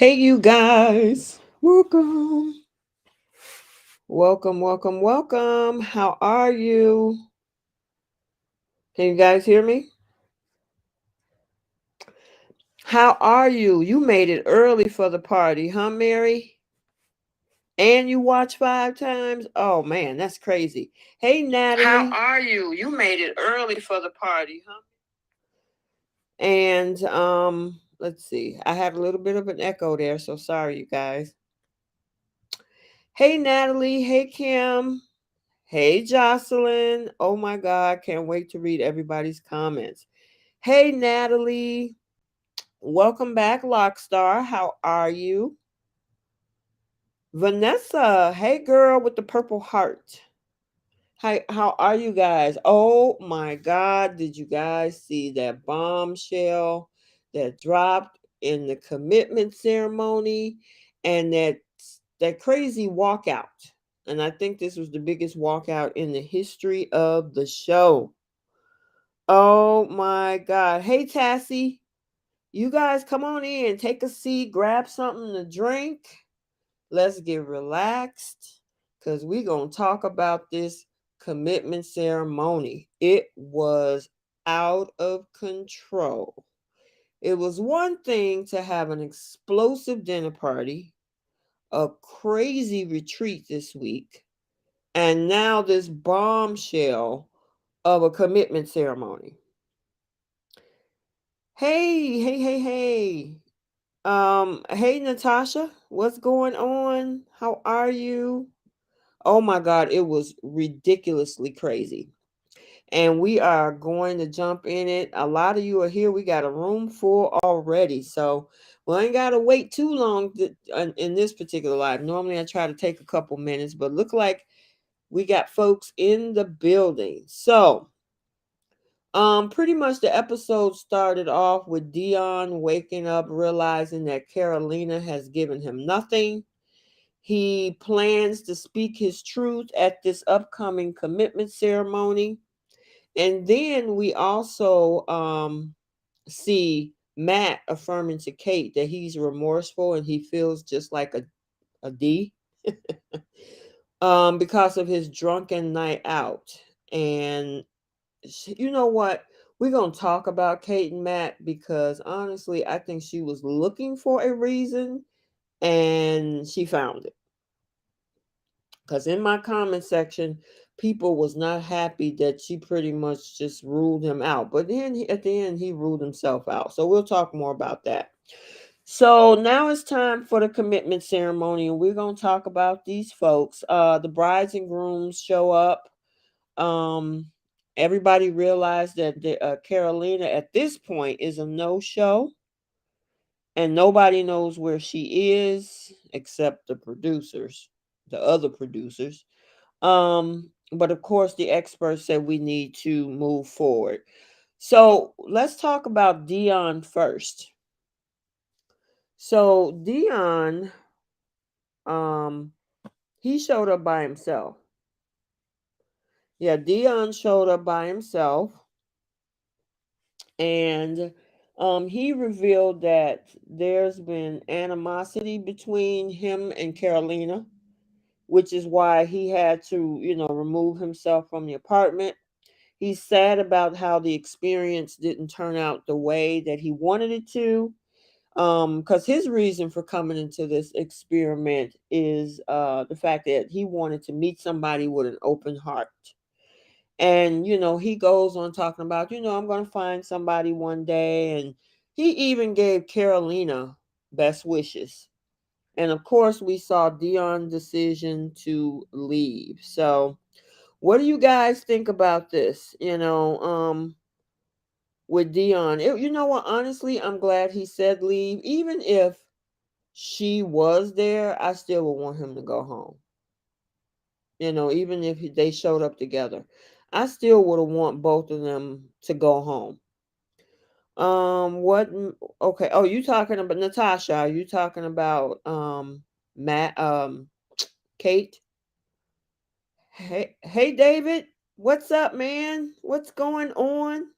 Hey, you guys. Welcome. Welcome. How are you? Can you guys hear me? How are you? You made it early for the party, huh, Mary? And you watched 5 times? Oh, man, that's crazy. Hey, Natalie. How are you? You made it early for the party, huh? And let's see. I had a little bit of an echo there, so sorry, you guys. Hey, Natalie. Hey, Kim. Hey, Jocelyn. Oh my God, can't wait to read everybody's comments. Hey, Natalie. Welcome back, Lockstar. How are you? Vanessa. Hey, girl with the purple heart. Hi, how are you guys? Oh my God, did you guys see that bombshell that dropped in the commitment ceremony and that crazy walkout? And I think this was the biggest walkout in the history of the show. Oh my God. Hey, Tassie, you guys come on in, take a seat, grab something to drink. Let's get relaxed because we're going to talk about this commitment ceremony. It was out of control. It was one thing to have an explosive dinner party, a crazy retreat this week, and now this bombshell of a commitment ceremony. Hey. Hey Natasha, what's going on? How are you? Oh my God, it was ridiculously crazy. And we are going to jump in it. A lot of you are here. We got a room full already. So we ain't got to wait too long in this particular live. Normally I try to take a couple minutes, but look like we got folks in the building. So pretty much the episode started off with Dion waking up, realizing that Carolina has given him nothing. He plans to speak his truth at this upcoming commitment ceremony. And then we also see Matt affirming to Kate that he's remorseful and he feels just like a D because of his drunken night out. And you know what? We're going to talk about Kate and Matt because honestly, I think she was looking for a reason and she found it. Because in my comment section, people was not happy that she pretty much just ruled him out. But then at the end, he ruled himself out. So we'll talk more about that. So now it's time for the commitment ceremony, and we're going to talk about these folks. The brides and grooms show up. Um, Everybody realized that Carolina at this point is a no-show, and nobody knows where she is except the producers, the other producers. But of course, the experts said we need to move forward. So let's talk about Dion first. So Dion, um, he showed up by himself. Yeah, Dion showed up by himself, and he revealed that there's been animosity between him and Carolina, which is why he had to, remove himself from the apartment. He's sad about how the experience didn't turn out the way that he wanted it to. Because his reason for coming into this experiment is the fact that he wanted to meet somebody with an open heart. And, he goes on talking about, I'm going to find somebody one day. And he even gave Carolina best wishes. And of course, we saw Dion's decision to leave. So, what do you guys think about this? With Dion, you know what? Honestly, I'm glad he said leave. Even if she was there, I still would want him to go home. Even if they showed up together, I still would have want both of them to go home. What? Okay. Oh, you talking about Natasha? Are you talking about Matt? Kate? Hey, David. What's up, man? What's going on?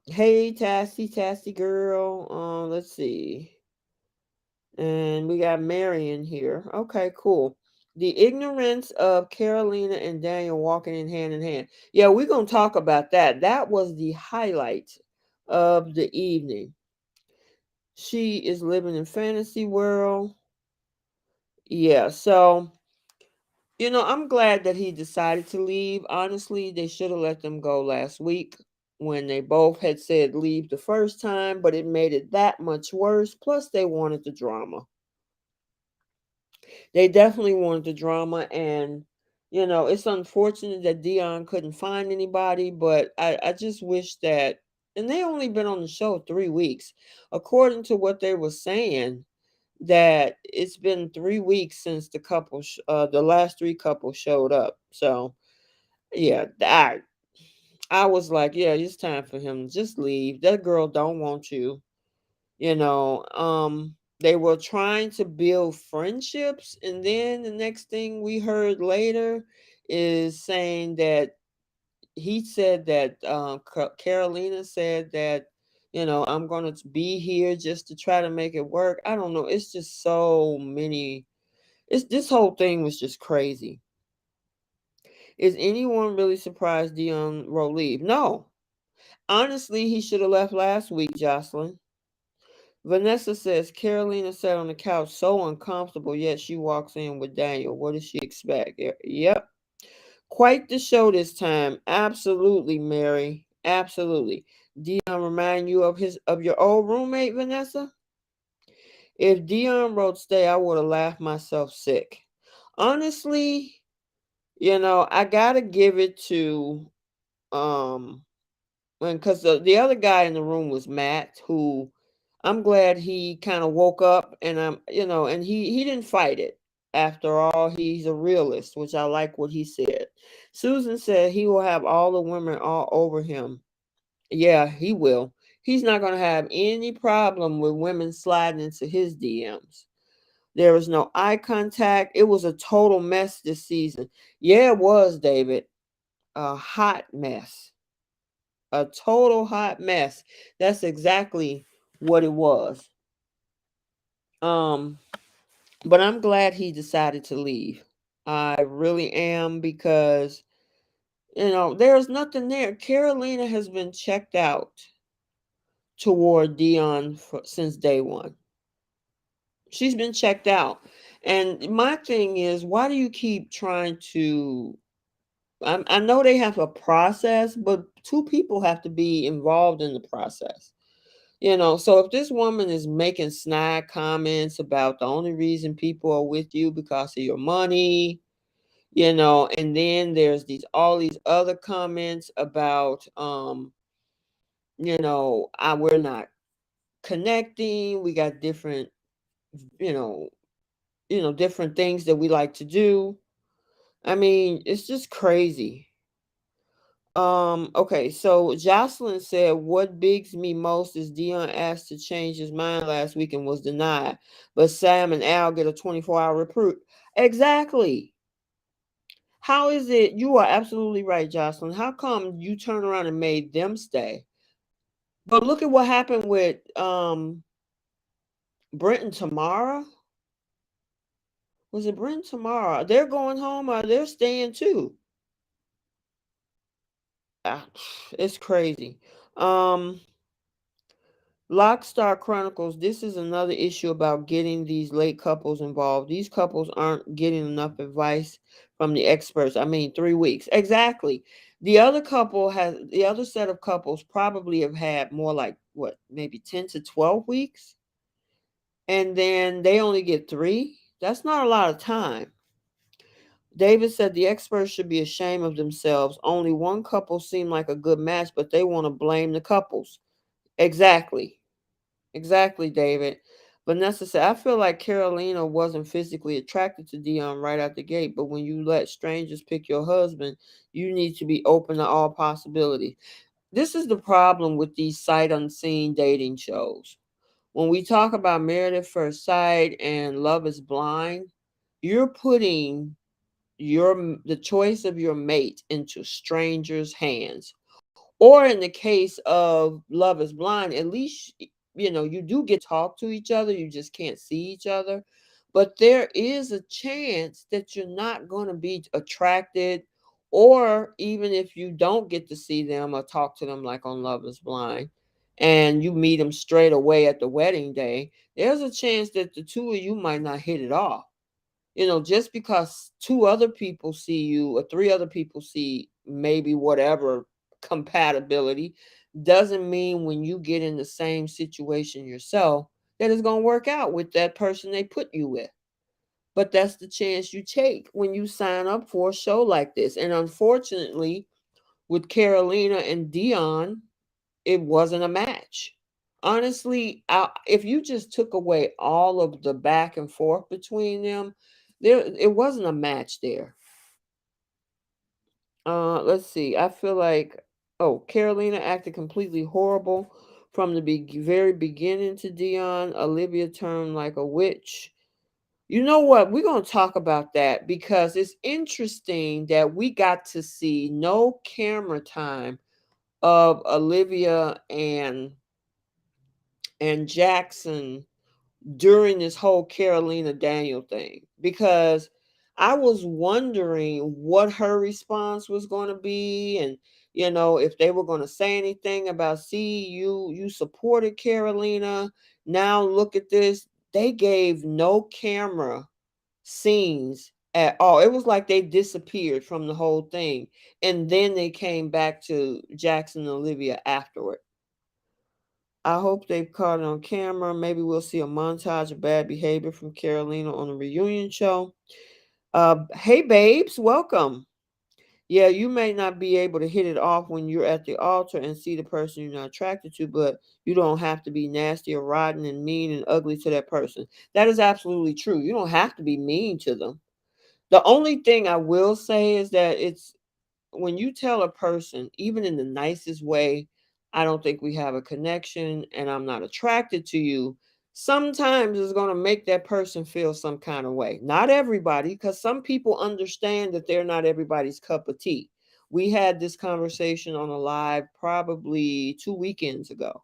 Hey, Tassie girl. Let's see. And we got Mary in here. Okay, cool. The ignorance of Carolina and Daniel walking in hand. Yeah, we're going to talk about that. That was the highlight of the evening. She is living in fantasy world. Yeah, so I'm glad that he decided to leave. Honestly, they should have let them go last week when they both had said leave the first time, but it made it that much worse. Plus, they wanted the drama. They definitely wanted the drama, and it's unfortunate that Dion couldn't find anybody, but I just wish that. And they only been on the show 3 weeks, according to what they were saying. That it's been 3 weeks since the last three couples showed up. So yeah, I was like, yeah, it's time for him to just leave. That girl don't want you. They were trying to build friendships, and then the next thing we heard later is saying that he said that Carolina said that I'm going to be here just to try to make it work. I don't know. It's just so many. It's This whole thing was just crazy. Is anyone really surprised Dion wrote leave? No. Honestly, he should have left last week, Jocelyn. Vanessa says Carolina sat on the couch so uncomfortable, yet she walks in with Daniel. What does she expect? Yep. Quite the show this time. Absolutely, Mary. Absolutely. Dion remind you of your old roommate, Vanessa? If Dion wrote stay, I would have laughed myself sick. Honestly, I gotta give it to um because the other guy in the room was Matt, who I'm glad he kind of woke up, and and he didn't fight it. After all, he's a realist, which I like what he said. Susan said he will have all the women all over him. Yeah, he will. He's not going to have any problem with women sliding into his DMs. There was no eye contact. It was a total mess this season. Yeah, it was, David. A hot mess. A total hot mess. That's exactly what it was. Um, but I'm glad he decided to leave. I really am, because there's nothing there. Carolina has been checked out toward Dion since day one. She's been checked out. And my thing is, why do you keep trying to I know they have a process, but two people have to be involved in the process. So if this woman is making snide comments about the only reason people are with you because of your money, and then there's all these other comments about we're not connecting, we got different, you know, different things that we like to do. I mean, it's just crazy. Okay, so Jocelyn said, what bigs me most is Dion asked to change his mind last week and was denied. But Sam and Al get a 24-hour reprieve. Exactly. How is it? You are absolutely right, Jocelyn. How come you turn around and made them stay? But look at what happened with Brent and Tamara. Was it Brent and Tamara? They're going home, or they're staying too. Ah, it's crazy. Um Lockstar Chronicles, this is another issue about getting these late couples involved. These couples aren't getting enough advice from the experts. I mean, 3 weeks. Exactly. The other set of couples probably have had more like, what, maybe 10 to 12 weeks? And then they only get three? That's not a lot of time. David said the experts should be ashamed of themselves. Only one couple seemed like a good match, but they want to blame the couples. Exactly. Exactly, David. Vanessa said, I feel like Carolina wasn't physically attracted to Dion right out the gate, but when you let strangers pick your husband, you need to be open to all possibilities. This is the problem with these sight unseen dating shows. When we talk about Married at First Sight and Love is Blind, you're putting the choice of your mate into strangers' hands. Or in the case of Love is Blind, at least you do get talk to each other, you just can't see each other. But there is a chance that you're not going to be attracted, or even if you don't get to see them or talk to them like on Love is Blind, and you meet them straight away at the wedding day, there's a chance that the two of you might not hit it off. Just because two other people see you or three other people see maybe whatever compatibility doesn't mean when you get in the same situation yourself that it's going to work out with that person they put you with. But that's the chance you take when you sign up for a show like this. And unfortunately, with Carolina and Dion, it wasn't a match. Honestly, if you just took away all of the back and forth between them, it wasn't a match there. Let's see. I feel like, Carolina acted completely horrible from the very beginning to Dion. Olivia turned like a witch. You know what? We're going to talk about that because it's interesting that we got to see no camera time of Olivia and Jackson during this whole Carolina Daniel thing, because I was wondering what her response was going to be, and if they were going to say anything about, see, you supported Carolina, now look at this. They gave no camera scenes at all. It was like they disappeared from the whole thing, and then they came back to Jackson and Olivia afterward. I hope they've caught it on camera. Maybe we'll see a montage of bad behavior from Carolina on the reunion show. Hey, babes, welcome. Yeah, you may not be able to hit it off when you're at the altar and see the person you're not attracted to, but you don't have to be nasty or rotten and mean and ugly to that person. That is absolutely true. You don't have to be mean to them. The only thing I will say is that it's when you tell a person, even in the nicest way, I don't think we have a connection and I'm not attracted to you, sometimes it's going to make that person feel some kind of way. Not everybody, because some people understand that they're not everybody's cup of tea. We had this conversation on a live probably 2 weekends ago.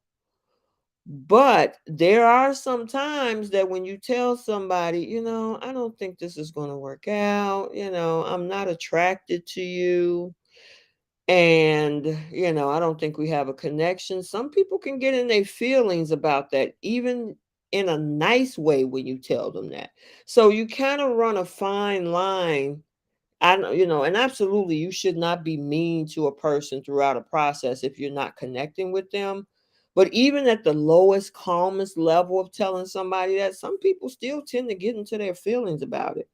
But there are some times that when you tell somebody, I don't think this is going to work out, I'm not attracted to you, and I don't think we have a connection. Some people can get in their feelings about that, even in a nice way when you tell them that. So you kind of run a fine line. I know, and absolutely you should not be mean to a person throughout a process if you're not connecting with them. But even at the lowest, calmest level of telling somebody that, some people still tend to get into their feelings about it.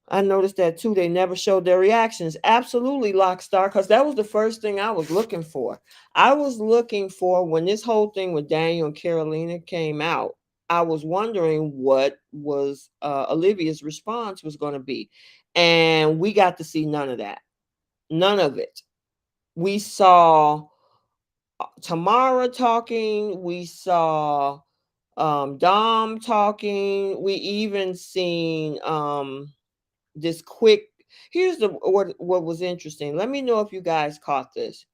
I noticed that too. They never showed their reactions. Absolutely, Lockstar, because that was the first thing I was looking for. I was looking for, when this whole thing with Daniel and Carolina came out, I was wondering what was Olivia's response was going to be. And we got to see none of that. None of it. We saw Tamara talking. We saw Dom talking. We even seen this quick. Here's the what was interesting. Let me know if you guys caught this.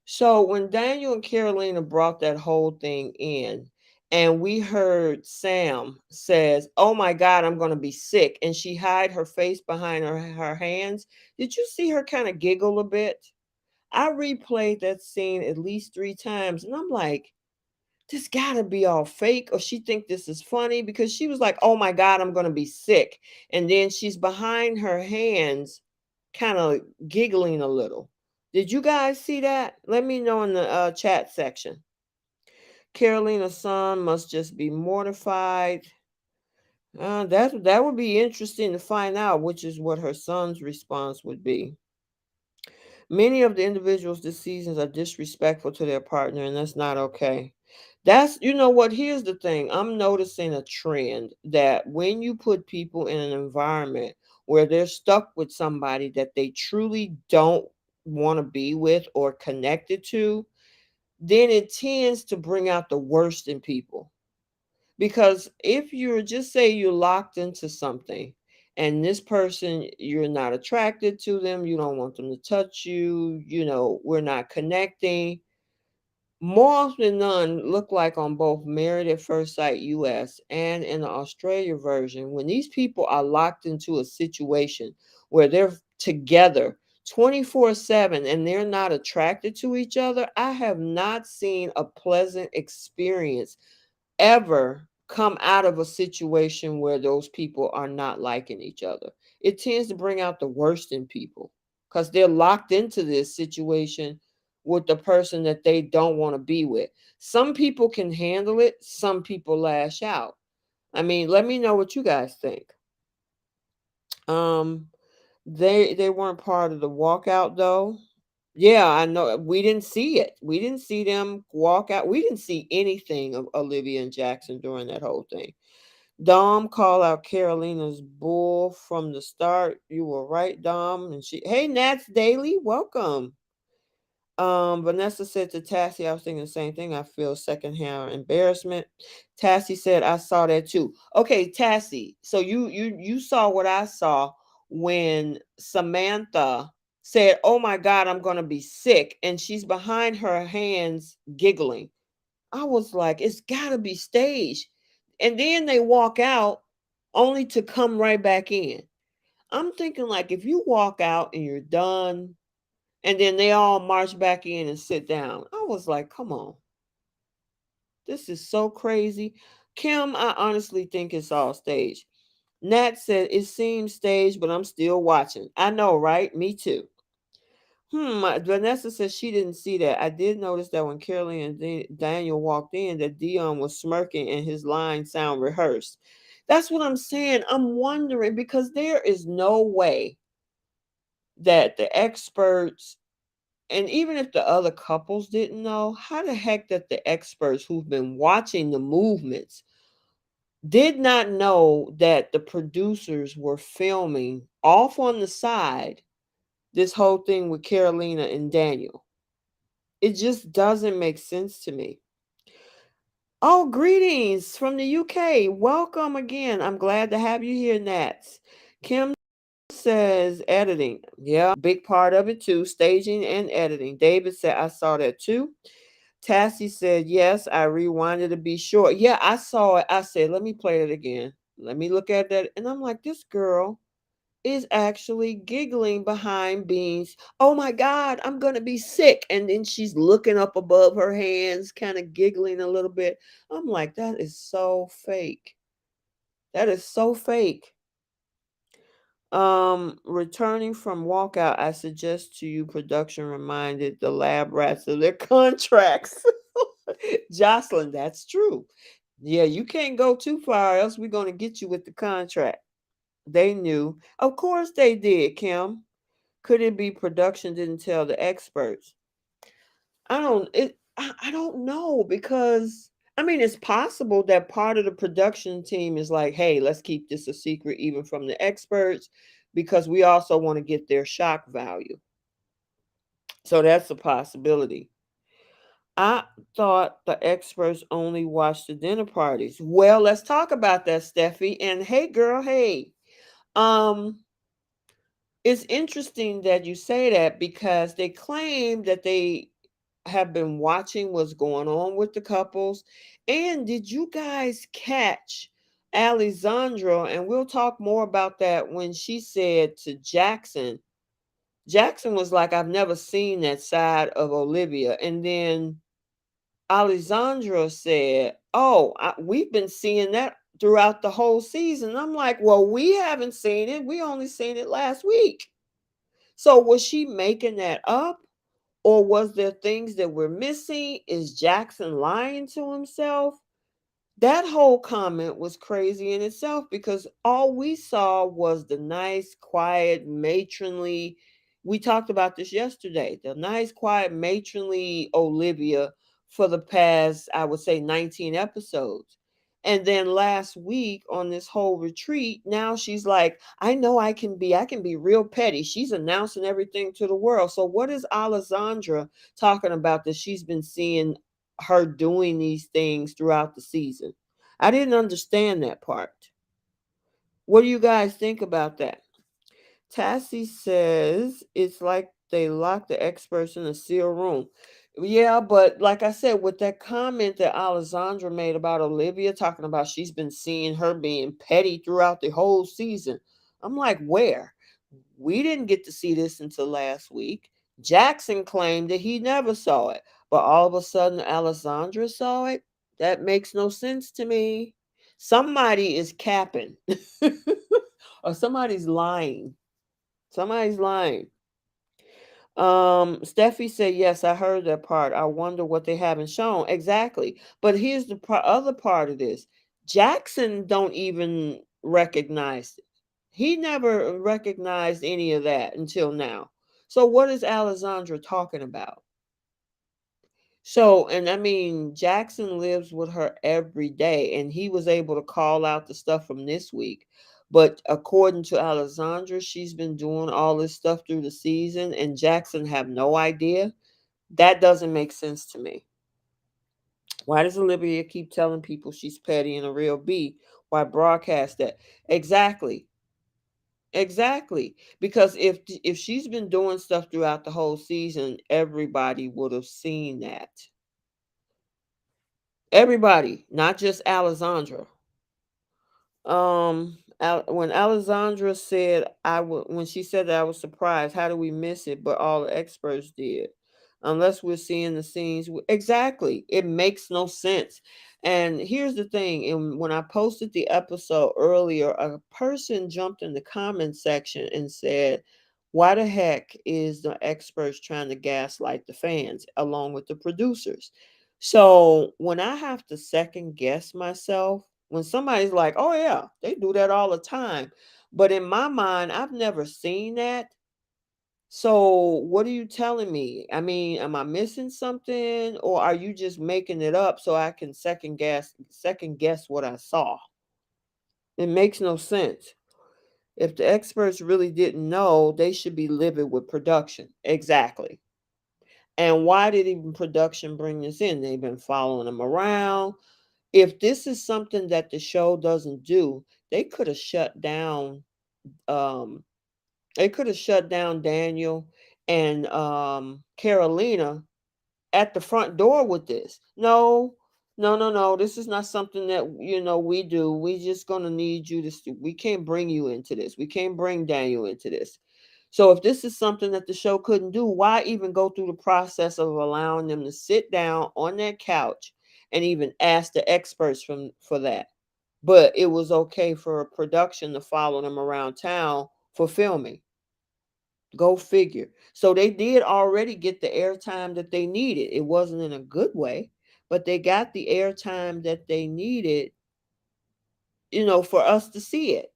So when Daniel and Carolina brought that whole thing in, and we heard Sam says, "Oh my God, I'm going to be sick," and she hid her face behind her hands. Did you see her kind of giggle a bit? I replayed that scene at least 3 times, and I'm like, this gotta be all fake, or she think this is funny, because she was like, oh my God, I'm gonna be sick, and then she's behind her hands kind of giggling a little. Did you guys see that? Let me know in the chat section. Carolina's son must just be mortified. That would be interesting to find out, which is what her son's response would be. Many of the individuals this season are disrespectful to their partner, and that's not okay. You know what? Here's the thing. I'm noticing a trend that when you put people in an environment where they're stuck with somebody that they truly don't want to be with or connected to, then it tends to bring out the worst in people. Because if you're, just say you're locked into something, and this person, you're not attracted to them, you don't want them to touch you, we're not connecting. More often than none, look like on both Married at First Sight US and in the Australia version, when these people are locked into a situation where they're together 24/7 and they're not attracted to each other, I have not seen a pleasant experience ever come out of a situation where those people are not liking each other. It tends to bring out the worst in people because they're locked into this situation with the person that they don't want to be with. Some people can handle it, some people lash out. I mean, let me know what you guys think. Um they weren't part of the walkout though. Yeah, I know. We didn't see it. We didn't see them walk out. We didn't see anything of Olivia and Jackson during that whole thing. Dom called out Carolina's bull from the start. You were right, Dom. And she, hey, Nats Daily, welcome. Vanessa said to Tassie, I was thinking the same thing. I feel secondhand embarrassment. Tassie said, I saw that too. Okay, Tassie. So you saw what I saw when Samantha said, oh my God, I'm gonna be sick. And she's behind her hands giggling. I was like, it's gotta be staged. And then they walk out only to come right back in. I'm thinking like if you walk out and you're done and then they all march back in and sit down. I was like, come on. This is so crazy. Kim, I honestly think it's all staged. Nat said, it seems staged, but I'm still watching. I know, right? Me too. Vanessa says she didn't see that. I did notice that when Carolyn and Daniel walked in, that Dion was smirking and his lines sound rehearsed. That's what I'm saying. I'm wondering because there is no way that the experts, and even if the other couples didn't know, how the heck that the experts who've been watching the movements did not know that the producers were filming off on the side this whole thing with Carolina and Daniel? It just doesn't make sense to me. Oh, greetings from the UK. Welcome again. I'm glad to have you here, Nats. Kim says editing. Yeah, big part of it too. Staging and editing. David said, I saw that too. Tassie said, yes, I rewinded to be sure. Yeah, I saw it. I said, let me play it again. Let me look at that. And I'm like, this girl is actually giggling behind Beans. Oh my God, I'm going to be sick. And then she's looking up above her hands, kind of giggling a little bit. I'm like, that is so fake. That is so fake. Returning from walkout, I suggest to you production reminded the lab rats of their contracts. Jocelyn, that's true. Yeah, you can't go too far, else we're going to get you with the contract. They knew. Of course they did, Kim. Could it be production didn't tell the experts? I don't know because I mean it's possible that part of the production team is like, hey, let's keep this a secret even from the experts because we also want to get their shock value. So that's a possibility. I thought the experts only watched the dinner parties. Well, let's talk about that, Steffi. And hey, girl, hey. Um, it's interesting that you say that because they claim that they have been watching what's going on with the couples. And did you guys catch Alessandra? And we'll talk more about that when she said to Jackson. Jackson was like, I've never seen that side of Olivia. And then Alessandra said, oh, we've been seeing that throughout the whole season. I'm like, well, we haven't seen it. We only seen it last week. So was she making that up? Or was there things that we're missing? Is Jackson lying to himself? That whole comment was crazy in itself because all we saw was the nice, quiet, matronly. We talked about this yesterday. The nice, quiet, matronly Olivia for the past, I would say, 19 episodes. And then last week on this whole retreat, now she's like, I can be real petty. She's announcing everything to the world. So what is Alessandra talking about that she's been seeing her doing these things throughout the season? I didn't understand that part. What do you guys think about that? Tassie says it's like they lock the experts in a sealed room. Yeah, but like I said, with that comment that Alessandra made about Olivia, talking about she's been seeing her being petty throughout the whole season, I'm like, where? We didn't get to see this until last week. Jackson claimed that he never saw it, but all of a sudden Alessandra saw it. That makes no sense to me. Somebody is capping, or somebody's lying. Somebody's lying. Steffi said, "Yes, I heard that part. I wonder what they haven't shown exactly." But here's the other part of this: Jackson don't even recognize it. He never recognized any of that until now. So what is Alessandra talking about? So, and I mean, Jackson lives with her every day, and he was able to call out the stuff from this week. But according to Alessandra, she's been doing all this stuff through the season, and Jackson have no idea. That doesn't make sense to me. Why does Olivia keep telling people she's petty and a real B? Why broadcast that? Exactly. Exactly. Because if she's been doing stuff throughout the whole season, everybody would have seen that. Everybody, not just Alessandra. When Alessandra said I would, when she said that, I was surprised. How do we miss it? But all the experts did. Unless we're seeing the scenes. Exactly. It makes no sense. And here's the thing. And when I posted the episode earlier, a person jumped in the comment section and said, why the heck is the experts trying to gaslight the fans along with the producers? So when I have to second guess myself, when somebody's like, oh, yeah, they do that all the time. But in my mind, I've never seen that. So what are you telling me? I mean, am I missing something, or are you just making it up so I can second guess what I saw? It makes no sense. If the experts really didn't know, they should be livid with production. Exactly. And why did even production bring this in? They've been following them around. If this is something that the show doesn't do, they could have shut down um they could have shut down Daniel and Carolina at the front door with this. No, no, no, no. This is not something that we do. We just gonna need you to. We can't bring you into this. We can't bring Daniel into this. So if this is something that the show couldn't do, why even go through the process of allowing them to sit down on that couch and even ask the experts for that? But it was okay for a production to follow them around town for filming. Go figure. So they did already get the airtime that they needed. It wasn't in a good way, but they got the airtime that they needed, for us to see it.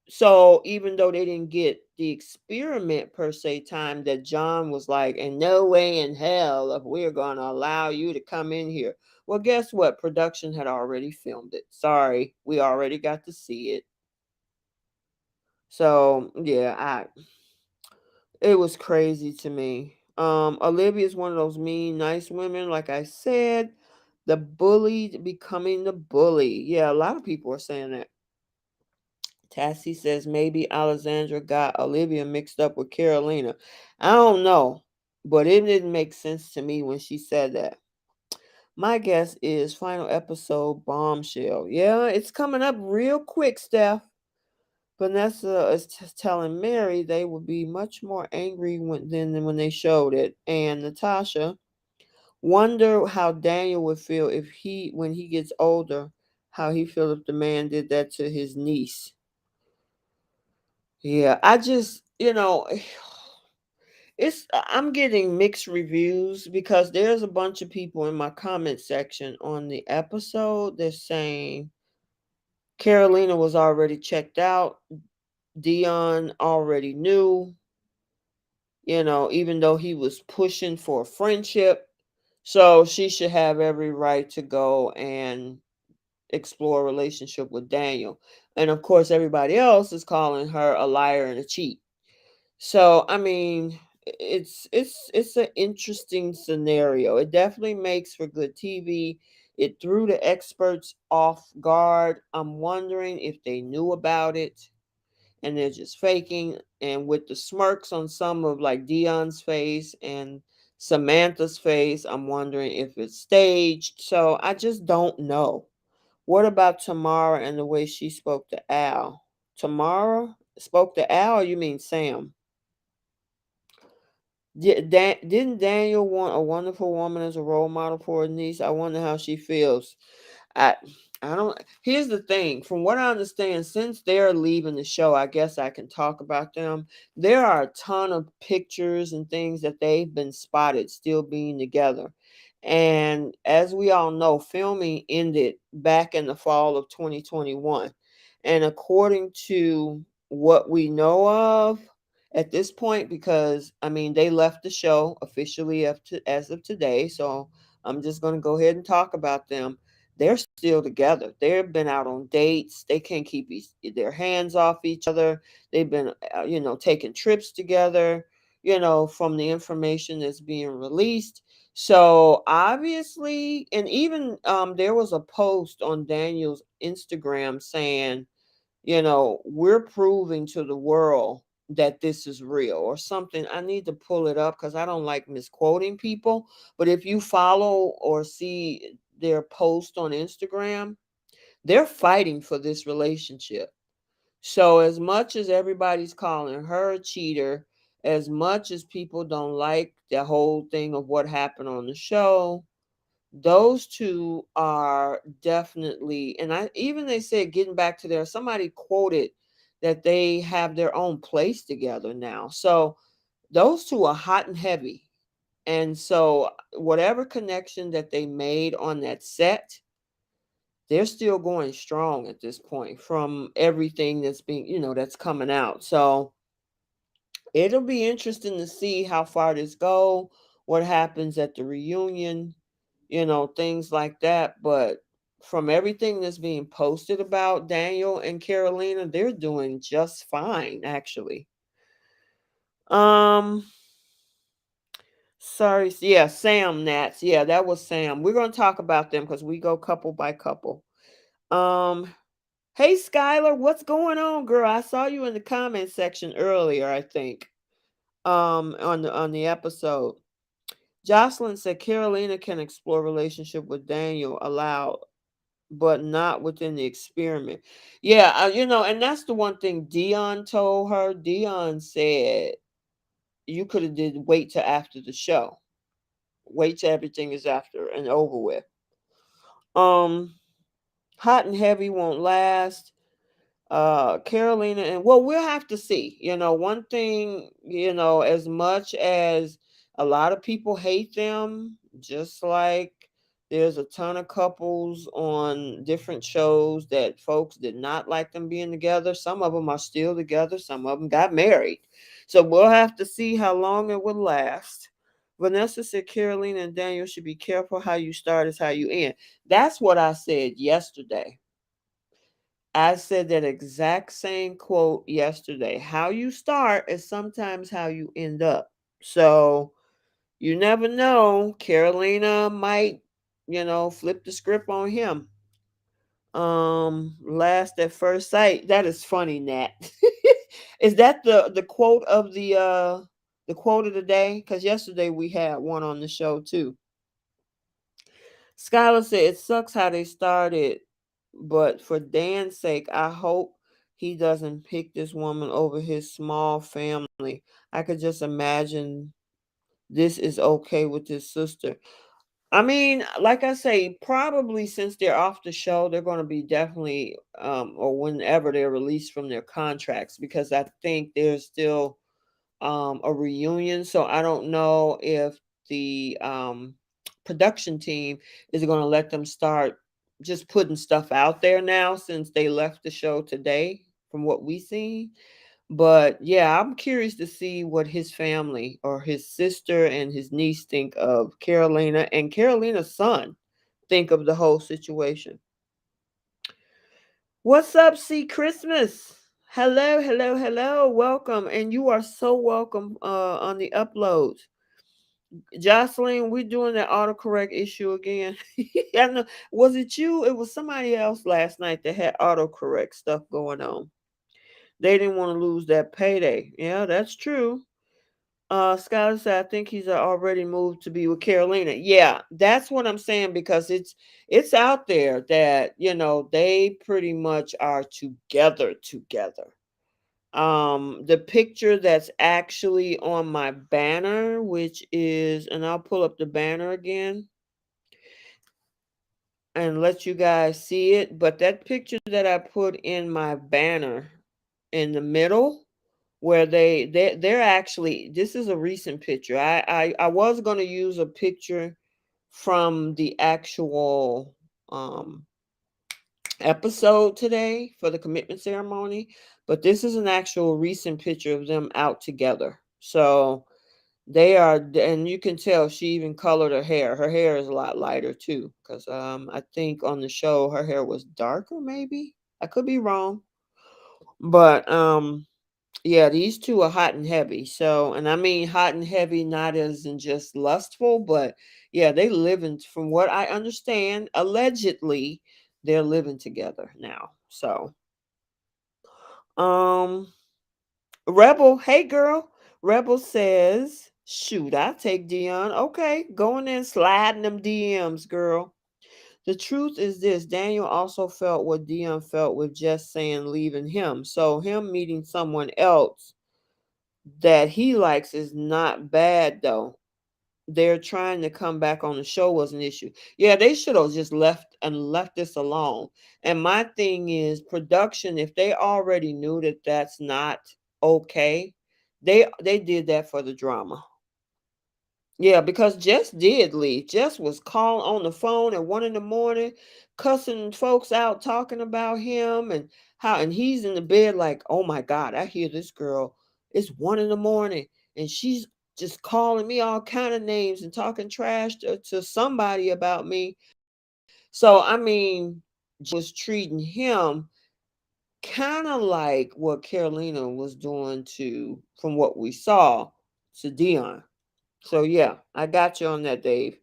So even though they didn't get the experiment per se time that John was like, and no way in hell if we're going to allow you to come in here. Well, guess what? Production had already filmed it. Sorry, we already got to see it. So yeah, it was crazy to me. Olivia is one of those mean, nice women, like I said. The bully becoming the bully. Yeah, a lot of people are saying that. Tassie says maybe Alexandra got Olivia mixed up with Carolina. I don't know, but it didn't make sense to me when she said that. My guess is final episode bombshell. Yeah, it's coming up real quick, Steph. Vanessa is telling Mary they would be much more angry than when they showed it. And Natasha wonder how Daniel would feel when he gets older, how he feel if the man did that to his niece. Yeah, I just, I'm getting mixed reviews because there's a bunch of people in my comment section on the episode that's saying Carolina was already checked out. Dion already knew, even though he was pushing for a friendship. So she should have every right to go and explore a relationship with Daniel. And of course, everybody else is calling her a liar and a cheat. So I mean, it's an interesting scenario. It definitely makes for good TV. It threw the experts off guard. I'm wondering if they knew about it and they're just faking. And with the smirks on some of like Dion's face and Samantha's face, I'm wondering if it's staged. So I just don't know. What about Tamara and the way she spoke to Al? Tamara spoke to Al, or you mean Sam? Didn't Daniel want a wonderful woman as a role model for his niece? I wonder how she feels. I I don't. Here's the thing. From what I understand, since they're leaving the show, I guess I can talk about them. There are a ton of pictures and things that they've been spotted still being together. And as we all know, filming ended back in the fall of 2021. And according to what we know of at this point, because I mean, they left the show officially as of today. So I'm just going to go ahead and talk about them. They're still together. They've been out on dates. They can't keep their hands off each other. They've been, taking trips together, from the information that's being released. So obviously, and even there was a post on Daniel's Instagram saying, we're proving to the world that this is real or something. I need to pull it up because I don't like misquoting people. But if you follow or see their post on Instagram, they're fighting for this relationship. So, as much as everybody's calling her a cheater, as much as people don't like the whole thing of what happened on the show, those two are definitely, and I even they said getting back to their, somebody quoted that they have their own place together now. So those two are hot and heavy. And so whatever connection that they made on that set, they're still going strong at this point from everything that's being, that's coming out. So it'll be interesting to see how far this go, what happens at the reunion, things like that. But from everything that's being posted about Daniel and Carolina, they're doing just fine, actually. Um, sorry, yeah, Sam Nats, yeah, that was Sam. We're gonna talk about them because we go couple by couple. Um, hey Skylar, what's going on, girl? I saw you in the comment section earlier, I think. On the episode. Jocelyn said Carolina can explore relationship with Daniel allowed, but not within the experiment. Yeah, and that's the one thing Dion told her. Dion said you could have did wait till after the show. Wait till everything is after and over with. Um, hot and heavy won't last. Carolina, and well, we'll have to see. One thing, as much as a lot of people hate them, just like there's a ton of couples on different shows that folks did not like them being together. Some of them are still together, some of them got married. So we'll have to see how long it will last. Vanessa said Carolina and Daniel should be careful. How you start is how you end. That's what I said yesterday. I said that exact same quote yesterday. How you start is sometimes how you end up. So you never know. Carolina might, flip the script on him. Last at first sight. That is funny, Nat. Is that the quote of the quote of the day? Because yesterday we had one on the show too. Skylar said it sucks how they started, but for Dan's sake, I hope he doesn't pick this woman over his small family. I could just imagine this is okay with his sister. I mean, like I say, probably since they're off the show, they're going to be definitely, or whenever they're released from their contracts, because I think there's still a reunion. So I don't know if the production team is going to let them start just putting stuff out there now since they left the show today, from what we see. But yeah, I'm curious to see what his family or his sister and his niece think of Carolina, and Carolina's son think of the whole situation. What's up, C Christmas? Hello, hello, hello. Welcome. And you are so welcome on the uploads. Jocelyn, we're doing that autocorrect issue again. I know. Was it you? It was somebody else last night that had autocorrect stuff going on. They didn't want to lose that payday. Yeah, that's true. Skylar said, I think he's already moved to be with Carolina. Yeah, that's what I'm saying because it's out there that they pretty much are together. The picture that's actually on my banner, which is, and I'll pull up the banner again and let you guys see it. But that picture that I put in my banner in the middle, where they're actually, this is a recent picture. I was going to use a picture from the actual episode today for the commitment ceremony, but this is an actual recent picture of them out together. So they are, and you can tell she even colored her hair. Her hair is a lot lighter too, because I think on the show her hair was darker. Maybe I could be wrong, but yeah, these two are hot and heavy. So, and I mean hot and heavy, not as in just lustful, but yeah, they living, from what I understand, allegedly, they're living together now. So, um, Rebel, hey girl, Rebel says, shoot, I take Dion. Okay, going in, sliding them DMs, girl. The truth is this: Daniel also felt what Dion felt with just saying leaving him. So, him meeting someone else that he likes is not bad though. They're trying to come back on the show was an issue. Yeah, they should have just left this alone. And my thing is production, if they already knew that that's not okay, they did that for the drama. Yeah, because Jess did leave. Jess was calling on the phone at 1 in the morning, cussing folks out, talking about him and how, and he's in the bed like, oh my God, I hear this girl. It's 1 in the morning and she's just calling me all kind of names and talking trash to somebody about me. So I mean, Jess was treating him kind of like what Carolina was doing to, from what we saw, to Dion. So yeah, I got you on that, Dave.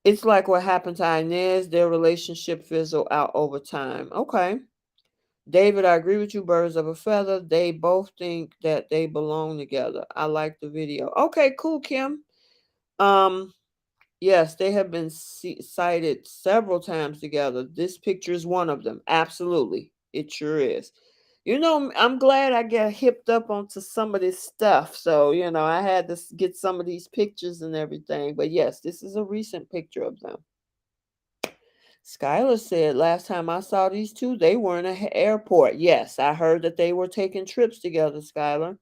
It's like what happened to Inez. Their relationship fizzled out over time. Okay. David, I agree with you. Birds of a feather. They both think that they belong together. I like the video. Okay, cool, Kim. Um, yes, they have been cited several times together. This picture is one of them. Absolutely. It sure is. I'm glad I got hipped up onto some of this stuff. So, I had to get some of these pictures and everything. But yes, this is a recent picture of them. Skylar said last time I saw these two, they were in an airport. Yes, I heard that they were taking trips together, Skylar.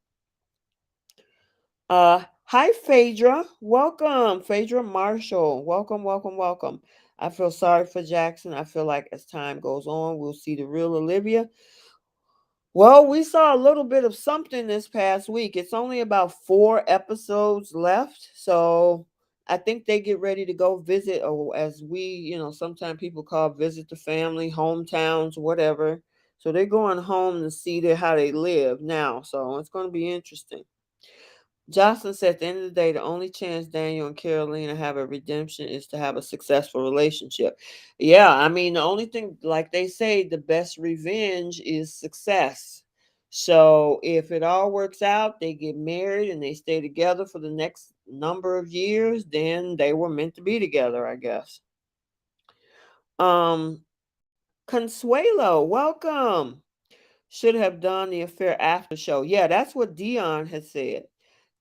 Hi, Phaedra. Welcome, Phaedra Marshall. Welcome, welcome, welcome. I feel sorry for Jackson. I feel like as time goes on, we'll see the real Olivia. Well, we saw a little bit of something this past week. It's only about 4 episodes left. So I think they get ready to go visit, or as we, sometimes people call visit the family, hometowns, whatever. So they're going home to see how they live now. So it's going to be interesting. Jocelyn said at the end of the day, the only chance Daniel and Carolina have a redemption is to have a successful relationship. Yeah, I mean, the only thing, like they say, the best revenge is success. So if it all works out, they get married and they stay together for the next number of years, then they were meant to be together, I guess. Um, Consuelo, welcome. Should have done the affair after the show. Yeah, that's what Dion has said.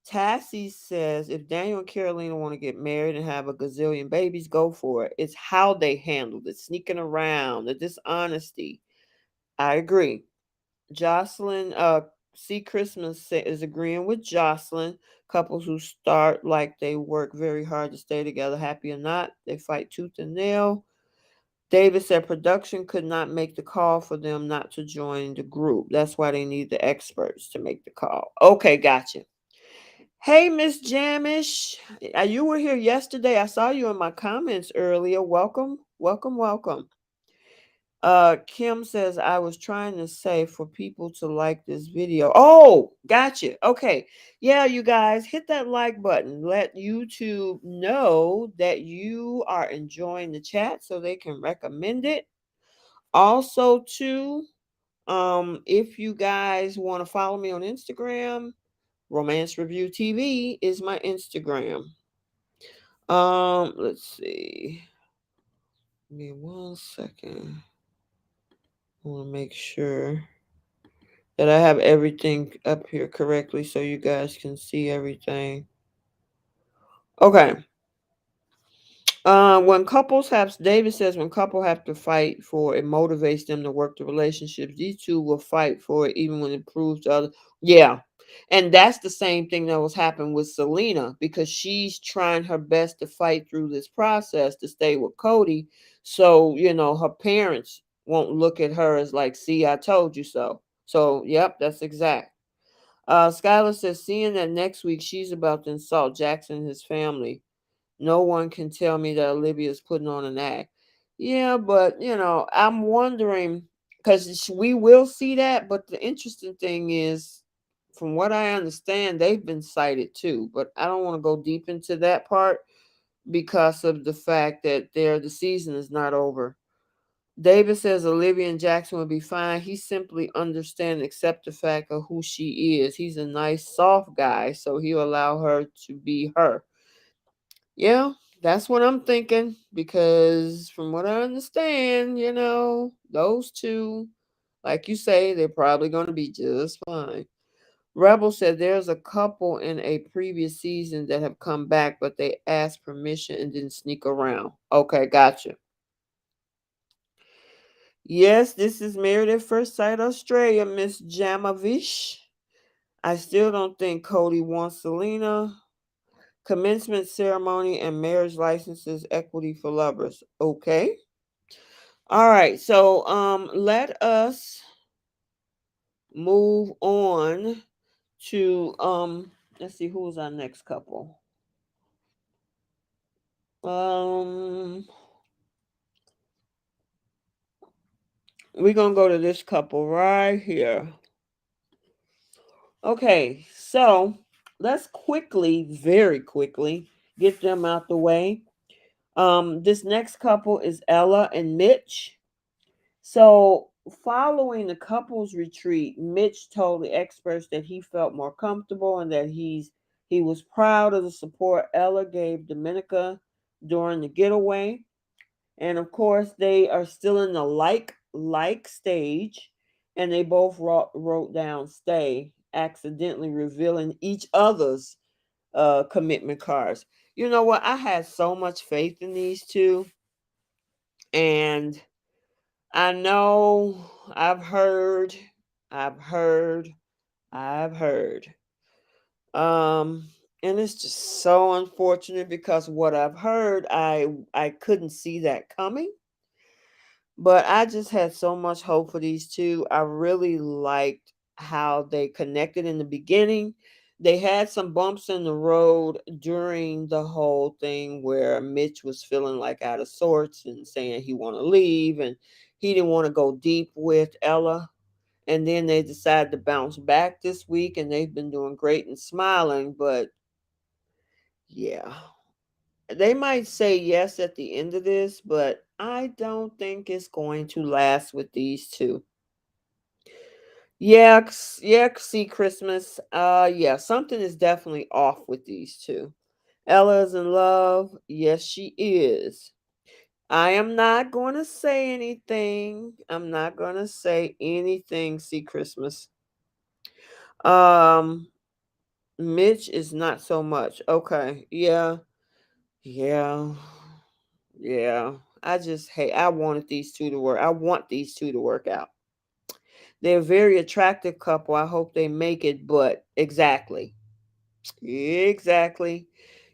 Tassie says if Daniel and Carolina want to get married and have a gazillion babies, go for it. It's how they handled it, sneaking around, the dishonesty. I agree. Jocelyn, See Christmas is agreeing with Jocelyn. Couples who start like they work very hard to stay together, happy or not, they fight tooth and nail. David said production could not make the call for them not to join the group. That's why they need the experts to make the call. Okay, gotcha. Hey, Miss Jamish. You were here yesterday. I saw you in my comments earlier. Welcome, welcome, welcome. Kim says I was trying to say for people to like this video. Oh, gotcha. Okay. Yeah, you guys, hit that like button. Let YouTube know that you are enjoying the chat so they can recommend it. Also, too, if you guys want to follow me on Instagram, Romance Review TV is my Instagram. Let's see. Give me 1 second. I want to make sure that I have everything up here correctly so you guys can see everything. Okay. David says when couple have to fight for it motivates them to work the relationships. These two will fight for it even when it proves to others. Yeah. And that's the same thing that was happening with Selena because she's trying her best to fight through this process to stay with Cody. So, her parents won't look at her as like, see, I told you so. So, yep, that's exact. Skylar says, seeing that next week she's about to insult Jackson and his family. No one can tell me that Olivia is putting on an act. Yeah, but I'm wondering because we will see that. But the interesting thing is, from what I understand, they've been cited too. But I don't want to go deep into that part because of the fact that the season is not over. David says Olivia and Jackson will be fine. He simply understand and accept the fact of who she is. He's a nice, soft guy, so he'll allow her to be her. Yeah, that's what I'm thinking because from what I understand, those two, like you say, they're probably going to be just fine. Rebel said there's a couple in a previous season that have come back, but they asked permission and didn't sneak around. Okay, gotcha. Yes, this is Married at First Sight Australia, Miss Jamavish. I still don't think Cody wants Selena. Commencement ceremony and marriage licenses equity for lovers. Okay. All right. So let us move on to let's see who's our next couple. Um we're gonna go to this couple right here. Okay, so let's quickly, very quickly, get them out the way. This next couple is Ella and Mitch. So, following the couples retreat, Mitch told the experts that he felt more comfortable and that he was proud of the support Ella gave Dominica during the getaway. And of course, they are still in the like stage, and they both wrote down stay, accidentally revealing each other's commitment cards. You know what? I had so much faith in these two, and I know I've heard, I've heard. Um, and it's just so unfortunate because what I've heard, I couldn't see that coming. But I just had so much hope for these two. I really liked how they connected in the beginning. They had some bumps in the road during the whole thing where Mitch was feeling like out of sorts and saying he want to leave and he didn't want to go deep with Ella. And then they decided to bounce back this week and they've been doing great and smiling, but yeah, they might say yes at the end of this, but I don't think it's going to last with these two. Yeah, yeah, see Christmas. Yeah, something is definitely off with these two. Ella's in love. Yes, she is. I am not going to say anything. I'm not going to say anything, see Christmas. Um, Mitch is not so much. Okay. Yeah. Yeah. Yeah. I wanted these two to work. I want these two to work out. They're a very attractive couple. I hope they make it, but exactly. Exactly.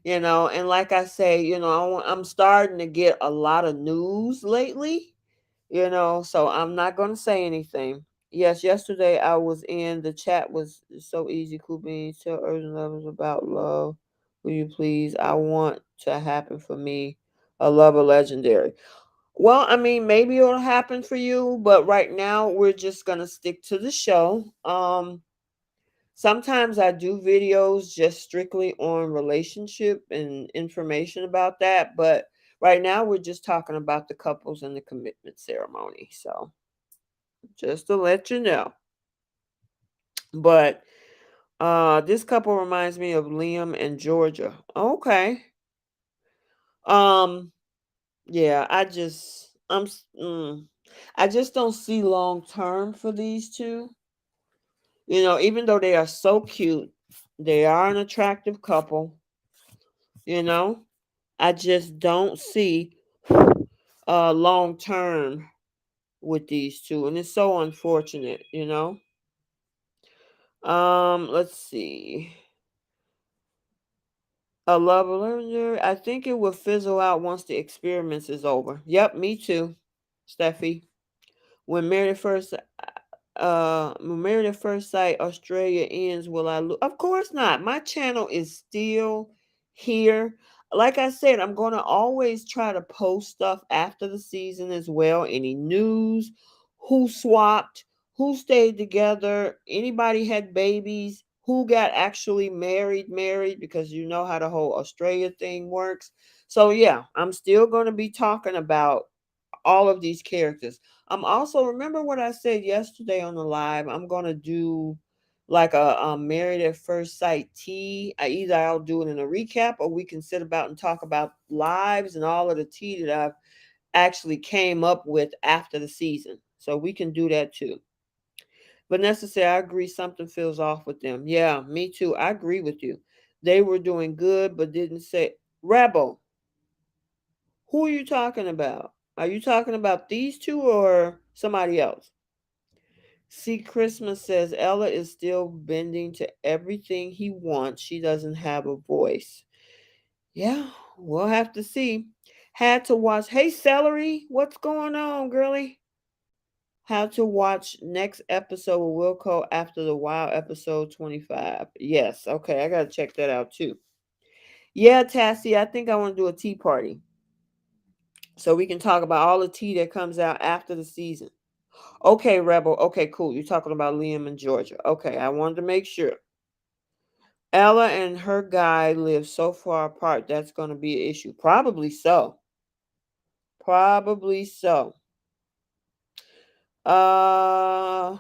And like I say, I'm starting to get a lot of news lately, so I'm not going to say anything. Yes, yesterday I was in the chat was so easy. Cool beans, tell urgent lovers about love. Will you please? I want to happen for me. A lover legendary. Well, I mean, maybe it'll happen for you, but right now we're just gonna stick to the show. Sometimes I do videos just strictly on relationship and information about that, but right now we're just talking about the couples and the commitment ceremony. So just to let you know. But This couple reminds me of Liam and Georgia. Okay. Um, yeah, I just don't see long term for these two. Even though they are so cute, they are an attractive couple, you know. I just don't see long term with these two, and it's so unfortunate. Let's see. A love learner. I think it will fizzle out once the experiments is over. Yep, me too, Steffi. When Married at First when Married at First Sight Australia ends, will I lose? Of course not. My channel is still here. Like I said, I'm going to always try to post stuff after the season as well. Any news, who swapped, who stayed together, anybody had babies, who got actually married, because you know how the whole Australia thing works. So, yeah, I'm still going to be talking about all of these characters. I'm also, remember what I said yesterday on the live. I'm gonna do like a Married at First Sight tea. Either I'll do it in a recap, or we can sit about and talk about lives and all of the tea that I've actually came up with after the season. So we can do that too. Vanessa said, I agree something feels off with them. Yeah, me too. I agree with you. They were doing good, but didn't say Rebel. Who are you talking about? Are you talking about these two or somebody else? See, Christmas says Ella is still bending to everything he wants. She doesn't have a voice. Yeah, we'll have to see. Had to watch. Hey, Celery, what's going on, girly? How to watch next episode with Wilco after the Wild episode 25. Yes, okay, I gotta check that out too. Yeah, Tassie, I think I want to do a tea party so we can talk about all the tea that comes out after the season. Okay, Rebel. Okay, cool. You're talking about Liam and Georgia. Okay, I wanted to make sure. Ella and her guy live so far apart, that's going to be an issue. Probably so. Probably so. Uh,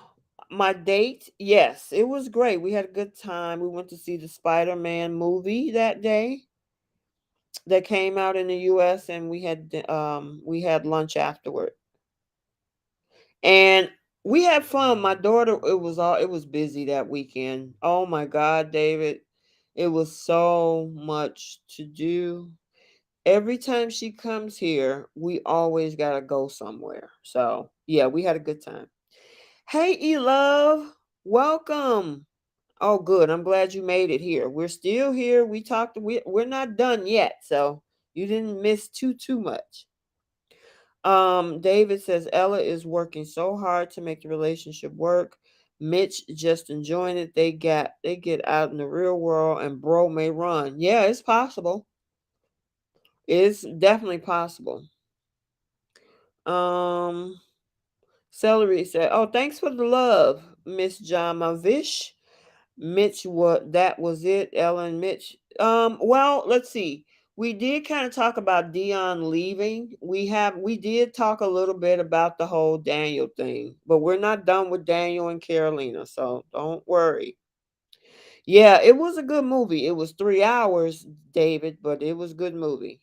my date, yes, it was great. We had a good time. We went to see the Spider-Man movie that day that came out in the US, and we had lunch afterward. And we had fun. My daughter, it was busy that weekend. Oh my God, David. It was so much to do. Every time she comes here, we always gotta go somewhere. So yeah, we had a good time. Hey, E-Love, welcome. Oh, good. I'm glad you made it here. We're still here. We're not done yet, so you didn't miss too much. David says Ella is working so hard to make the relationship work. Mitch just enjoying it. They get out in the real world and bro may run. Yeah, it's possible. It's definitely possible. Um Celery said, oh, thanks for the love, Miss Jamavish. Mitch, what that was it, Ella and Mitch. Well, let's see. We did kind of talk about Dion leaving. We did talk a little bit about the whole Daniel thing, but we're not done with Daniel and Carolina, so don't worry. Yeah, it was a good movie. It was 3 hours, David, but it was a good movie.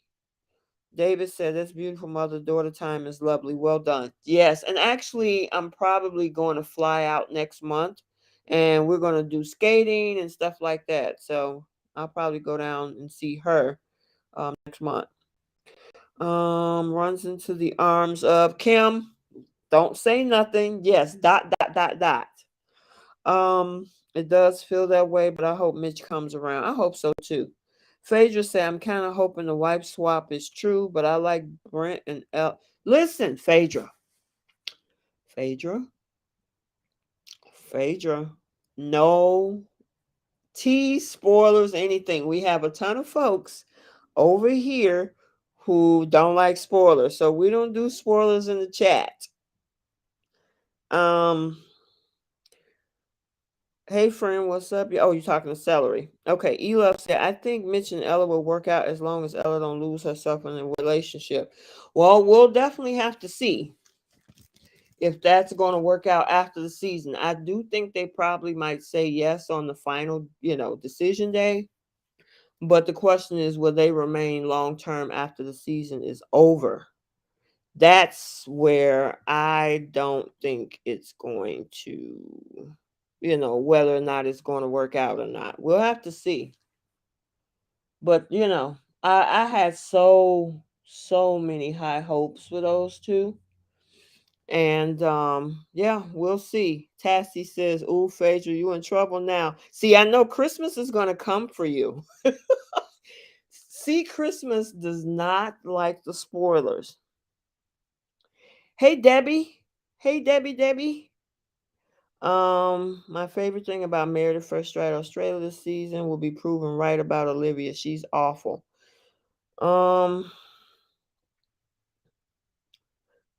David said, "This beautiful mother daughter time is lovely. Well done." Yes, and actually, I'm probably going to fly out next month, and we're going to do skating and stuff like that. So I'll probably go down and see her next month. Runs into the arms of Kim. Don't say nothing. Yes. Dot dot dot dot. It does feel that way, but I hope Mitch comes around. I hope so too. Phaedra said, I'm kind of hoping the wife swap is true, but I like Brent and El. Listen, Phaedra, Phaedra, no tea spoilers, anything. We have a ton of folks over here who don't like spoilers, so we don't do spoilers in the chat. Um, Hey friend, what's up? Oh, you're talking to Celery. Okay, Elove said, I think Mitch and Ella will work out as long as Ella don't lose herself in a relationship. Well, we'll definitely have to see. if that's going to work out after the season. I do think they probably might say yes on the final, decision day. But the question is, will they remain long term after the season is over? That's where I don't think it's going to, whether or not it's going to work out or not. We'll have to see. But, I had so many high hopes for those two. And yeah, we'll see. Tassie says, "Ooh, Phaedra, you in trouble now." See, I know Christmas is gonna come for you. See, Christmas does not like the spoilers. Hey Debbie. Hey Debbie. My favorite thing about Married at First Sight Australia this season will be proven right about Olivia. She's awful. Um,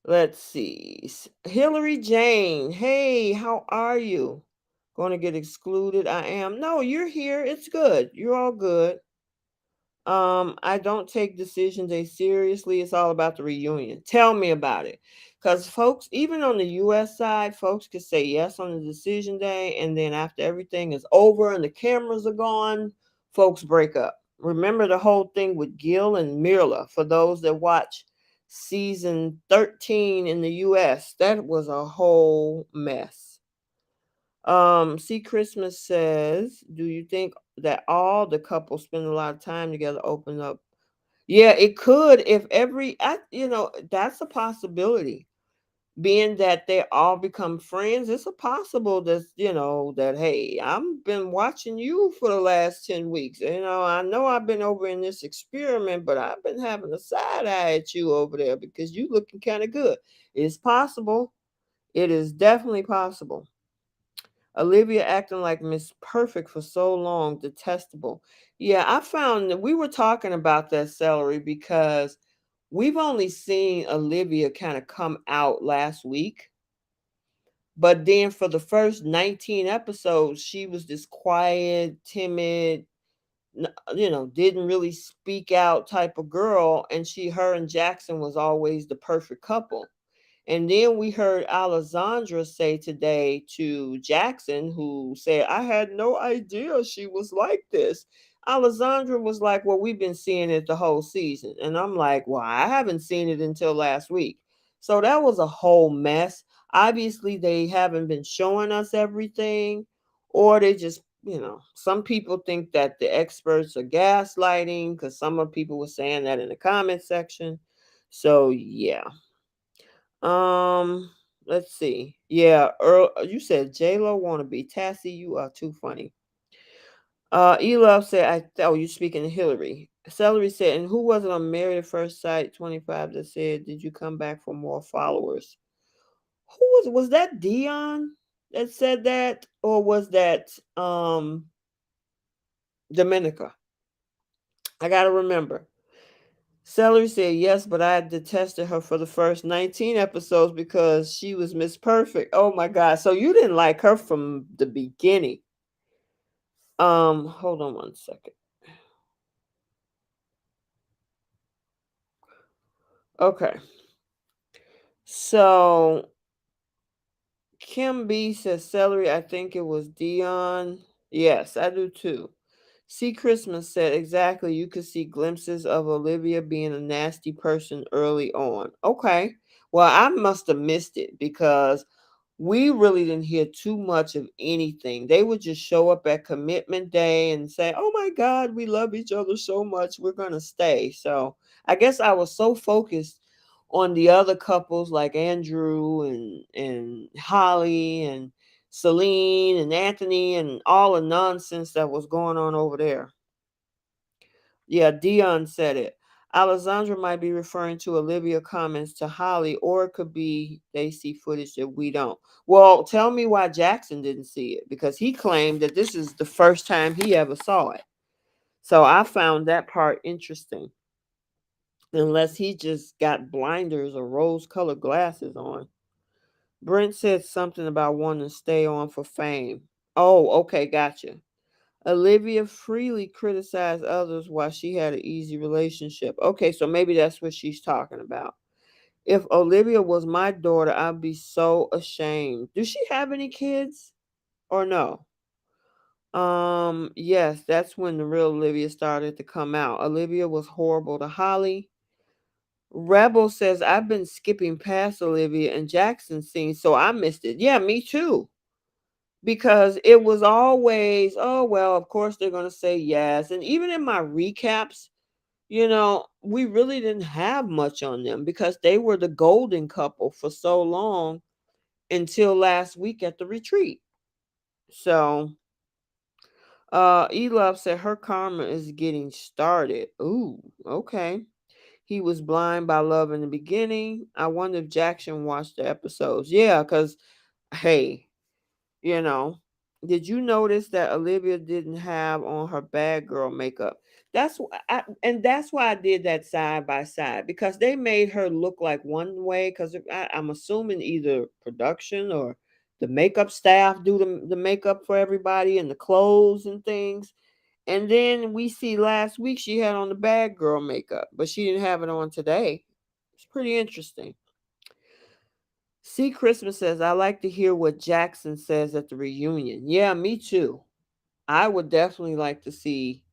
let's see. Hillary Jane. Hey, how are you? Going to get excluded? I am. No, you're here. It's good. You're all good. I don't take decision day seriously. It's all about the reunion. Tell me about it. Because folks, even on the US side, folks could say yes on the decision day, and then after everything is over and the cameras are gone, folks break up. Remember the whole thing with Gil and Mirla, for those that watch season 13 in the US, that was a whole mess. See, Christmas says, do you think that all the couples spend a lot of time together, open up? Yeah, it could if that's a possibility. Being that they all become friends, it's a possible that hey, I've been watching you for the last 10 weeks. I know I've been over in this experiment, but I've been having a side eye at you over there because you looking kind of good. It's possible. It is definitely possible. Olivia acting like Miss Perfect for so long, detestable. Yeah, I found that we were talking about that, Celery, because we've only seen Olivia kind of come out last week. But then for the first 19 episodes, she was this quiet, timid, didn't really speak out type of girl. And her and Jackson was always the perfect couple. And then we heard Alessandra say today to Jackson, who said, I had no idea she was like this. Alessandra was like, well, we've been seeing it the whole season. And I'm like, well, I haven't seen it until last week. So that was a whole mess. Obviously, they haven't been showing us everything, or they just, some people think that the experts are gaslighting because some of people were saying that in the comment section. So, yeah. Um, let's see. Yeah, Earl, you said J Lo wanna be Tassie. You are too funny. Elove said, oh, you speaking to Hillary. Celery said, and who was it on Married at First Sight 25 that said, did you come back for more followers? Who was that Dion that said that? Or was that Dominica? I gotta remember. Celery said yes, but I detested her for the first 19 episodes because she was Miss Perfect. Oh my God. So you didn't like her from the beginning. Hold on one second. Okay. So Kim B says Celery, I think it was Dion. Yes, I do too. See Christmas said exactly you could see glimpses of Olivia being a nasty person early on. Okay. Well, I must have missed it because we really didn't hear too much of anything. They would just show up at commitment day and say, oh my God, we love each other so much. We're going to stay. So I guess I was so focused on the other couples like Andrew and Holly and Celine and Anthony and all the nonsense that was going on over there. Yeah, Dion said it. Alessandra might be referring to Olivia comments to Holly, or it could be they see footage that we don't. Well, tell me why Jackson didn't see it, because he claimed that this is the first time he ever saw it. So I found that part interesting. Unless he just got blinders or rose colored glasses on. Brent said something about wanting to stay on for fame. Oh, okay, gotcha. Olivia freely criticized others while she had an easy relationship. Okay, so maybe that's what she's talking about. If Olivia was my daughter, I'd be so ashamed. Does she have any kids or no? Yes, that's when the real Olivia started to come out. Olivia was horrible to Holly. Rebel says, I've been skipping past Olivia and Jackson scene, so I missed it. Yeah, me too. Because it was always, oh, well, of course they're going to say yes. And even in my recaps, we really didn't have much on them because they were the golden couple for so long until last week at the retreat. So, Elove said her karma is getting started. Ooh, okay. He was blind by love in the beginning. I wonder if Jackson watched the episodes. Yeah, because, hey, you know, did you notice that Olivia didn't have on her bad girl makeup? And that's why I did that side by side because they made her look like one way. Because I'm assuming either production or the makeup staff do the makeup for everybody and the clothes and things. And then we see last week she had on the bad girl makeup, but she didn't have it on today. It's pretty interesting. See, Christmas says, I like to hear what Jackson says at the reunion. Yeah, me too. I would definitely like to see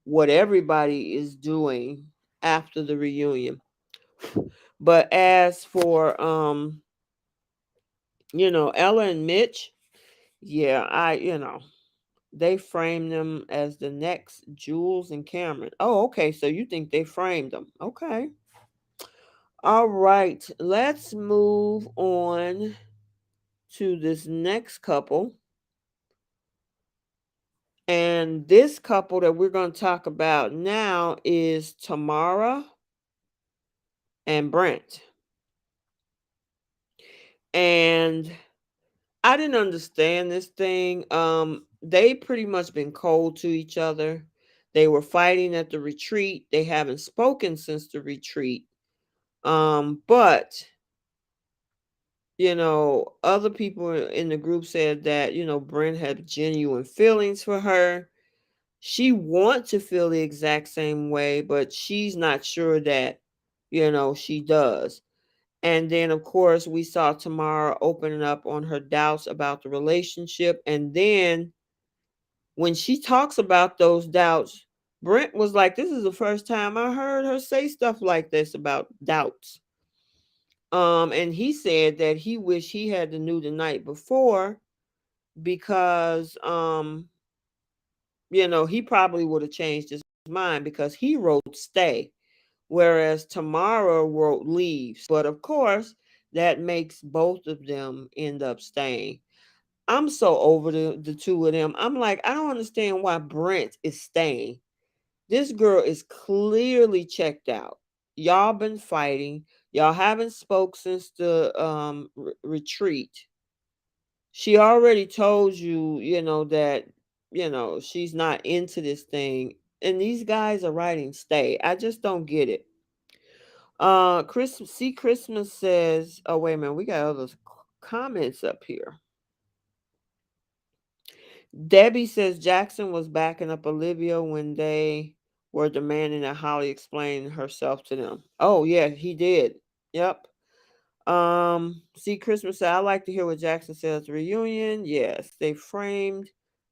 what everybody is doing after the reunion. But as for Ella and Mitch, yeah, they framed them as the next Jules and Cameron. Oh, okay. So you think they framed them. Okay. All right. Let's move on to this next couple. And this couple that we're going to talk about now is Tamara and Brent. And I didn't understand this thing. They pretty much been cold to each other. They were fighting at the retreat. They haven't spoken since the retreat. But other people in the group said that, Brent had genuine feelings for her. She wants to feel the exact same way, but she's not sure that, she does. And then, of course, we saw Tamara opening up on her doubts about the relationship. And then when she talks about those doubts, Brent was like, this is the first time I heard her say stuff like this about doubts. And he said that he wished he had the knew the night before because, he probably would have changed his mind because he wrote stay, whereas Tamara wrote leave. But of course, that makes both of them end up staying. I'm so over the two of them. I'm like, I don't understand why Brent is staying. This girl is clearly checked out. Y'all been fighting. Y'all haven't spoke since the retreat. She already told you, that, she's not into this thing. And these guys are writing stay. I just don't get it. Christmas says, oh, wait a minute. We got other comments up here. Debbie says Jackson was backing up Olivia when they were demanding that Holly explain herself to them. Oh, yeah, he did. Yep. Christmas said, I like to hear what Jackson said at the reunion. Yes, they framed.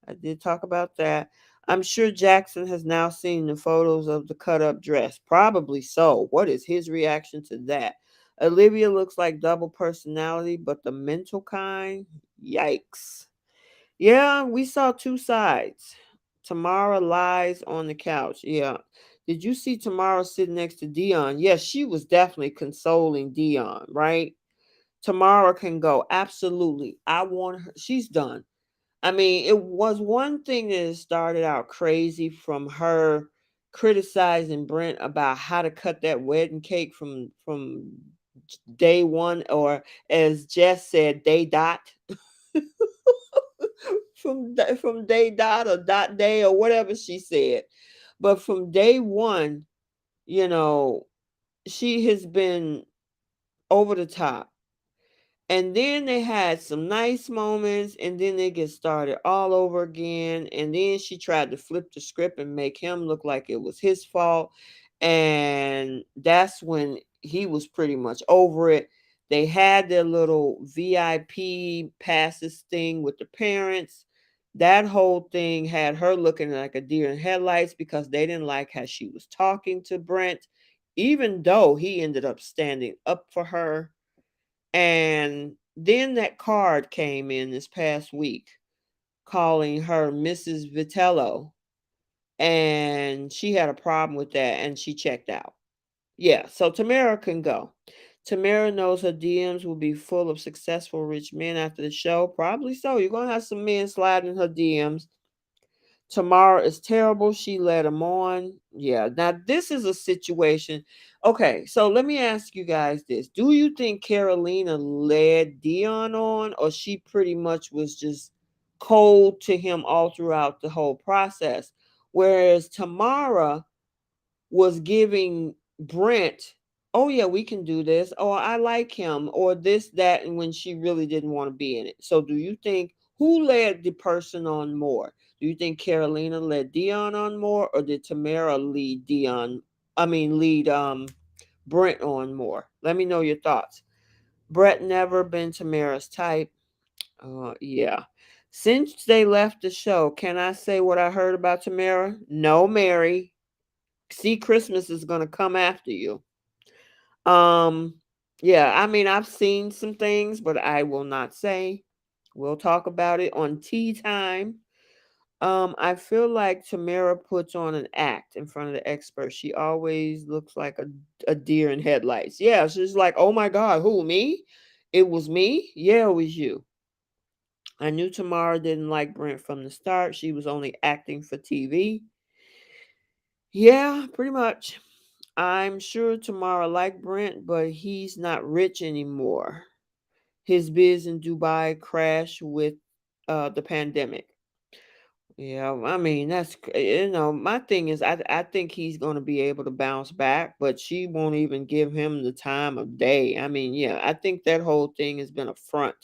I did talk about that. I'm sure Jackson has now seen the photos of the cut up dress. Probably so. What is his reaction to that? Olivia looks like double personality, but the mental kind? Yikes. Yeah, we saw two sides. Tamara lies on the couch. Yeah. Did you see Tamara sitting next to Dion? Yes, she was definitely consoling Dion, right? Tamara can go. Absolutely. I want her. She's done. I mean, it was one thing that started out crazy from her criticizing Brent about how to cut that wedding cake from day one, or as Jess said, day dot. From day dot or dot day or whatever she said. But from day one, you know, she has been over the top. And then they had some nice moments, and then they get started all over again. And then she tried to flip the script and make him look like it was his fault. And that's when he was pretty much over it. They had their little VIP passes thing with the parents. That whole thing had her looking like a deer in headlights because they didn't like how she was talking to Brent, even though he ended up standing up for her. And then that card came in this past week calling her Mrs. Vitello, and she had a problem with that and she checked out. Yeah, so Tamara can go. Tamara knows her DMs will be full of successful rich men after the show. Probably so. You're going to have some men sliding in her DMs. Tamara is terrible. She led him on. Yeah, now this is a situation. Okay, so let me ask you guys this. Do you think Carolina led Dion on, or she pretty much was just cold to him all throughout the whole process? Whereas Tamara was giving Brent, oh yeah, we can do this, or I like him, or this, that, and when she really didn't want to be in it. So do you think who led the person on more? Do you think Carolina led Dion on more, or did Tamara lead Dion? I mean, lead Brent on more? Let me know your thoughts. Brett never been Tamara's type. Yeah. Since they left the show, can I say what I heard about Tamara? No, Mary. See, Christmas is gonna come after you. Um, yeah, I mean, I've seen some things, but I will not say. We'll talk about it on tea time. I feel like Tamara puts on an act in front of the expert. She always looks like a deer in headlights. Yeah, she's like, oh my God, who, me? It was me? Yeah, it was you. I knew Tamara didn't like Brent from the start. She was only acting for TV. Yeah, pretty much. I'm sure Tamara liked Brent, but he's not rich anymore. His biz in Dubai crashed with the pandemic. Yeah, I mean my thing is I think he's going to be able to bounce back, but she won't even give him the time of day. I mean, yeah, I think that whole thing has been a front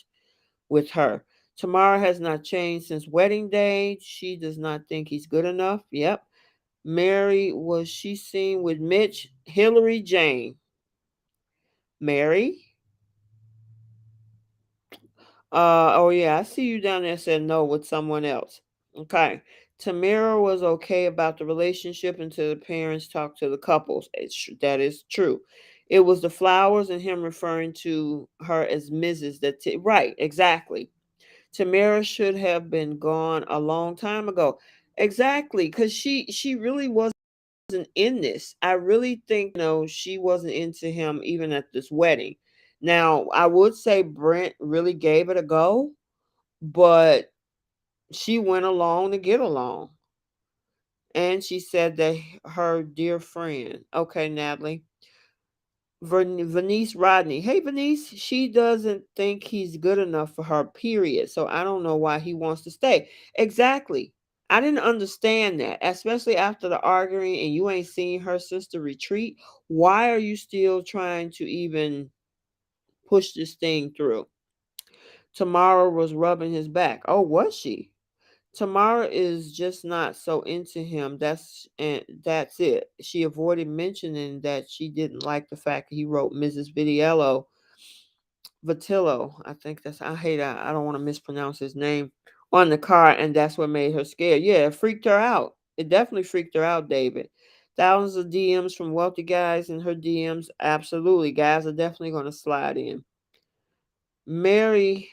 with her. Tamara has not changed since wedding day. She does not think he's good enough. Yep. Mary, was she seen with Mitch? Hillary Jane. Mary? Oh yeah, I see you down there said no with someone else. Okay. Tamara was okay about the relationship until the parents talked to the couples. That is true. It was the flowers and him referring to her as Mrs. Right, exactly. Tamara should have been gone a long time ago. Exactly, because she really wasn't in this. I really think, she wasn't into him even at this wedding. Now, I would say Brent really gave it a go, but she went along to get along. And she said that her dear friend, okay, Natalie, Venice Rodney. Hey, Venice, she doesn't think he's good enough for her, period. So I don't know why he wants to stay. Exactly. I didn't understand that, especially after the arguing and you ain't seen her sister retreat. Why are you still trying to even push this thing through? Tamara was rubbing his back. Oh, was she? Tamara is just not so into him. That's it. She avoided mentioning that she didn't like the fact that he wrote Mrs. Vitillo. I think I don't want to mispronounce his name on the card, and that's what made her scared. Yeah, it freaked her out. It definitely freaked her out, David. Thousands of DMs from wealthy guys in her DMs. Absolutely. Guys are definitely going to slide in. Mary,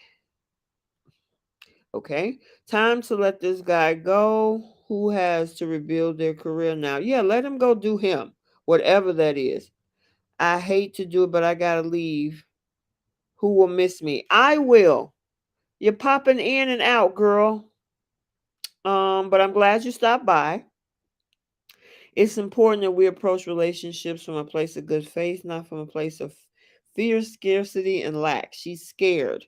okay. Time to let this guy go who has to rebuild their career now. Yeah, let him go do him, whatever that is. I hate to do it, but I got to leave. Who will miss me? I will. You're popping in and out, girl. But I'm glad you stopped by. It's important that we approach relationships from a place of good faith, not from a place of fear, scarcity, and lack. She's scared.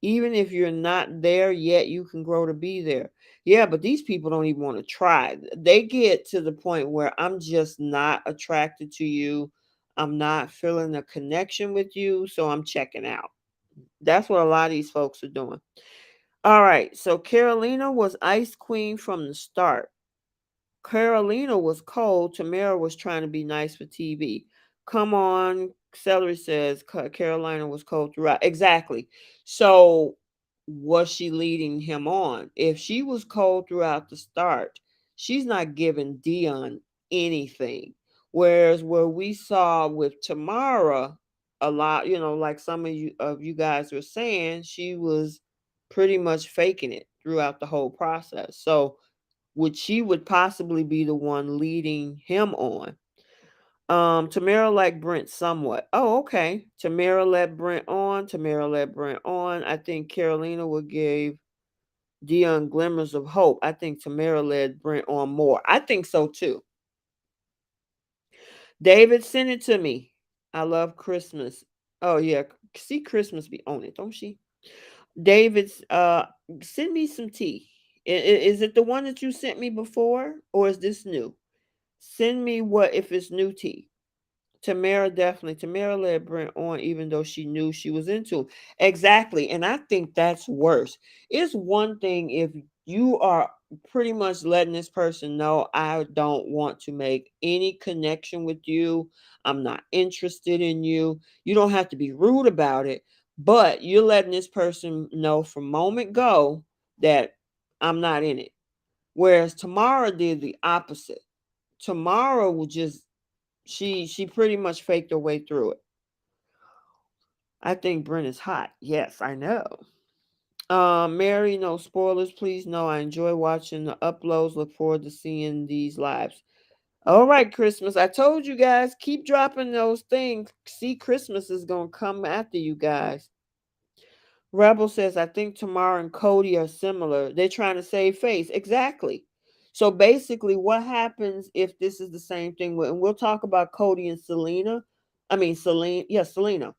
Even if you're not there yet, you can grow to be there. Yeah, but these people don't even want to try. They get to the point where I'm just not attracted to you. I'm not feeling a connection with you, so I'm checking out. That's what a lot of these folks are doing. All right, so Carolina was Ice Queen from the start. Carolina was cold. Tamara was trying to be nice for TV. Come on, Celery says Carolina was cold throughout. Exactly. So, was she leading him on? If she was cold throughout the start, she's not giving Dion anything. Whereas where we saw with Tamara, a lot, like some of you guys were saying, she was pretty much faking it throughout the whole process. So would she would possibly be the one leading him on. Tamara like Brent somewhat. Oh, okay. Tamara let Brent on. Tamara let Brent on. I think Carolina would give Dion glimmers of hope. I think Tamara led Brent on more. I think so too. David, send it to me. I love Christmas. Oh yeah. See Christmas be on it, don't she? David's send me some tea. Is it the one that you sent me before or is this new? Send me what if it's new tea. Tamara definitely. Tamara led Brent on even though she knew she was into him. Exactly. And I think that's worse. It's one thing if you are pretty much letting this person know I don't want to make any connection with you. I'm not interested in you. You don't have to be rude about it, but you're letting this person know from moment go that I'm not in it. Whereas Tamara did the opposite. Tamara will just she pretty much faked her way through it. I think Brent is hot. Yes, I know. Mary, no spoilers, please. No, I enjoy watching the uploads. Look forward to seeing these lives. All right, Christmas. I told you guys, keep dropping those things. See, Christmas is gonna come after you guys. Rebel says, I think Tamara and Cody are similar. They're trying to save face. Exactly. So basically, what happens if this is the same thing? And we'll talk about Cody and Selena. I mean, Selena. Yeah, Selena.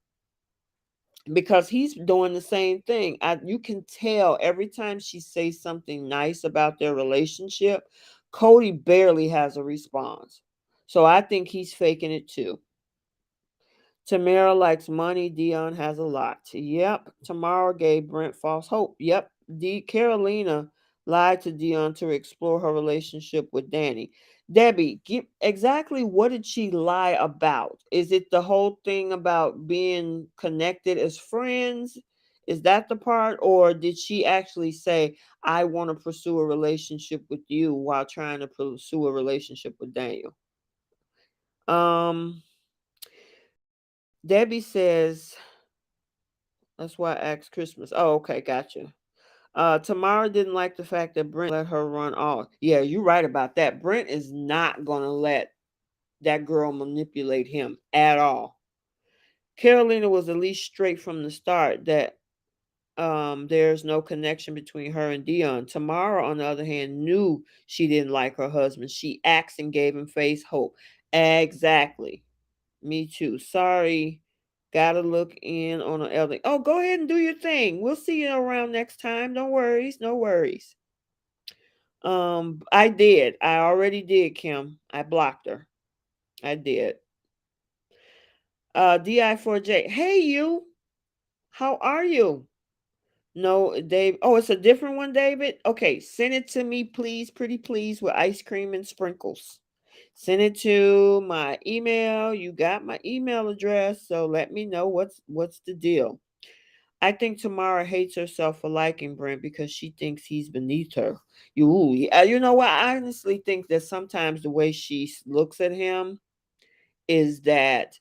Because he's doing the same thing. You can tell every time she says something nice about their relationship, Cody barely has a response. So I think he's faking it too. Tamara likes money. Dion has a lot. Yep. Tamara gave Brent false hope. Yep. Carolina lied to Dion to explore her relationship with Danny. Debbie, exactly what did she lie about? Is it the whole thing about being connected as friends? Is that the part? Or did she actually say, I want to pursue a relationship with you while trying to pursue a relationship with Daniel? Um, Debbie says, that's why I asked Christmas. Oh, okay, gotcha. Tamara didn't like the fact that Brent let her run off. Yeah, you're right about that. Brent is not gonna let that girl manipulate him at all. Carolina was at least straight from the start that there's no connection between her and Dion. Tamara, on the other hand, knew she didn't like her husband. She asked and gave him face hope. Exactly. Me too. Sorry. Gotta look in on the elder. Oh, go ahead and do your thing. We'll see you around next time. No worries. No worries. I did. I already did, Kim. I blocked her. I did. DI4J. Hey you. How are you? No, Dave. Oh, it's a different one, David. Okay, send it to me, please, pretty please, with ice cream and sprinkles. Send it to my email. You got my email address, so let me know what's the deal. I think Tamara hates herself for liking Brent because she thinks he's beneath her. You know what? I honestly think that sometimes the way she looks at him is that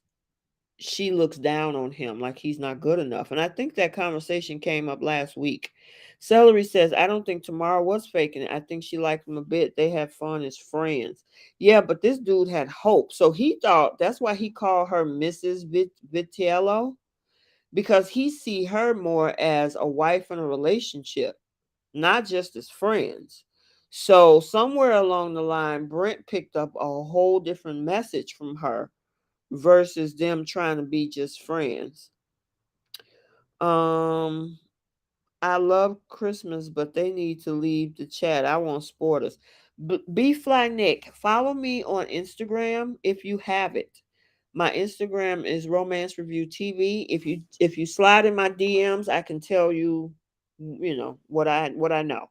she looks down on him like he's not good enough. And I think that conversation came up last week. Celery says, I don't think Tamara was faking it. I think she liked him a bit. They had fun as friends. Yeah, but this dude had hope. So he thought that's why he called her Mrs. Vitello because he see her more as a wife in a relationship, not just as friends. So somewhere along the line, Brent picked up a whole different message from her versus them trying to be just friends. Um, I love Christmas, but they need to leave the chat. I want spoilers. Be Fly Nick. Follow me on Instagram if you have it. My Instagram is Romance Review TV. If you slide in my DMs, I can tell you, what I know.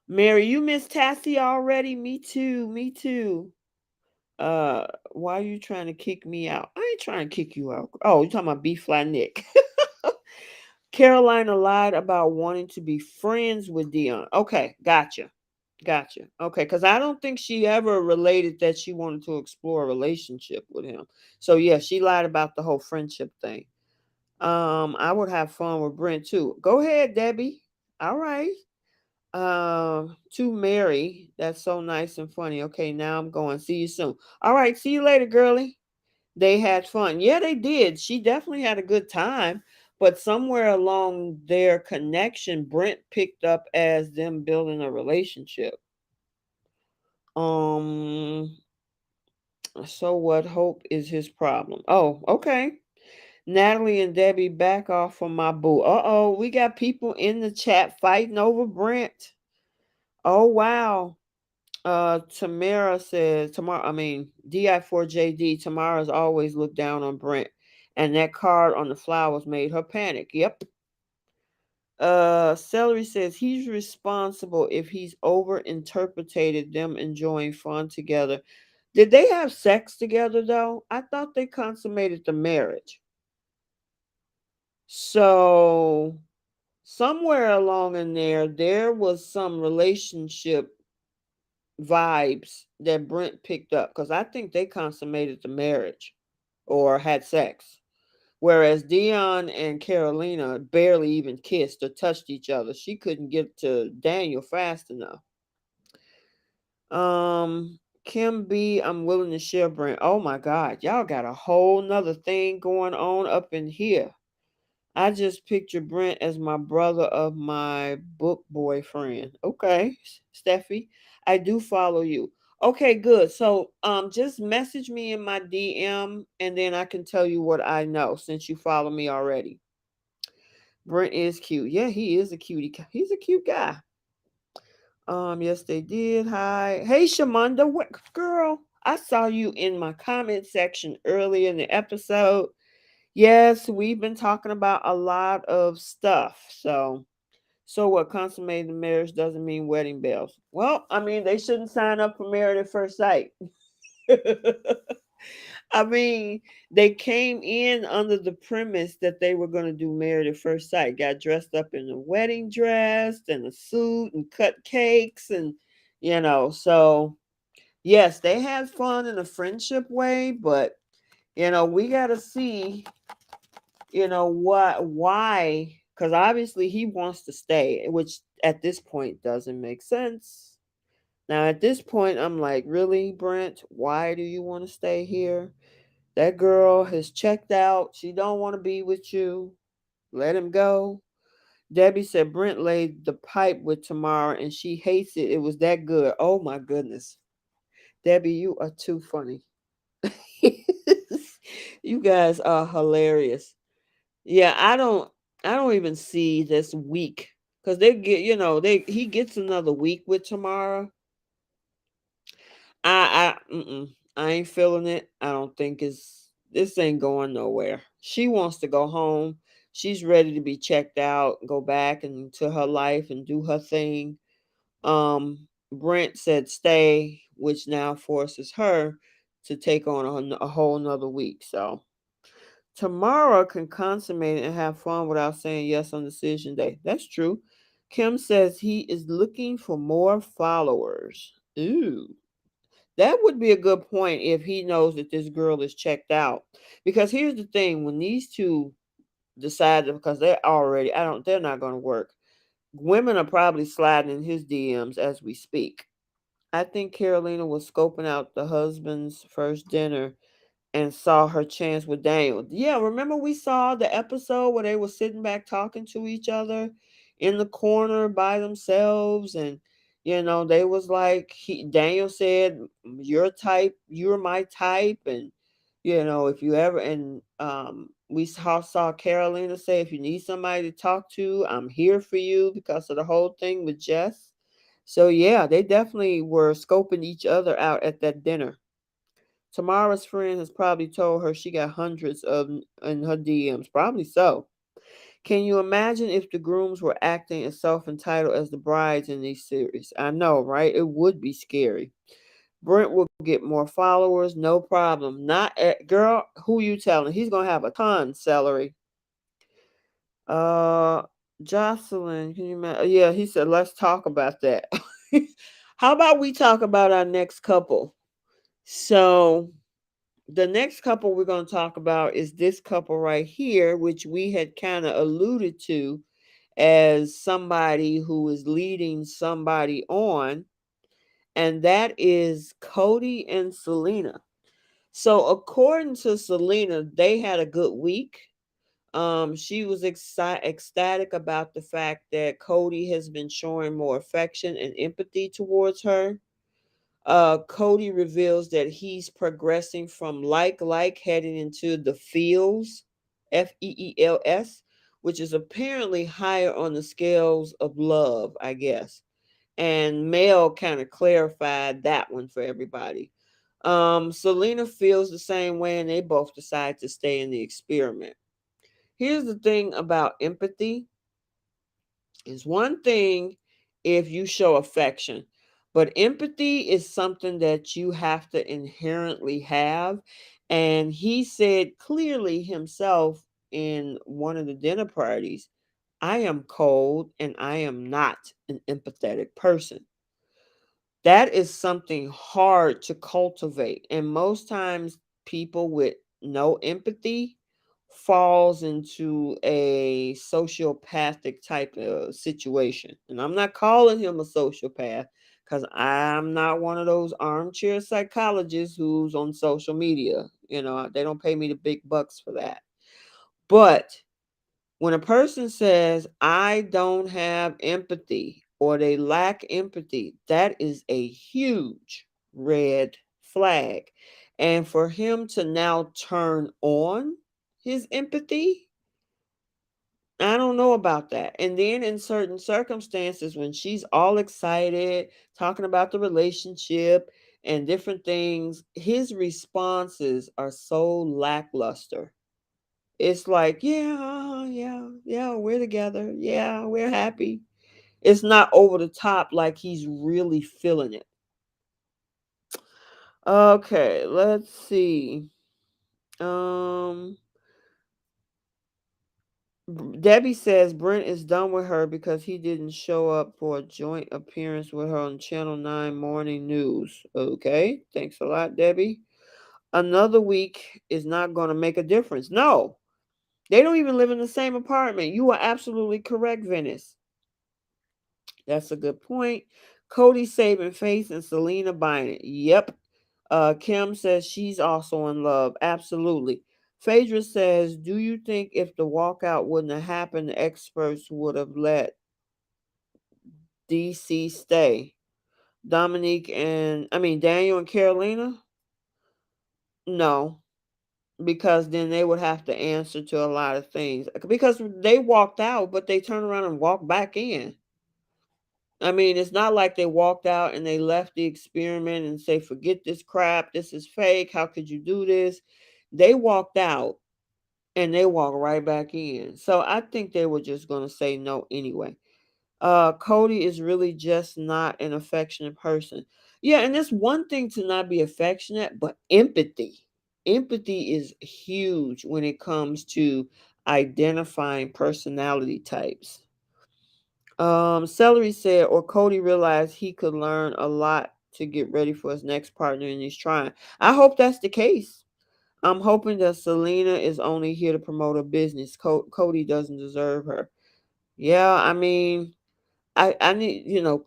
Mary, you miss Tassie already? Me too. Me too. Why are you trying to kick me out? I ain't trying to kick you out. Oh, you talking about B Flat Nick. Carolina lied about wanting to be friends with Dion. Okay, gotcha. Gotcha. Okay, because I don't think she ever related that she wanted to explore a relationship with him. So yeah, she lied about the whole friendship thing. I would have fun with Brent too. Go ahead, Debbie. All right. To Mary, that's so nice and funny. Okay, now I'm going. See you soon. All right, see you later, girlie. They had fun. Yeah, they did. She definitely had a good time. But somewhere along their connection, Brent picked up as them building a relationship. Um, so what hope is his problem? Oh, okay. Natalie and Debbie back off from my boo. Uh-oh, we got people in the chat fighting over Brent. Oh wow. Tamara says Tamara, I mean DI4JD, Tamara's always looked down on Brent. And that card on the flowers made her panic. Yep. Celery says he's responsible if he's over interpreted them enjoying fun together. Did they have sex together though? I thought they consummated the marriage. So somewhere along in there, there was some relationship vibes that Brent picked up because I think they consummated the marriage or had sex. Whereas Dion and Carolina barely even kissed or touched each other. She couldn't get to Daniel fast enough. Kim B, I'm willing to share Brent. Oh my God, y'all got a whole nother thing going on up in here. I just picture Brent as my brother of my book boyfriend. Okay, Steffi, I do follow you. Okay, good. So just message me in my DM and then I can tell you what I know since you follow me already. Brent is cute. Yeah, he is a cutie. He's a cute guy. Yes, they did. Hi. Hey Shamanda, what girl? I saw you in my comment section earlier in the episode. Yes, we've been talking about a lot of stuff. So what? Consummated marriage doesn't mean wedding bells. Well, I mean, they shouldn't sign up for married at first sight. I mean, they came in under the premise that they were going to do married at first sight. Got dressed up in a wedding dress and a suit and cut cakes so yes, they had fun in a friendship way, but we got to see why, because obviously he wants to stay, which at this point doesn't make sense. Now at this point I'm like, really, Brent, why do you want to stay here? That girl has checked out. She don't want to be with you. Let him go. Debbie said Brent laid the pipe with Tamara and she hates it. It was that good. Oh my goodness. Debbie, you are too funny. You guys are hilarious. Yeah, I don't even see this week because they get they he gets another week with Tamara. I ain't feeling it. I don't think this ain't going nowhere. She wants to go home. She's ready to be checked out, go back into her life and do her thing. Brent said stay, which now forces her to take on a whole nother week. So Tamara can consummate it and have fun without saying yes on decision day. That's true. Kim says he is looking for more followers. Ooh. That would be a good point if he knows that this girl is checked out. Because here's the thing, when these two decide because they're not gonna work. Women are probably sliding in his DMs as we speak. I think Carolina was scoping out the husband's first dinner and saw her chance with Daniel. Yeah, remember we saw the episode where they were sitting back talking to each other in the corner by themselves and they was like Daniel said, "Your type, you're my type," and if you ever and we saw Carolina say, "If you need somebody to talk to, I'm here for you," because of the whole thing with Jess. So yeah, they definitely were scoping each other out at that dinner. Tamara's friend has probably told her she got hundreds of in her DMs. Probably so. Can you imagine if the grooms were acting as self entitled as the brides in these series? I know, right? It would be scary. Brent will get more followers, no problem. Not girl, who you telling? He's gonna have a ton celery. Uh, Jocelyn, can you imagine? Yeah, he said let's talk about that. How about we talk about our next couple? So the next couple we're going to talk about is this couple right here, which we had kind of alluded to as somebody who is leading somebody on, and that is Cody and Selena. So, according to Selena, they had a good week. She was ecstatic about the fact that Cody has been showing more affection and empathy towards her. Cody reveals that he's progressing from like heading into the feels, FEELS, which is apparently higher on the scales of love, I guess. And Mel kind of clarified that one for everybody. Selena feels the same way, and they both decide to stay in the experiment. Here's the thing about empathy: is one thing if you show affection, but empathy is something that you have to inherently have. And he said clearly himself in one of the dinner parties, I am cold and I am not an empathetic person. That is something hard to cultivate, and most times people with no empathy falls into a sociopathic type of situation. And I'm not calling him a sociopath because I'm not one of those armchair psychologists who's on social media. They don't pay me the big bucks for that. But when a person says, I don't have empathy or they lack empathy, that is a huge red flag. And for him to now turn on his empathy, I don't know about that. And then in certain circumstances, when she's all excited, talking about the relationship and different things, his responses are so lackluster. It's like, yeah, yeah, yeah, we're together. Yeah, we're happy. It's not over the top like he's really feeling it. Okay, let's see. Um Debbie says Brent is done with her because he didn't show up for a joint appearance with her on Channel 9 Morning News. Okay, thanks a lot, Debbie. Another week is not going to make a difference. No, they don't even live in the same apartment. You are absolutely correct, Venice. That's a good point. Cody saving face and Selena buying it. Yep. Kim says she's also in love. Absolutely. Phaedra says, do you think if the walkout wouldn't have happened, the experts would have let DC stay? Daniel and Carolina? No, because then they would have to answer to a lot of things. Because they walked out, but they turned around and walked back in. It's not like they walked out and they left the experiment and say, forget this crap, this is fake, how could you do this? They walked out and they walked right back in. So I think they were just going to say no anyway. Cody is really just not an affectionate person. Yeah, and it's one thing to not be affectionate, but empathy. Empathy is huge when it comes to identifying personality types. Celery said, or Cody realized he could learn a lot to get ready for his next partner and he's trying. I hope that's the case. I'm hoping that Selena is only here to promote a business. Cody doesn't deserve her. Yeah, I need,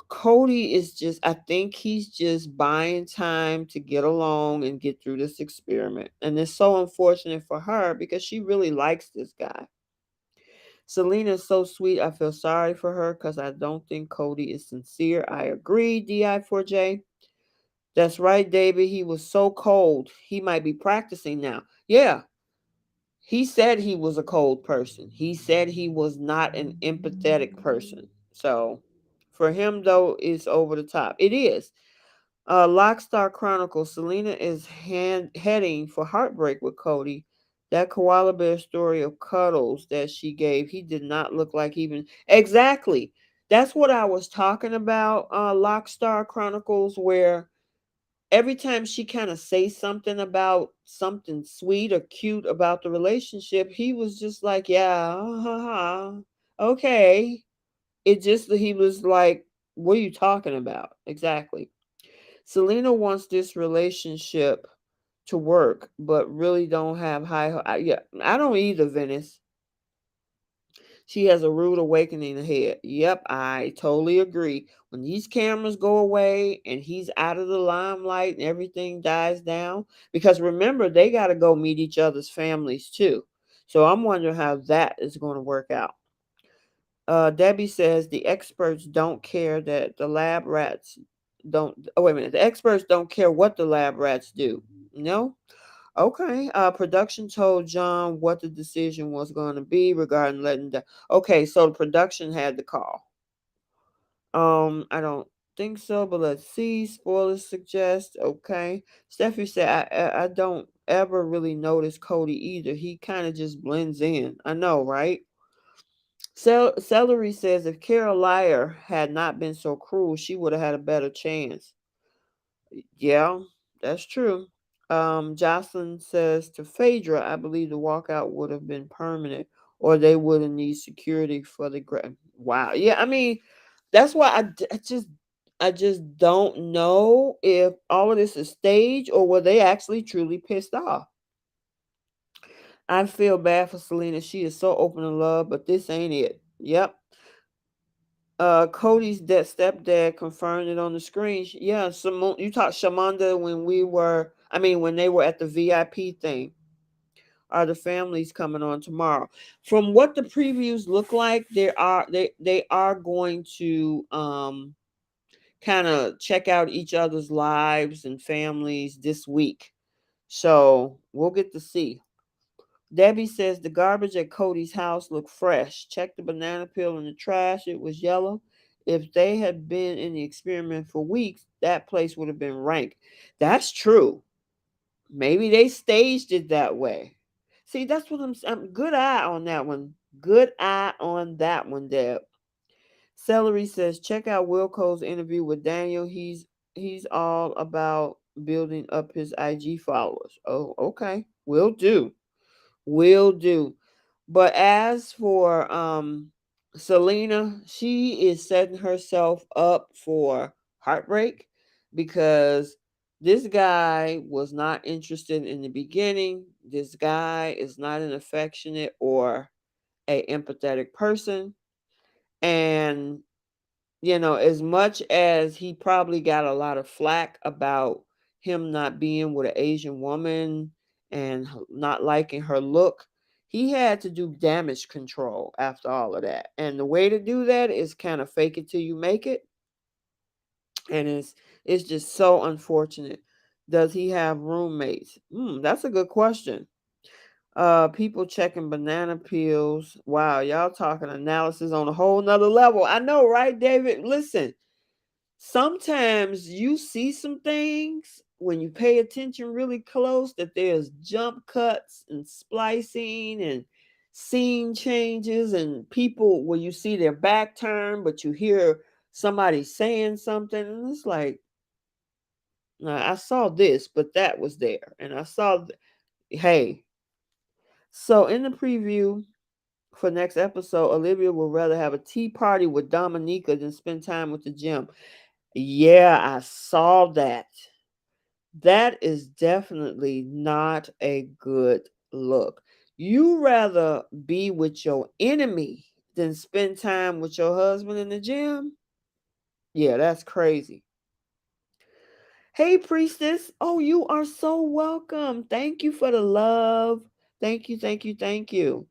Cody is just, I think he's just buying time to get along and get through this experiment. And it's so unfortunate for her because she really likes this guy. Selena is so sweet. I feel sorry for her because I don't think Cody is sincere. I agree, DI4J. That's right, David. He was so cold. He might be practicing now. Yeah, he said he was a cold person. He said he was not an empathetic person. So for him, though, it's over the top. It is. Lockstar Chronicles, Selena is heading for heartbreak with Cody. That koala bear story of cuddles that she gave, he did not look like even exactly. That's what I was talking about, Lockstar Chronicles, where every time she kind of say something about something sweet or cute about the relationship, he was just like, yeah, okay. It just he was like, what are you talking about? Exactly. Selena wants this relationship to work, but really don't have yeah, I don't either, Venice. She has a rude awakening ahead. Yep, I totally agree. When these cameras go away and he's out of the limelight and everything dies down, because remember, they got to go meet each other's families too. So I'm wondering how that is going to work out. Debbie says the experts don't care that the lab rats don't. Oh, wait a minute. The experts don't care what the lab rats do. No? Okay. Production told John what the decision was going to be regarding letting the. Okay, so the production had the call. I don't think so, but let's see. Spoilers suggest. Okay. Steffi said, I don't ever really notice Cody either. He kind of just blends in. I know, right? Celery says if Carol Liar had not been so cruel, she would have had a better chance. Yeah, that's true. Jocelyn says to Phaedra, I believe the walkout would have been permanent, or they wouldn't need security for the Wow. Yeah, I mean, that's why I just don't know if all of this is staged or were they actually truly pissed off. I feel bad for Selena. She is so open to love, but this ain't it. Yep. Cody's stepdad confirmed it on the screen. Yeah, Simone, you talked Shamanda when when they were at the VIP thing. Are the families coming on tomorrow? From what the previews look like, they are going to kind of check out each other's lives and families this week. So we'll get to see. Debbie says the garbage at Cody's house looked fresh. Check the banana peel in the trash. It was yellow. If they had been in the experiment for weeks, that place would have been rank. That's true. Maybe they staged it that way. See, that's what good eye on that one. Good eye on that one, Deb. Celery says check out Wilco's interview with Daniel. He's all about building up his IG followers. Oh, okay. Will do. Will do. But as for Selena, she is setting herself up for heartbreak because this guy was not interested in the beginning. This guy is not an affectionate or a empathetic person. And as much as he probably got a lot of flack about him not being with an Asian woman and not liking her look, he had to do damage control after all of that. And the way to do that is kind of fake it till you make it. And it's just so unfortunate. Does he have roommates? That's a good question. People checking banana peels. Wow, y'all talking analysis on a whole nother level. I know, right, David? Listen, sometimes you see some things when you pay attention really close that there's jump cuts and splicing and scene changes and people where you see their back turned but you hear somebody saying something and it's like, "Nah, I saw this but that was there and I saw hey." So in the preview for next episode, Olivia would rather have a tea party with Dominica than spend time with the gym. Yeah, I saw that. That is definitely not a good look. You rather be with your enemy than spend time with your husband in the gym? Yeah, that's crazy. Hey, priestess. Oh, you are so welcome. Thank you for the love. Thank you, thank you, thank you.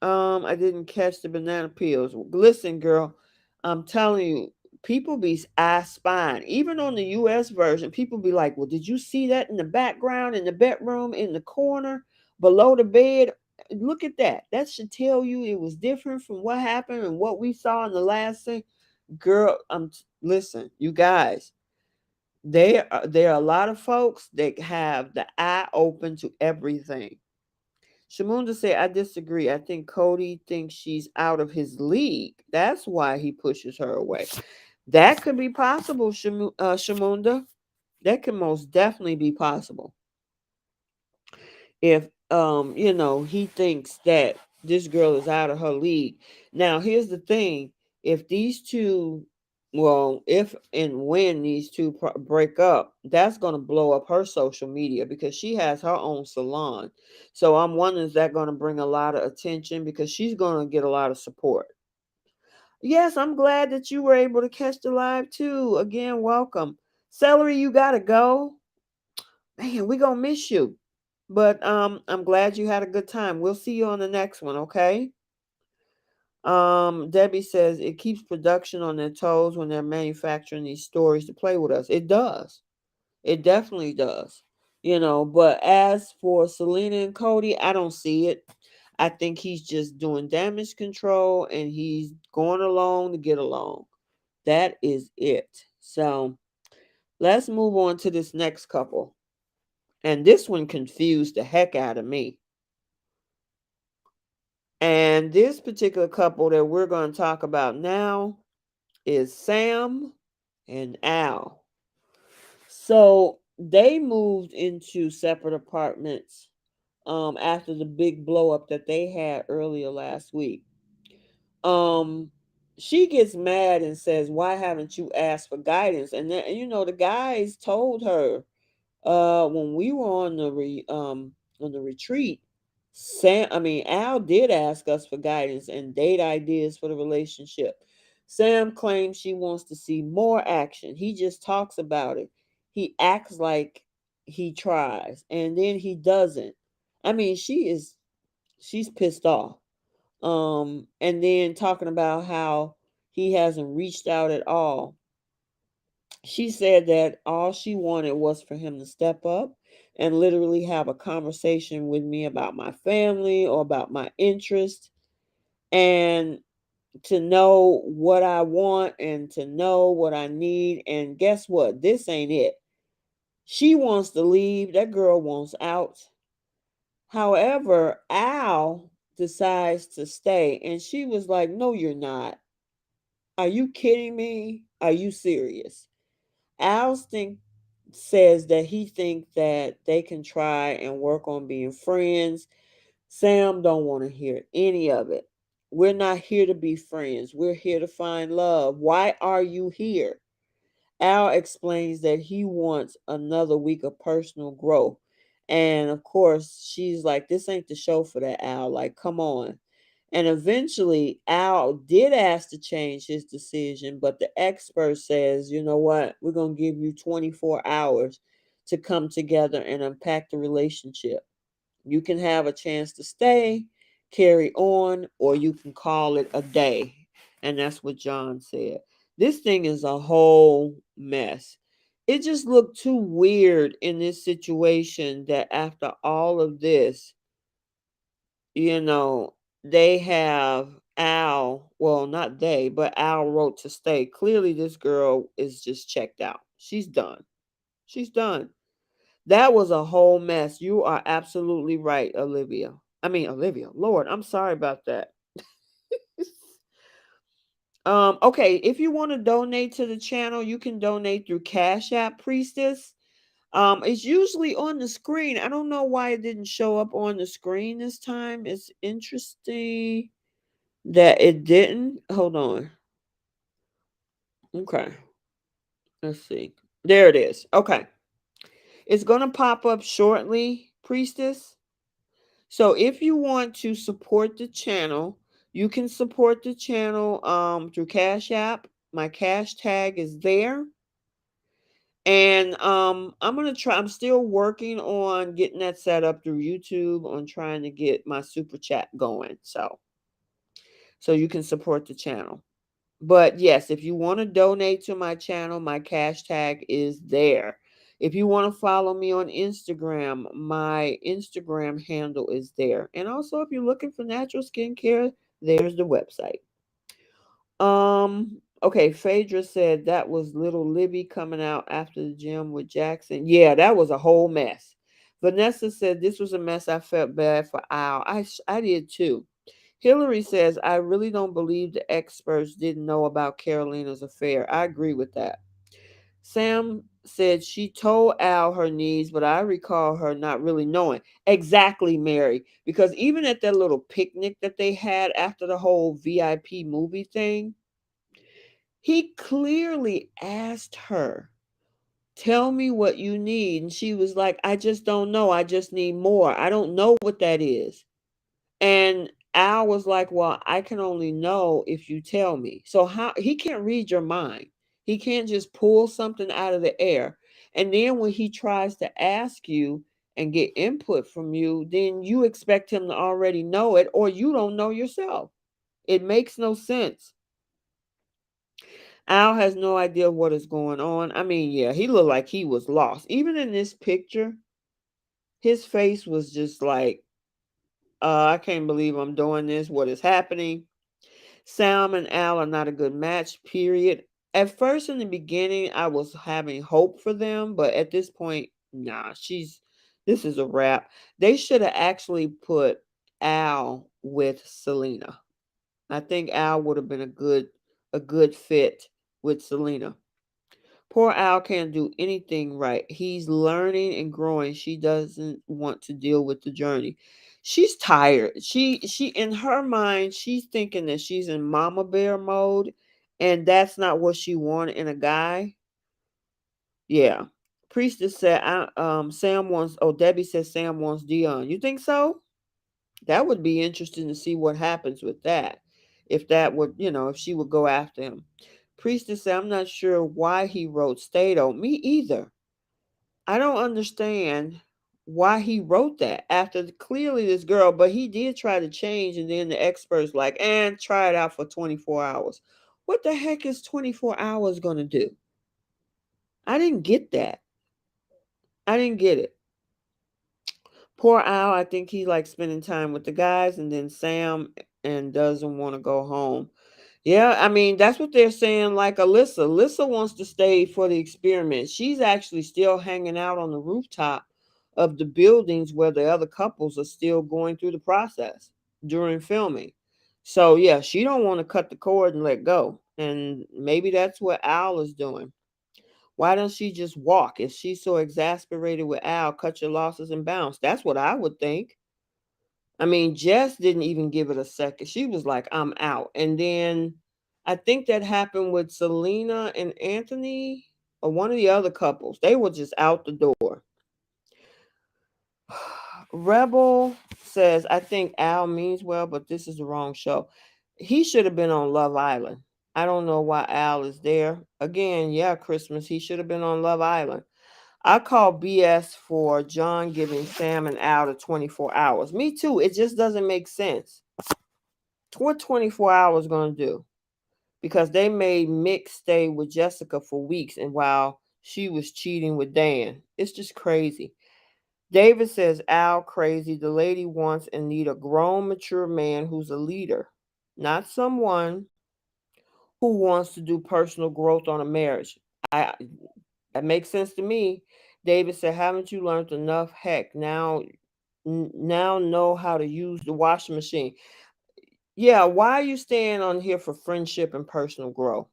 I didn't catch the banana peels. Listen, girl, I'm telling you, people be I spying. Even on the US version, people be like, well, did you see that in the background, in the bedroom, in the corner, below the bed? Look at that. That should tell you it was different from what happened and what we saw in the last thing. Girl, listen, you guys, there are a lot of folks that have the eye open to everything. Shamunda said, I disagree. I think Cody thinks she's out of his league. That's why he pushes her away. That could be possible, Shamunda. That can most definitely be possible. If he thinks that this girl is out of her league. Now, here's the thing. If these two if and when these two break up, that's going to blow up her social media because she has her own salon. So I'm wondering, is that going to bring a lot of attention because she's going to get a lot of support. Yes, I'm glad that you were able to catch the live too. Again, welcome. Celery, you got to go. Man, we going to miss you. But I'm glad you had a good time. We'll see you on the next one, okay? Debbie says it keeps production on their toes when they're manufacturing these stories to play with us. It does. It definitely does. But as for Selena and Cody, I don't see it. I think he's just doing damage control and he's going along to get along. That is it. So let's move on to this next couple. And this one confused the heck out of me. And this particular couple that we're going to talk about now is Sam and Al. So they moved into separate apartments after the big blow up that they had earlier last week. Um, she gets mad and says, "Why haven't you asked for guidance?" And then, the guys told her when we were on the retreat, Al did ask us for guidance and date ideas for the relationship. Sam claims she wants to see more action. He just talks about it. He acts like he tries and then he doesn't. She's pissed off. And then talking about how he hasn't reached out at all. She said that all she wanted was for him to step up and literally have a conversation with me about my family or about my interest and to know what I want and to know what I need. And guess what? This ain't it. She wants to leave. That girl wants out. However, Al decides to stay. And she was like, "No, you're not. Are you kidding me? Are you serious?" Alston says that he thinks that they can try and work on being friends. Sam don't want to hear any of it. We're not here to be friends. We're here to find love. Why are you here? Al explains that he wants another week of personal growth. And of course, she's like, this ain't the show for that, Al. Like, come on. And eventually, Al did ask to change his decision, but the expert says, you know what? We're going to give you 24 hours to come together and unpack the relationship. You can have a chance to stay, carry on, or you can call it a day. And that's what John said. This thing is a whole mess. It just looked too weird in this situation that after all of this, you know, they have Al, well, not they, but Al wrote to stay. Clearly, this girl is just checked out. She's done. She's done. That was a whole mess. You are absolutely right, Olivia. Olivia. Lord, I'm sorry about that. Okay, if you want to donate to the channel, you can donate through Cash App Priestess. It's usually on the screen. I don't know why it didn't show up on the screen this time. It's interesting that it didn't. Hold on. Okay. Let's see. There it is. Okay. It's going to pop up shortly, Priestess. So if you want to support the channel, you can support the channel through Cash App. My cash tag is there. And I'm still working on getting that set up through YouTube on trying to get my super chat going. So you can support the channel. But yes, if you want to donate to my channel, my cash tag is there. If you want to follow me on Instagram, my Instagram handle is there. And also, if you're looking for natural skincare, there's the website. Okay, Phaedra said that was little Libby coming out after the gym with Jackson. Yeah, that was a whole mess. Vanessa said this was a mess. I felt bad for Al. I did too. Hillary says, I really don't believe the experts didn't know about Carolina's affair. I agree with that. Sam said she told Al her needs, but I recall her not really knowing. Exactly, Mary. Because even at that little picnic that they had after the whole VIP movie thing, he clearly asked her, tell me what you need. And she was like, I just don't know. I just need more. I don't know what that is. And Al was like, well, I can only know if you tell me. So how he can't read your mind. He can't just pull something out of the air. And then when he tries to ask you and get input from you, then you expect him to already know it or you don't know yourself. It makes no sense. Al has no idea what is going on. I mean, yeah, he looked like he was lost. Even in this picture, his face was just like, I can't believe I'm doing this. What is happening? Sam and Al are not a good match, period. At first, in the beginning, I was having hope for them, but at this point, nah, this is a wrap. They should have actually put Al with Selena. I think Al would have been a good fit with Selena. Poor Al can't do anything right. He's learning and growing. She doesn't want to deal with the journey. She's tired. She in her mind, she's thinking that she's in mama bear mode and that's not what she wanted in a guy. Yeah. Priestess said Sam wants Debbie says Sam wants Dion. You think so? That would be interesting to see what happens with that. If that would, if she would go after him. Priestess said, I'm not sure why he wrote Stato. Me either. I don't understand why he wrote that after clearly this girl, but he did try to change, and then the experts like, and try it out for 24 hours. What the heck is 24 hours going to do? I didn't get that. I didn't get it. Poor Al, I think he likes spending time with the guys, and then Sam and doesn't want to go home. Yeah, I mean, that's what they're saying. Like Alyssa. Alyssa wants to stay for the experiment. She's actually still hanging out on the rooftop of the buildings where the other couples are still going through the process during filming. So yeah, she don't want to cut the cord and let go. And maybe that's what Al is doing. Why don't she just walk? If she's so exasperated with Al, cut your losses and bounce. That's what I would think. I mean, Jess didn't even give it a second. She was like, I'm out. And then I think that happened with Selena and Anthony or one of the other couples. They were just out the door. Rebel says, I think Al means well, but this is the wrong show. He should have been on Love Island. I don't know why Al is there. Again, yeah, Christmas. He should have been on Love Island. I call BS for John giving Sam and Al the 24 hours. Me too. It just doesn't make sense. What 24 hours going to do? Because they made Mick stay with Jessica for weeks and while she was cheating with Dan. It's just crazy. David says, Al crazy. The lady wants and need a grown, mature man who's a leader, not someone who wants to do personal growth on a marriage. I That makes sense to me. David said, haven't you learned enough? Heck, now know how to use the washing machine. Yeah, why are you staying on here for friendship and personal growth?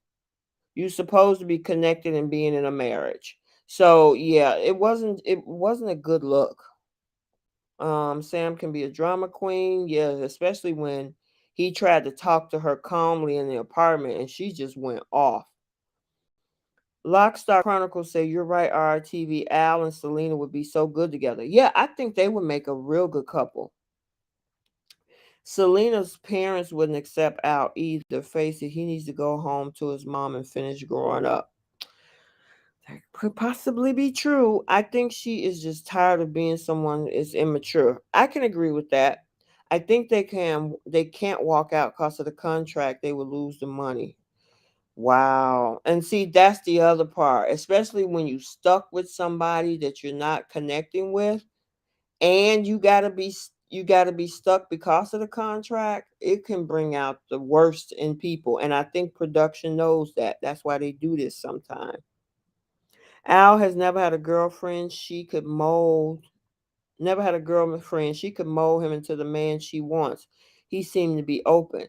You're supposed to be connected and being in a marriage. So yeah, it wasn't a good look. Sam can be a drama queen, yeah, especially when he tried to talk to her calmly in the apartment and she just went off. Lockstar Chronicles say you're right, RTV. Al and Selena would be so good together. Yeah, I think they would make a real good couple. Selena's parents wouldn't accept Al either. Face it, he needs to go home to his mom and finish growing up. That could possibly be true. I think she is just tired of being someone is immature. I can agree with that. I think they can't walk out because of the contract. They would lose the money. Wow. And see, that's the other part, especially when you stuck with somebody that you're not connecting with and you got to be stuck because of the contract. It can bring out the worst in people, and I think production knows that. That's why they do this sometimes. Al has never had a girlfriend she could mold. Never had a girlfriend. She could mold him into the man she wants. He seemed to be open.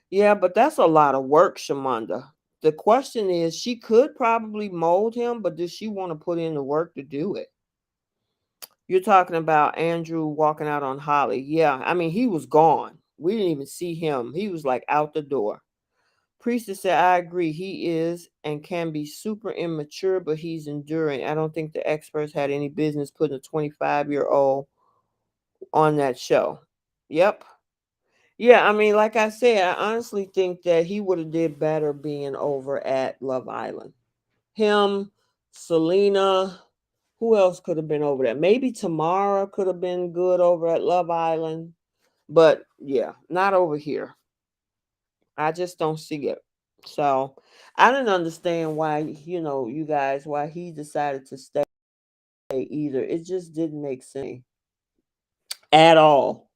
Yeah, but that's a lot of work, Shamanda. The question is, she could probably mold him, but does she want to put in the work to do it? You're talking about Andrew walking out on Holly. Yeah, I mean, he was gone. We didn't even see him. He was like out the door. Priestess said, I agree. He is and can be super immature, but he's enduring. I don't think the experts had any business putting a 25-year-old on that show. Yep. Yeah, I mean, like I said, I honestly think that he would have did better being over at Love Island. Him, Selena, who else could have been over there? Maybe Tamara could have been good over at Love Island. But yeah, not over here. I just don't see it. So I didn't understand why, you guys, why he decided to stay either. It just didn't make sense at all.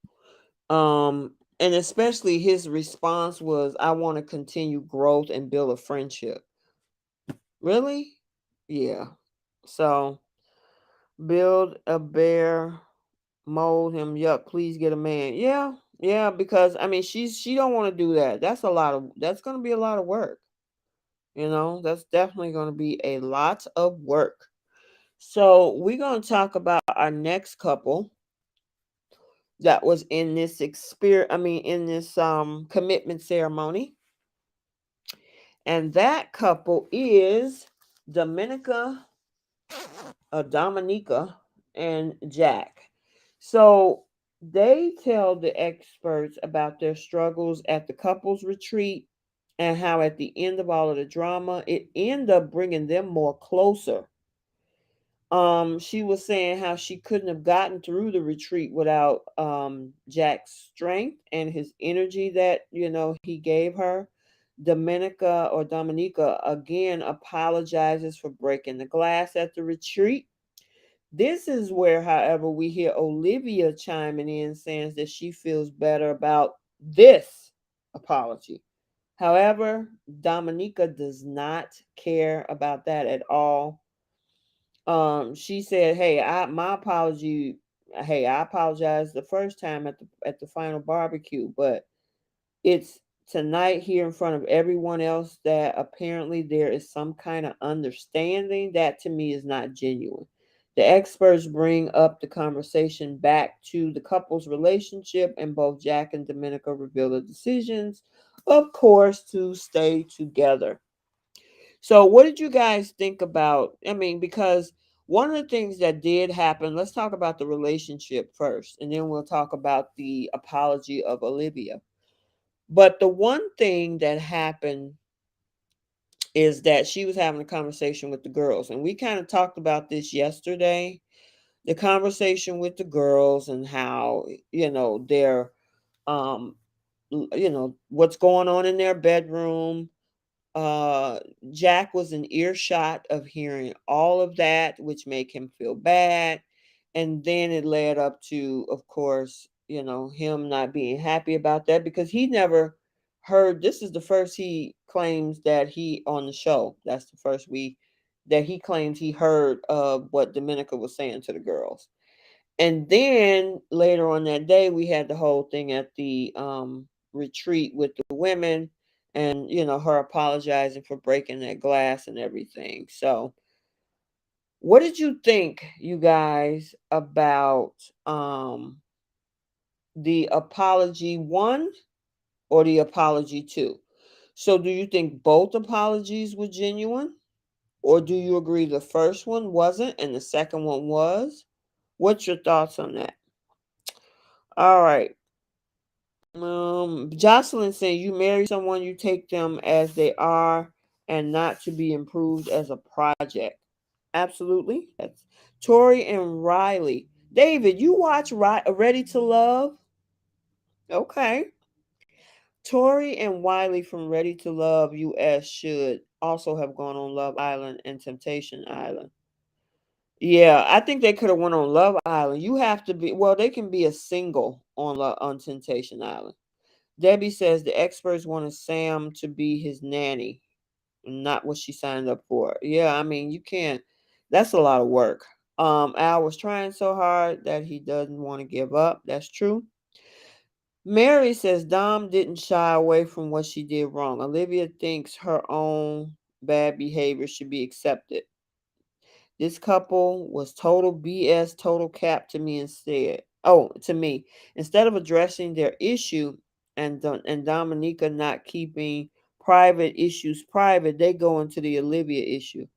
And especially his response was, I want to continue growth and build a friendship. Really? Yeah. So build a bear, mold him. Yup, please get a man. Yeah, yeah, because I mean she don't want to do that. That's gonna be a lot of work. That's definitely gonna be a lot of work. So we're gonna talk about our next couple that was in this in this commitment ceremony. And that couple is Dominica Dominica and Jack. So they tell the experts about their struggles at the couples retreat and how at the end of all of the drama, it ended up bringing them more closer. She was saying how she couldn't have gotten through the retreat without Jack's strength and his energy that he gave her. Dominica again apologizes for breaking the glass at the retreat. This is where, however, we hear Olivia chiming in saying that she feels better about this apology. However, Dominica does not care about that at all. She said, "Hey, I apologize the first time at the final barbecue, but it's tonight here in front of everyone else that apparently there is some kind of understanding. That to me is not genuine." The experts bring up the conversation back to the couple's relationship, and both Jack and Dominica reveal the decisions, of course, to stay together. So, what did you guys think about? I mean, because one of the things that did happen, let's talk about the relationship first, and then we'll talk about the apology of Olivia. But the one thing that happened is that she was having a conversation with the girls, and we kind of talked about this yesterday. The conversation with the girls and how they're um what's going on in their bedroom. uh Jack was in earshot of hearing all of that, which made him feel bad. And then it led up to, of course, him not being happy about that because he never heard. This is the first he claims that he on the show. That's the first we that he claims he heard of what Dominica was saying to the girls. And then later on that day, we had the whole thing at the retreat with the women, and her apologizing for breaking that glass and everything. So, what did you think, you guys, about the apology one or the apology two? So, do you think both apologies were genuine, or do you agree the first one wasn't and the second one was? What's your thoughts on that? All right. Jocelyn saying, you marry someone, you take them as they are and not to be improved as a project. Absolutely. That's Tori and Riley. David, you watch Ready to Love? Okay. Tori and Wiley from Ready to Love US should also have gone on Love Island and Temptation Island. Yeah, I think they could have went on Love Island. You have to be, well, they can be a single on Temptation Island. Debbie says the experts wanted Sam to be his nanny, not what she signed up for. Yeah, I mean, you can't. That's a lot of work. Al was trying so hard that he doesn't want to give up. That's true. Mary says Dom didn't shy away from what she did wrong. Olivia thinks her own bad behavior should be accepted. This couple was total BS, total cap to me instead. Oh, to me. Instead of addressing their issue and Dominica not keeping private issues private, they go into the Olivia issue.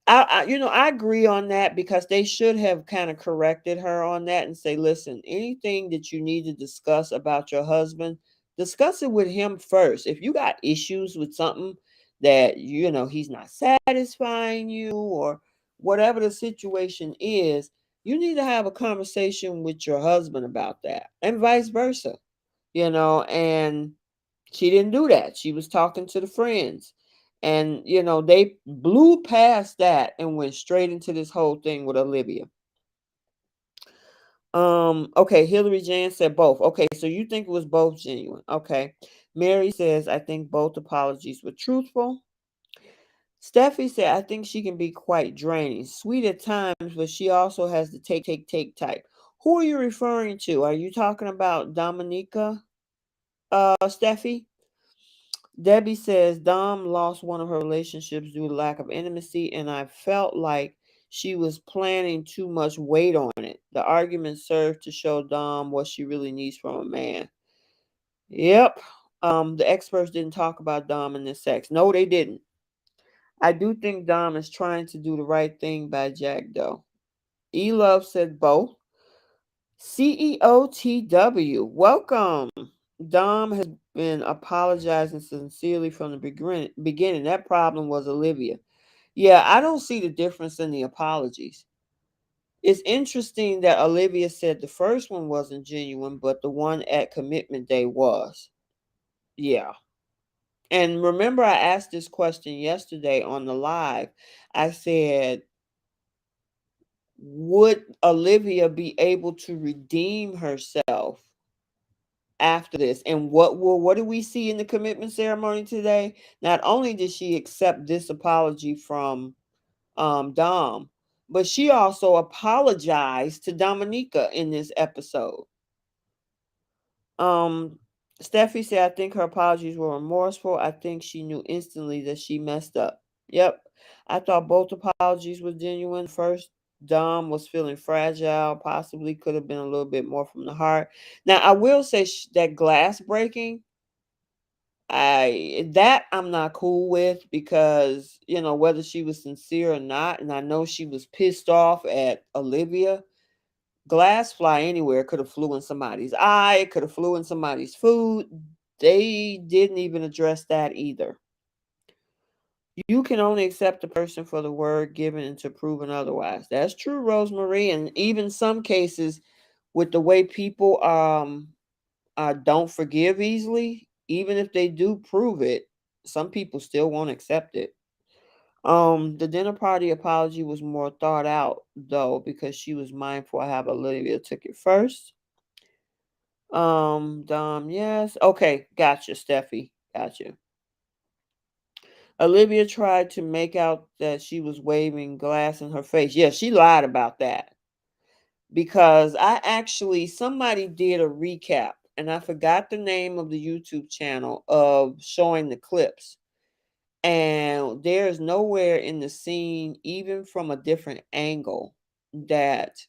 I agree on that because they should have kind of corrected her on that and say, listen, anything that you need to discuss about your husband, discuss it with him first. If you got issues with something that he's not satisfying you or whatever the situation is, you need to have a conversation with your husband about that and vice versa. And she didn't do that. She was talking to the friends. And, they blew past that and went straight into this whole thing with Olivia. Okay, Hillary Jan said both. Okay, so you think it was both genuine. Okay. Mary says, I think both apologies were truthful. Steffi said, I think she can be quite draining. Sweet at times, but she also has the take type. Who are you referring to? Are you talking about Dominica, Steffi? Debbie says Dom lost one of her relationships due to lack of intimacy, and I felt like she was planning too much weight on it. The argument served to show Dom what she really needs from a man. Yep. The experts didn't talk about Dom and his sex. No, they didn't. I do think Dom is trying to do the right thing by Jack, though. E Love said both. CEOTW, welcome. Dom has been apologizing sincerely from the beginning. That problem was Olivia. Yeah, I don't see the difference in the apologies. It's interesting that Olivia said the first one wasn't genuine, but the one at commitment day was. Yeah. And remember, I asked this question yesterday on the live. I said, would Olivia be able to redeem herself after this? And what do we see in the commitment ceremony today? Not only did she accept this apology from Dom, but she also apologized to Dominica in this episode. Um, Steffi said, I think her apologies were remorseful. I think she knew instantly that she messed up. Yep. I thought both apologies were genuine. First, Dom was feeling fragile, possibly could have been a little bit more from the heart. Now, I will say that glass breaking, I'm not cool with because, whether she was sincere or not, and I know she was pissed off at Olivia. Glass fly anywhere. Could have flew in somebody's eye. It could have flew in somebody's food. They didn't even address that either. You can only accept a person for the word given until proven otherwise. That's true, Rosemary. And even some cases, with the way people don't forgive easily, even if they do prove it, some people still won't accept it. The dinner party apology was more thought out though because she was mindful of how Olivia took it first. Dom, yes. Okay, gotcha, Steffi. Gotcha. Olivia tried to make out that she was waving glass in her face. Yeah, she lied about that. Because somebody did a recap, and I forgot the name of the YouTube channel of showing the clips. And there's nowhere in the scene, even from a different angle, that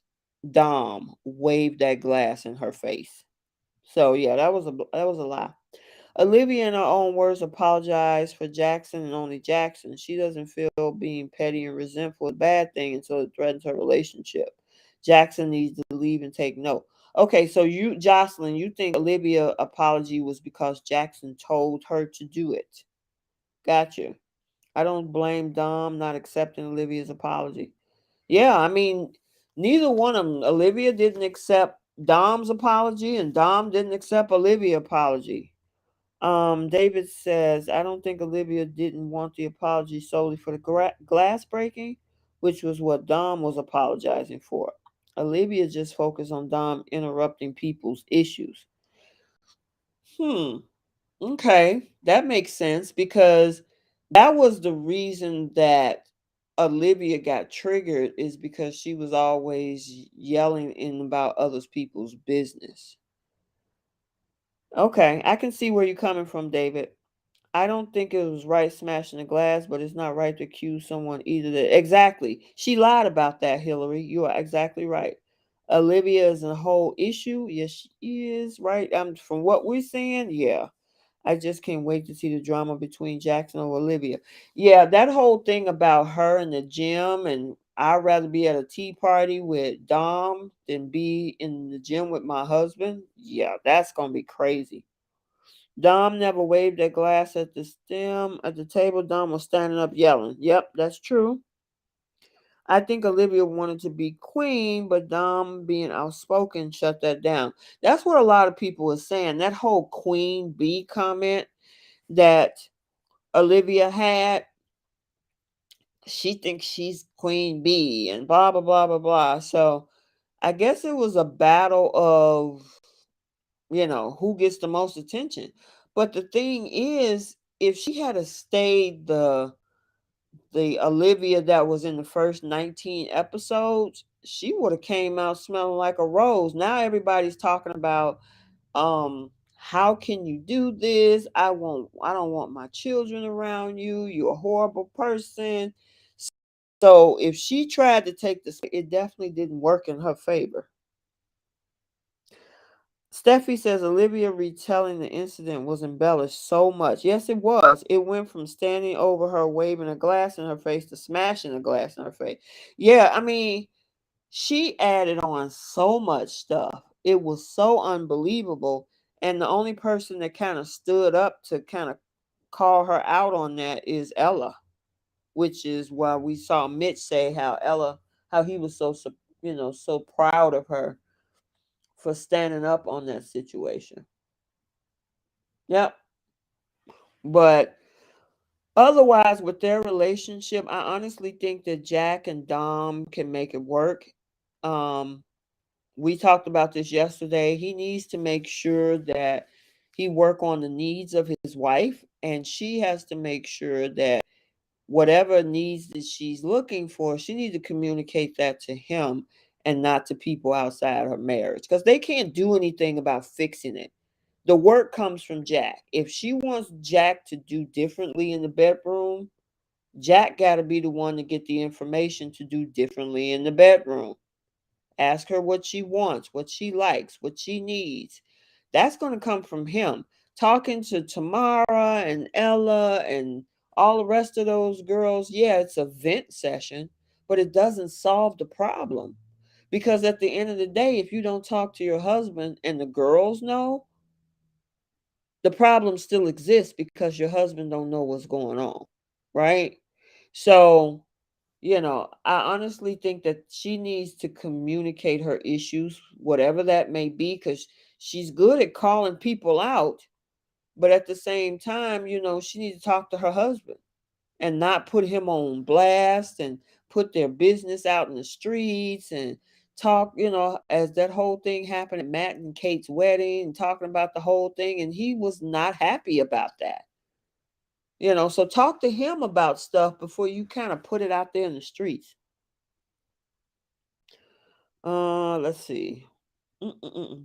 Dom waved that glass in her face. So yeah, that was a lie. Olivia, in her own words, apologized for Jackson and only Jackson. She doesn't feel being petty and resentful is a bad thing until it threatens her relationship. Jackson needs to leave and take note. Okay, so Jocelyn, you think Olivia apology was because Jackson told her to do it? Gotcha. I don't blame Dom not accepting Olivia's apology. Yeah, I mean, neither one of them. Olivia didn't accept Dom's apology, and Dom didn't accept Olivia's apology. David says, I don't think Olivia didn't want the apology solely for the glass breaking, which was what Dom was apologizing for. Olivia just focused on Dom interrupting people's issues. Hmm. Okay, that makes sense because that was the reason that Olivia got triggered is because she was always yelling in about other people's business. Okay, I can see where you're coming from, David. I don't think it was right smashing the glass, but it's not right to accuse someone either. That exactly. She lied about that, Hillary. You are exactly right. Olivia is a whole issue. Yes, she is right. From what we're seeing, yeah. I just can't wait to see the drama between Jackson and Olivia. Yeah, that whole thing about her in the gym, and I'd rather be at a tea party with Dom than be in the gym with my husband. Yeah, that's gonna be crazy. Dom never waved that glass at the stem at the table. Dom was standing up yelling. Yep, that's true. I think Olivia wanted to be queen, but Dom, being outspoken, shut that down. That's what a lot of people are saying. That whole queen bee comment that Olivia had, she thinks she's queen bee and blah, blah, blah, blah, blah. So I guess it was a battle of, who gets the most attention. But the thing is, if she had stayed the Olivia that was in the first 19 episodes, she would have came out smelling like a rose. Now everybody's talking about how can you do this? I don't want my children around you. You're a horrible person. So if she tried to take this, it definitely didn't work in her favor. Steffi says Olivia retelling the incident was embellished so much. Yes, it was. It went from standing over her, waving a glass in her face, to smashing a glass in her face. Yeah, I mean, she added on so much stuff. It was so unbelievable. And the only person that kind of stood up to kind of call her out on that is Ella, which is why we saw Mitch say how he was so proud of her for standing up on that situation. Yep. But otherwise, with their relationship, I honestly think that Jack and Dom can make it work. Um, we talked about this yesterday. He needs to make sure that he work on the needs of his wife, and she has to make sure that whatever needs that she's looking for, she needs to communicate that to him and not to people outside her marriage, because they can't do anything about fixing it. The work comes from Jack. If she wants Jack to do differently in the bedroom, Jack got to be the one to get the information to do differently in the bedroom. Ask her what she wants, what she likes, what she needs. That's going to come from him. Talking to Tamara and Ella and all the rest of those girls, yeah, it's a vent session, but it doesn't solve the problem. Because at the end of the day, if you don't talk to your husband and the girls know, the problem still exists because your husband don't know what's going on, right? So, I honestly think that she needs to communicate her issues, whatever that may be, because she's good at calling people out, but at the same time, she needs to talk to her husband and not put him on blast and put their business out in the streets and talk, as that whole thing happened at Matt and Kate's wedding, and talking about the whole thing, and he was not happy about that. So talk to him about stuff before you kind of put it out there in the streets. Let's see.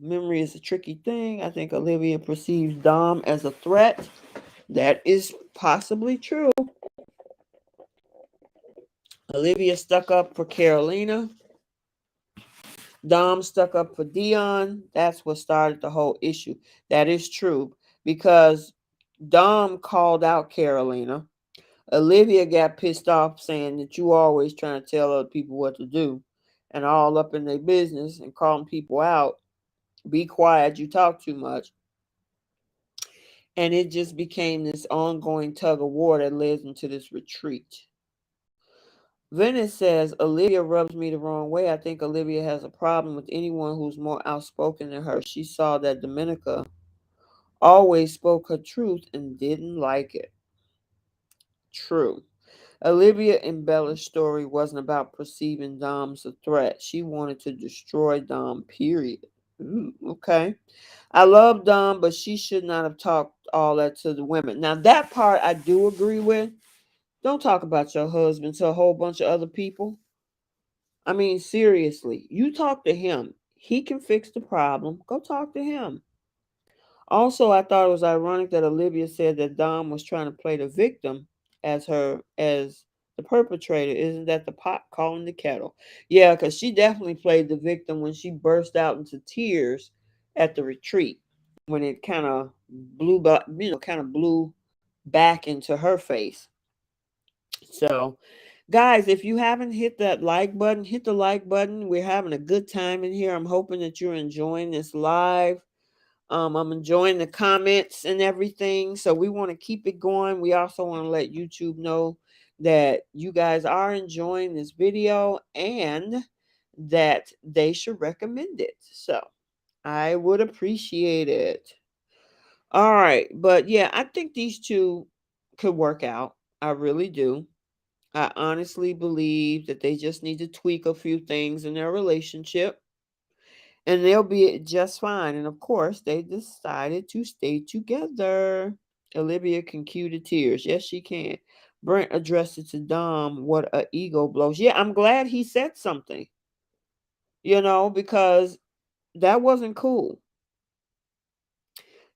Memory is a tricky thing. I think Olivia perceives Dom as a threat. That is possibly true. Olivia stuck up for Carolina. Dom stuck up for Dion. That's what started the whole issue. That is true because Dom called out Carolina. Olivia got pissed off saying that you always trying to tell other people what to do and all up in their business and calling people out. Be quiet, you talk too much. And it just became this ongoing tug of war that led into this retreat. Venice says, Olivia rubs me the wrong way. I think Olivia has a problem with anyone who's more outspoken than her. She saw that Dominica always spoke her truth and didn't like it. True. Olivia embellished story wasn't about perceiving Dom as a threat. She wanted to destroy Dom, period. Ooh, okay. I love Dom, but she should not have talked all that to the women. Now, that part I do agree with. Don't talk about your husband to a whole bunch of other people. I mean, seriously, you talk to him. He can fix the problem. Go talk to him. Also, I thought it was ironic that Olivia said that Dom was trying to play the victim as the perpetrator. Isn't that the pot calling the kettle? Yeah, because she definitely played the victim when she burst out into tears at the retreat when it kind of kind of blew back into her face. So, guys, if you haven't hit that like button, hit the like button. We're having a good time in here. I'm hoping that you're enjoying this live. I'm enjoying the comments and everything. So we want to keep it going. We also want to let YouTube know that you guys are enjoying this video and that they should recommend it. So I would appreciate it. All right. But yeah, I think these two could work out. I really do. I honestly believe that they just need to tweak a few things in their relationship and they'll be just fine. And of course, they decided to stay together. Olivia can cue the tears. Yes, she can. Brent addressed it to Dom. What a ego blows. Yeah, I'm glad he said something, because that wasn't cool.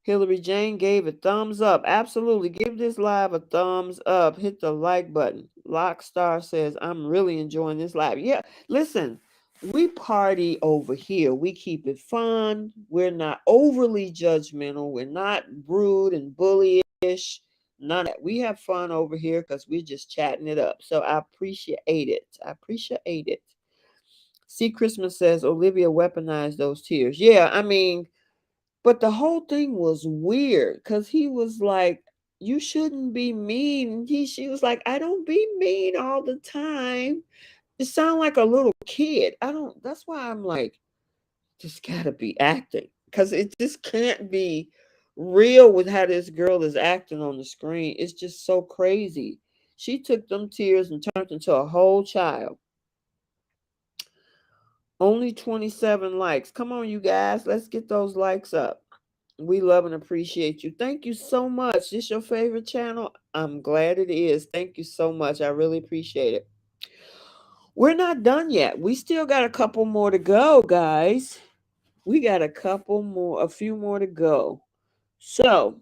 Hillary Jane gave a thumbs up. Absolutely. Give this live a thumbs up. Hit the like button. Lockstar says, I'm really enjoying this live. Yeah, listen, we party over here. We keep it fun. We're not overly judgmental. We're not rude and bullyish. None of that. We have fun over here because we're just chatting it up. So I appreciate it. I appreciate it. See, Christmas says Olivia weaponized those tears. Yeah, I mean, but the whole thing was weird because he was like, "You shouldn't be mean." She was like, "I don't be mean all the time." It sounded like a little kid. I don't. That's why I'm like, just gotta be acting because it just can't be real with how this girl is acting on the screen. It's just so crazy. She took them tears and turned into a whole child. Only 27 likes. Come on, you guys. Let's get those likes up. We love and appreciate you. Thank you so much. This your favorite channel? I'm glad it is. Thank you so much. I really appreciate it. We're not done yet. We still got a couple more to go, guys. We got a few more to go. So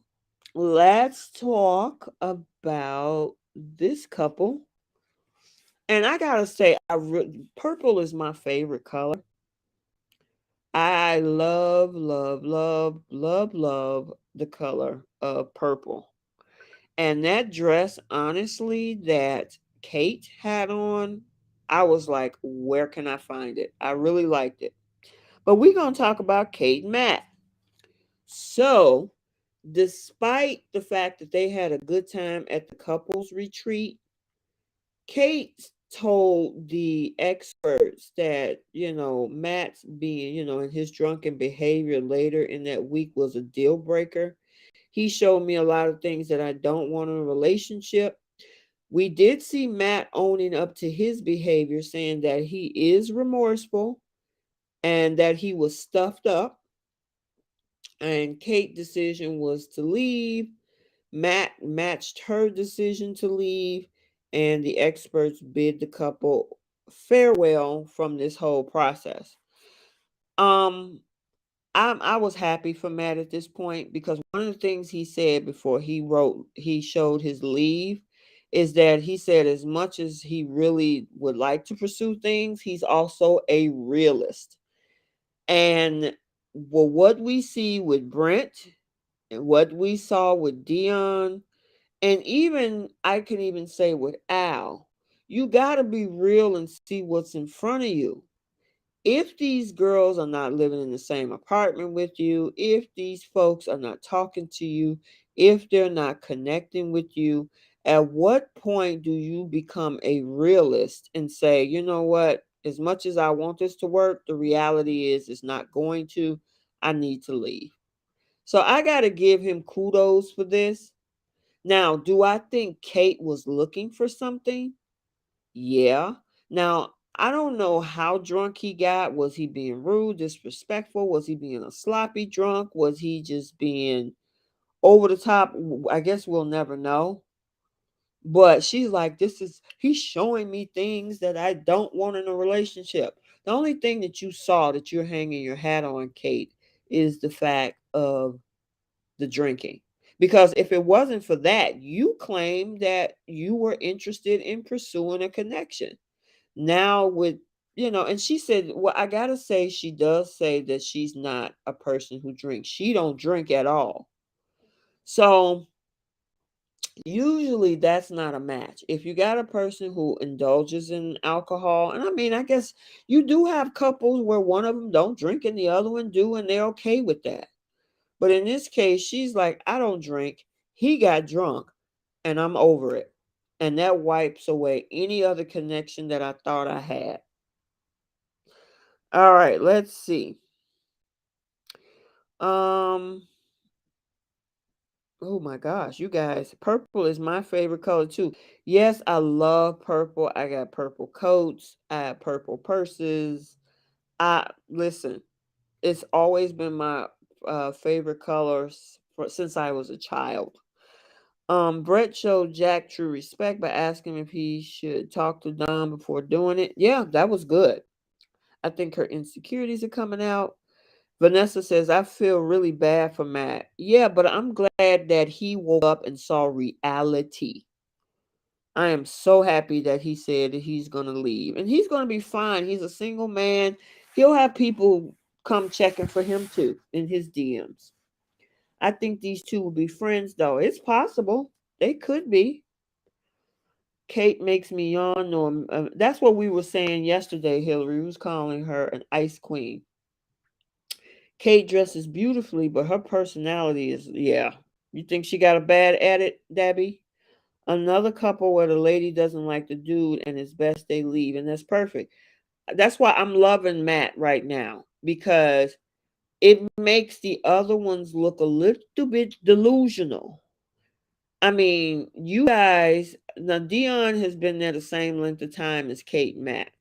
let's talk about this couple. And I gotta say, purple is my favorite color. I love, love, love, love, love the color of purple. And that dress, honestly, that Kate had on, I was like, where can I find it? I really liked it. But we're going to talk about Kate and Matt. So, despite the fact that they had a good time at the couples retreat, Kate told the experts that, Matt's being, in his drunken behavior later in that week was a deal breaker. He showed me a lot of things that I don't want in a relationship. We did see Matt owning up to his behavior, saying that he is remorseful and that he was stuffed up. And Kate's decision was to leave. Matt matched her decision to leave, and the experts bid the couple farewell from this whole process. Um, I was happy for Matt at this point because one of the things he said before he showed his leave is that he said as much as he really would like to pursue things, he's also a realist. And well, what we see with Brent and what we saw with Dion, and even I can even say with Al, you got to be real and see what's in front of you. If these girls are not living in the same apartment with you, if these folks are not talking to you, if they're not connecting with you, at what point do you become a realist and say, you know what, as much as I want this to work, the reality is it's not going to. I need to leave. So I got to give him kudos for this. Now, do I think Kate was looking for something? Yeah. Now, I don't know how drunk he got. Was he being rude, disrespectful? Was he being a sloppy drunk? Was he just being over the top? I guess we'll never know. But she's like, he's showing me things that I don't want in a relationship. The only thing that you saw that you're hanging your hat on, Kate, is the fact of the drinking. Because if it wasn't for that, you claimed that you were interested in pursuing a connection. Now with, and she said, well, I gotta say, she does say that she's not a person who drinks. She don't drink at all. So usually that's not a match. If you got a person who indulges in alcohol, and I mean, I guess you do have couples where one of them don't drink and the other one do, and they're okay with that. But in this case, she's like, I don't drink. He got drunk, and I'm over it. And that wipes away any other connection that I thought I had. All right, let's see. Um, oh my gosh, you guys, purple is my favorite color too. Yes, I love purple. I got purple coats, I have purple purses. I listen, it's always been my favorite colors since I was a child. Brett showed Jack true respect by asking if he should talk to Don before doing it. Yeah, that was good. I think her insecurities are coming out. Vanessa says, I feel really bad for Matt. Yeah, but I'm glad that he woke up and saw reality. I am so happy that he said that he's going to leave. And he's going to be fine. He's a single man. He'll have people come checking for him too in his DMs. I think these two will be friends, though. It's possible. They could be. Kate makes me yawn. No, that's what we were saying yesterday, Hillary. Was calling her an ice queen. Kate dresses beautifully, but her personality is, yeah. You think she got a bad at it, Debbie? Another couple where the lady doesn't like the dude and it's best they leave, and that's perfect. That's why I'm loving Matt right now because it makes the other ones look a little bit delusional. I mean, you guys, now Dion has been there the same length of time as Kate and Matt.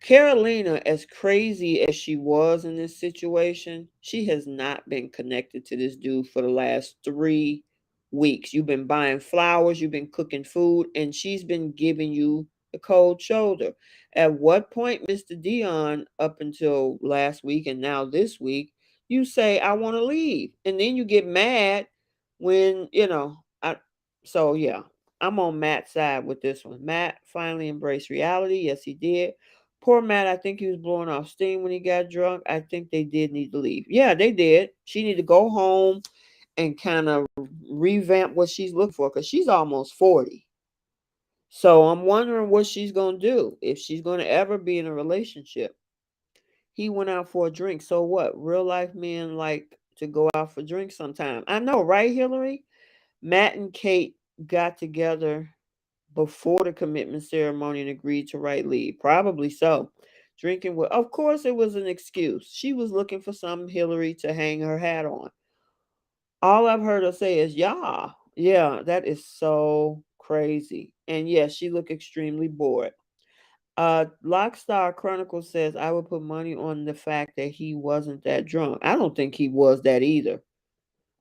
Carolina, as crazy as she was in this situation, she has not been connected to this dude for the last 3 weeks. You've been buying flowers, you've been cooking food, and she's been giving you the cold shoulder. At what point, Mr. Dion, up until last week and now this week, you say, I want to leave. And then you get mad when, so yeah, I'm on Matt's side with this one. Matt finally embraced reality. Yes, he did. Poor Matt, I think he was blowing off steam when he got drunk. I think they did need to leave. Yeah, they did. She need to go home and kind of revamp what she's looking for because she's almost 40. So I'm wondering what she's going to do if she's going to ever be in a relationship. He went out for a drink. So what? Real life men like to go out for drinks sometime. I know, right, Hillary? Matt and Kate got together before the commitment ceremony and agreed to write leave. Probably so. Drinking was, of course, it was an excuse. She was looking for some Hillary to hang her hat on. All I've heard her say is, yeah. Yeah, that is so crazy. And yes, she looked extremely bored. Lockstar Chronicle says, I would put money on the fact that he wasn't that drunk. I don't think he was that either.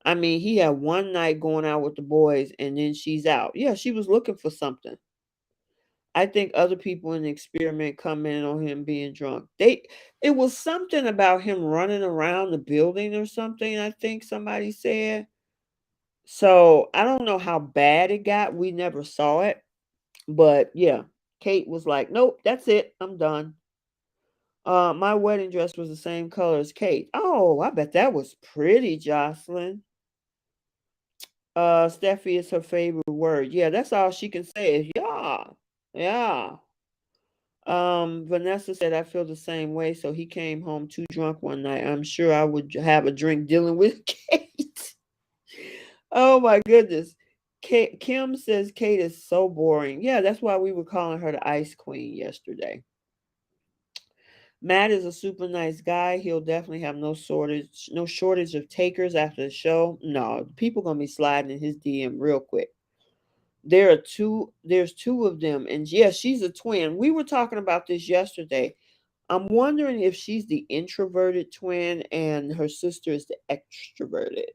I mean, he had one night going out with the boys and then she's out. Yeah, she was looking for something. I think other people in the experiment commented on him being drunk. It was something about him running around the building or something, I think somebody said. So I don't know how bad it got. We never saw it. But yeah, Kate was like, nope, that's it. I'm done. My wedding dress was the same color as Kate. Oh, I bet that was pretty, Jocelyn. Steffi is her favorite word. Yeah, that's all she can say is yeah. Yeah. Vanessa said, I feel the same way. So he came home too drunk one night. I'm sure I would have a drink dealing with Kate. Oh my goodness. Kim says Kate is so boring. Yeah, that's why we were calling her the ice queen yesterday. Matt is a super nice guy. He'll definitely have no shortage of takers after the show. No, people gonna be sliding in his DM real quick. There's two of them, and yeah, she's a twin. We were talking about this yesterday. I'm wondering if she's the introverted twin and her sister is the extroverted.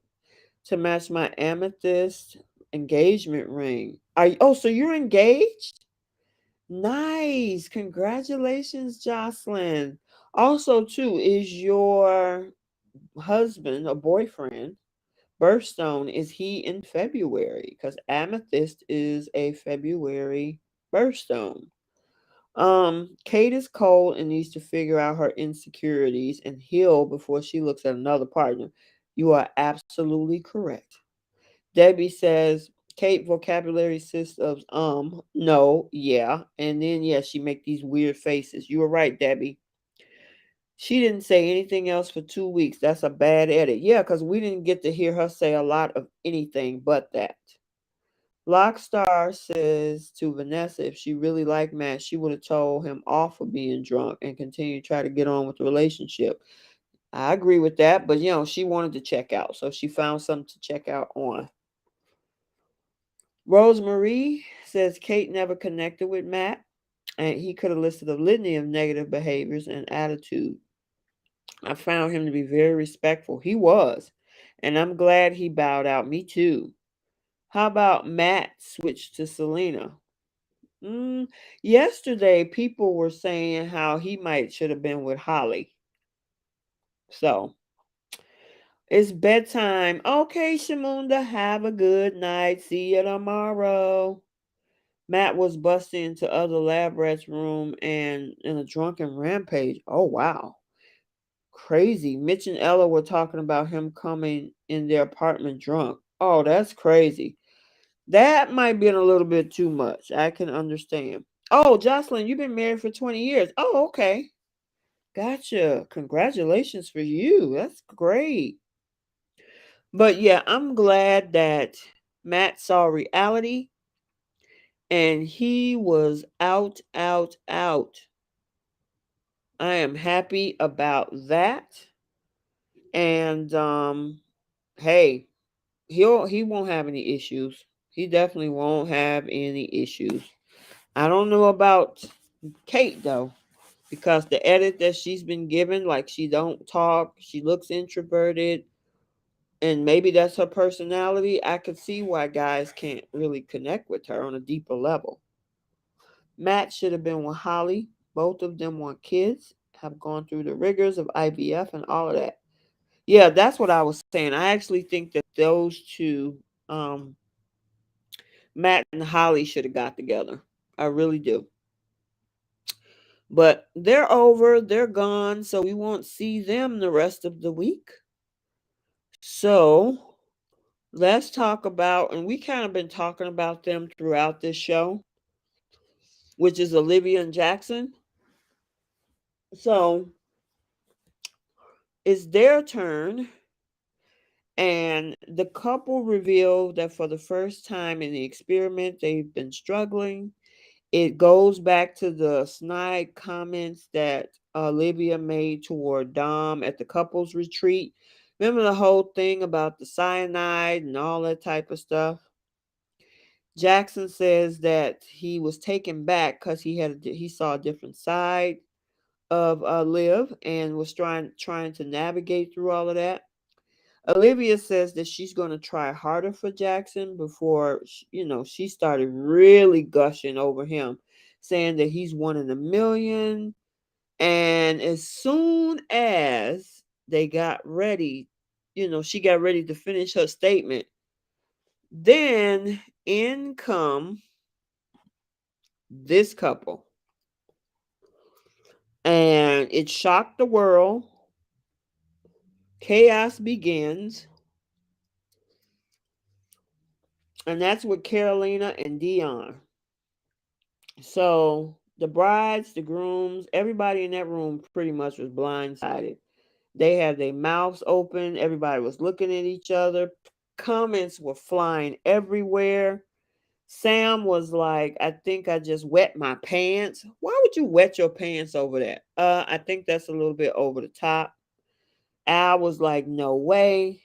To match my amethyst, engagement ring. Oh, so you're engaged? Nice. Congratulations, Jocelyn. Also, too, is your husband or boyfriend birthstone, is he in February? Because amethyst is a February birthstone. Kate is cold and needs to figure out her insecurities and heal before she looks at another partner. You are absolutely correct. Debbie says Kate vocabulary consists of no, yeah, and then yeah, she make these weird faces. You were right, Debbie. She didn't say anything else for 2 weeks. That's a bad edit. Yeah, because we didn't get to hear her say a lot of anything but that. Lockstar says to Vanessa if she really liked Matt, she would have told him off for being drunk and continue to try to get on with the relationship. I agree with that, but she wanted to check out, so she found something to check out on. Rosemarie says Kate never connected with Matt, and he could have listed a litany of negative behaviors and attitude. I found him to be very respectful. He was, and I'm glad he bowed out. Me too. How about Matt switched to Selena? Yesterday, people were saying how he might should have been with Holly. So it's bedtime. Okay, Shamunda, have a good night. See you tomorrow. Matt was busting into other lab rats' room and in a drunken rampage. Oh wow, crazy. Mitch and Ella were talking about him coming in their apartment drunk. Oh, that's crazy. That might be a little bit too much. I can understand. Oh, Jocelyn, you've been married for 20 years. Oh, okay. Gotcha. Congratulations for you. That's great. But yeah, I'm glad that Matt saw reality and he was out, out, out. I am happy about that. And hey, he won't have any issues. He definitely won't have any issues. I don't know about Kate though, because the edit that she's been given, like she don't talk, she looks introverted, and maybe that's her personality. I could see why guys can't really connect with her on a deeper level. Matt should have been with Holly. Both of them want kids, have gone through the rigors of IVF and all of that. Yeah, that's what I was saying. I actually think that those two, um, Matt and Holly, should have got together. I really do. But they're over, they're gone, so we won't see them the rest of the week. So let's talk about, and we kind of been talking about them throughout this show, which is Olivia and Jackson. So it's their turn, and the couple revealed that for the first time in the experiment, they've been struggling. It goes back to the snide comments that Olivia made toward Dom at the couples retreat. Remember the whole thing about the cyanide and all that type of stuff? Jackson says that he was taken back because he saw a different side of Liv and was trying to navigate through all of that. Olivia says that she's going to try harder for Jackson before she started really gushing over him, saying that he's one in a million. And as soon as they got ready, she got ready to finish her statement. Then in come this couple, and it shocked the world. Chaos begins, and that's with Carolina and Dion. So the brides, the grooms, everybody in that room pretty much was blindsided. They had their mouths open. Everybody was looking at each other. Comments were flying everywhere. Sam was like, I think I just wet my pants. Why would you wet your pants over that? I think that's a little bit over the top. Al was like, no way.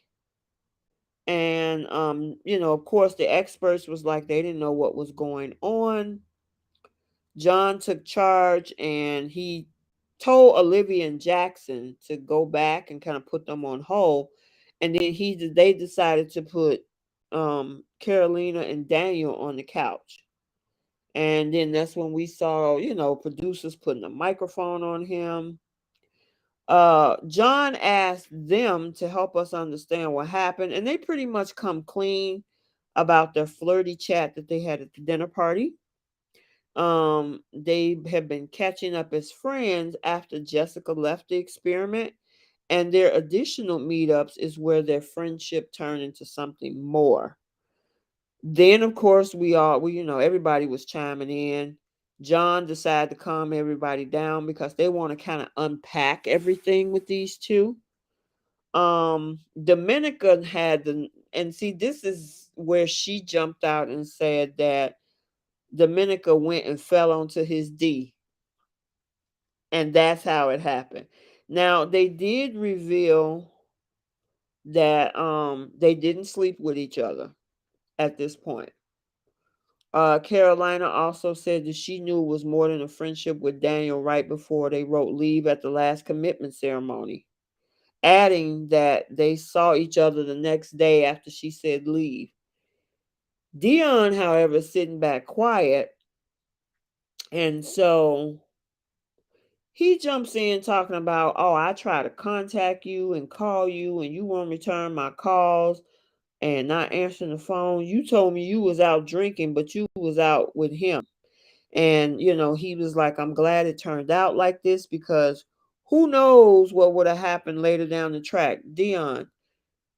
And of course the experts was like they didn't know what was going on. John took charge and he told Olivia and Jackson to go back and kind of put them on hold. And then they decided to put Carolina and Daniel on the couch. And then that's when we saw, producers putting a microphone on him. John asked them to help us understand what happened, and they pretty much come clean about their flirty chat that they had at the dinner party. They have been catching up as friends after Jessica left the experiment, and their additional meetups is where their friendship turned into something more. Then, of course, everybody was chiming in. John decided to calm everybody down because they want to kind of unpack everything with these two. Dominica had and see, this is where she jumped out and said that Dominica went and fell onto his D, and that's how it happened. Now, they did reveal that they didn't sleep with each other at this point. Carolina also said that she knew it was more than a friendship with Daniel right before they wrote leave at the last commitment ceremony, adding that they saw each other the next day after she said leave. Dion, however, is sitting back quiet, and so he jumps in talking about, oh, I try to contact you and call you, and you won't return my calls and not answering the phone. You told me you was out drinking, but you was out with him. And, he was like, I'm glad it turned out like this because who knows what would have happened later down the track. Dion,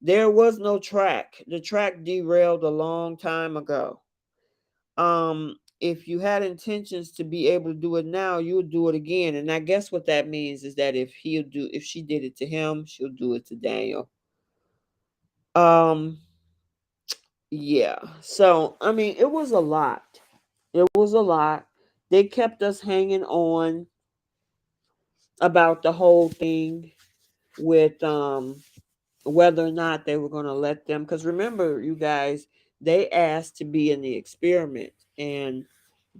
there was no track. The track derailed a long time ago. If you had intentions to be able to do it now, you would do it again. And I guess what that means is that if she did it to him, she'll do it to Daniel. Um, yeah. So, I mean, it was a lot. It was a lot. They kept us hanging on about the whole thing with whether or not they were going to let them, because remember, you guys, they asked to be in the experiment, and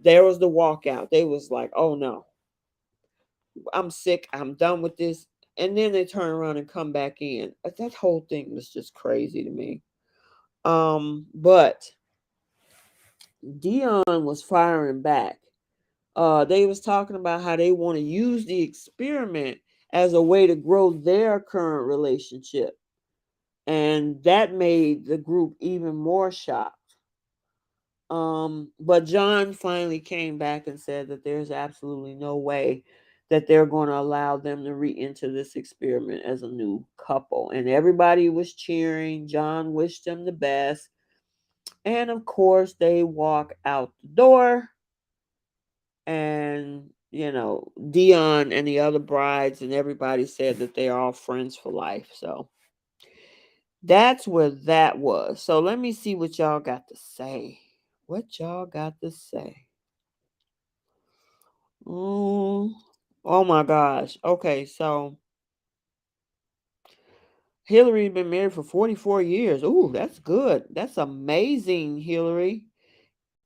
there was the walkout. They was like, oh no, I'm sick, I'm done with this. And then they turn around and come back in. That whole thing was just crazy to me. But Dion was firing back. They was talking about how they want to use the experiment as a way to grow their current relationship, and that made the group even more shocked. But John finally came back and said that there's absolutely no way that they're going to allow them to re-enter this experiment as a new couple, and everybody was cheering. John wished them the best, and of course they walk out the door, and Dion and the other brides and everybody said that they're all friends for life. So that's where that was. So let me see what y'all got to say. What y'all got to say? Mm, oh my gosh. Okay, so Hillary's been married for 44 years. Ooh, that's good. That's amazing, Hillary.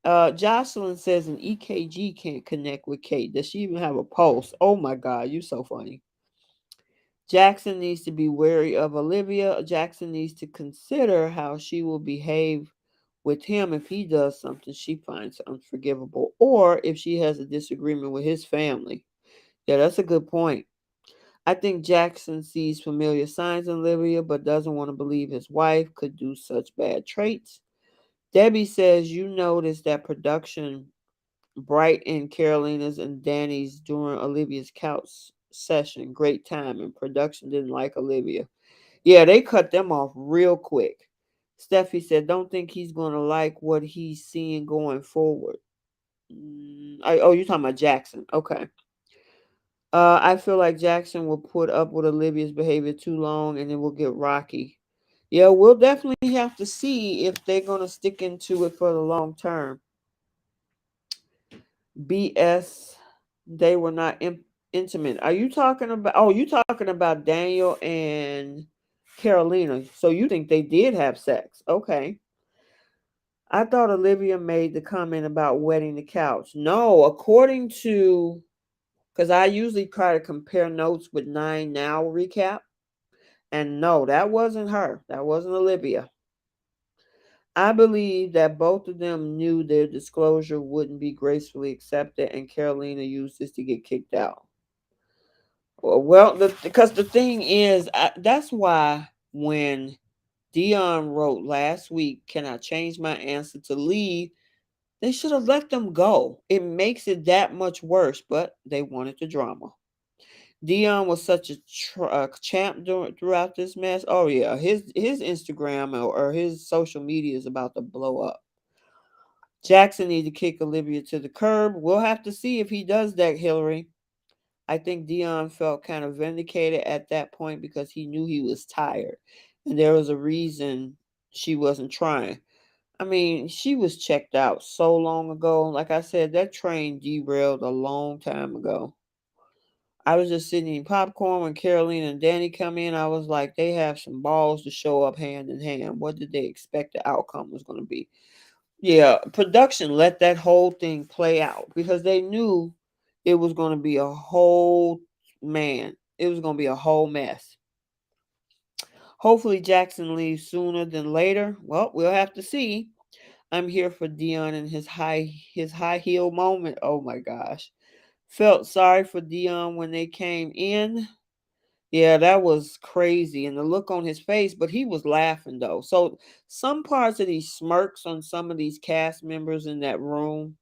Jocelyn says an EKG can't connect with Kate. Does she even have a pulse? Oh my God, you so funny. Jackson needs to be wary of Olivia. Jackson needs to consider how she will behave with him if he does something she finds unforgivable, or if she has a disagreement with his family. Yeah, that's a good point. I think Jackson sees familiar signs in Olivia, but doesn't want to believe his wife could do such bad traits. Debbie says you noticed that production bright in Carolina's and Danny's during Olivia's couch session. Great time, and production didn't like Olivia. Yeah, they cut them off real quick. Steffi said, don't think he's going to like what he's seeing going forward. Oh, you're talking about Jackson. Okay. I feel like Jackson will put up with Olivia's behavior too long and it will get rocky. Yeah, we'll definitely have to see if they're going to stick into it for the long term. BS, they were not intimate. Are you talking about, oh, you talking about Daniel and Carolina. So you think they did have sex. Okay. I thought Olivia made the comment about wetting the couch. No, according to, because I usually try to compare notes with 9 Now recap. And no, that wasn't her. That wasn't Olivia. I believe that both of them knew their disclosure wouldn't be gracefully accepted, and Carolina used this to get kicked out. Well, because the thing is, that's why when Dion wrote last week, "Can I change my answer to leave?" They should have let them go. It makes it that much worse, but they wanted the drama. Dion was such a champ throughout this mess. Oh yeah, his Instagram or his social media is about to blow up. Jackson needs to kick Olivia to the curb. We'll have to see if he does that, Hillary. I think Dion felt kind of vindicated at that point because he knew he was tired, and there was a reason she wasn't trying. I mean, she was checked out so long ago. Like I said, that train derailed a long time ago. I was just sitting eating popcorn when Caroline and Danny come in. I was like, they have some balls to show up hand in hand. What did they expect the outcome was going to be? Yeah, production let that whole thing play out because they knew it was going to be a whole man. It was going to be a whole mess. Hopefully Jackson leaves sooner than later. Well, we'll have to see. I'm here for Dion and his high heel moment. Oh my gosh. Felt sorry for Dion when they came in. Yeah, that was crazy. And the look on his face, but he was laughing though. So some parts of these smirks on some of these cast members in that room,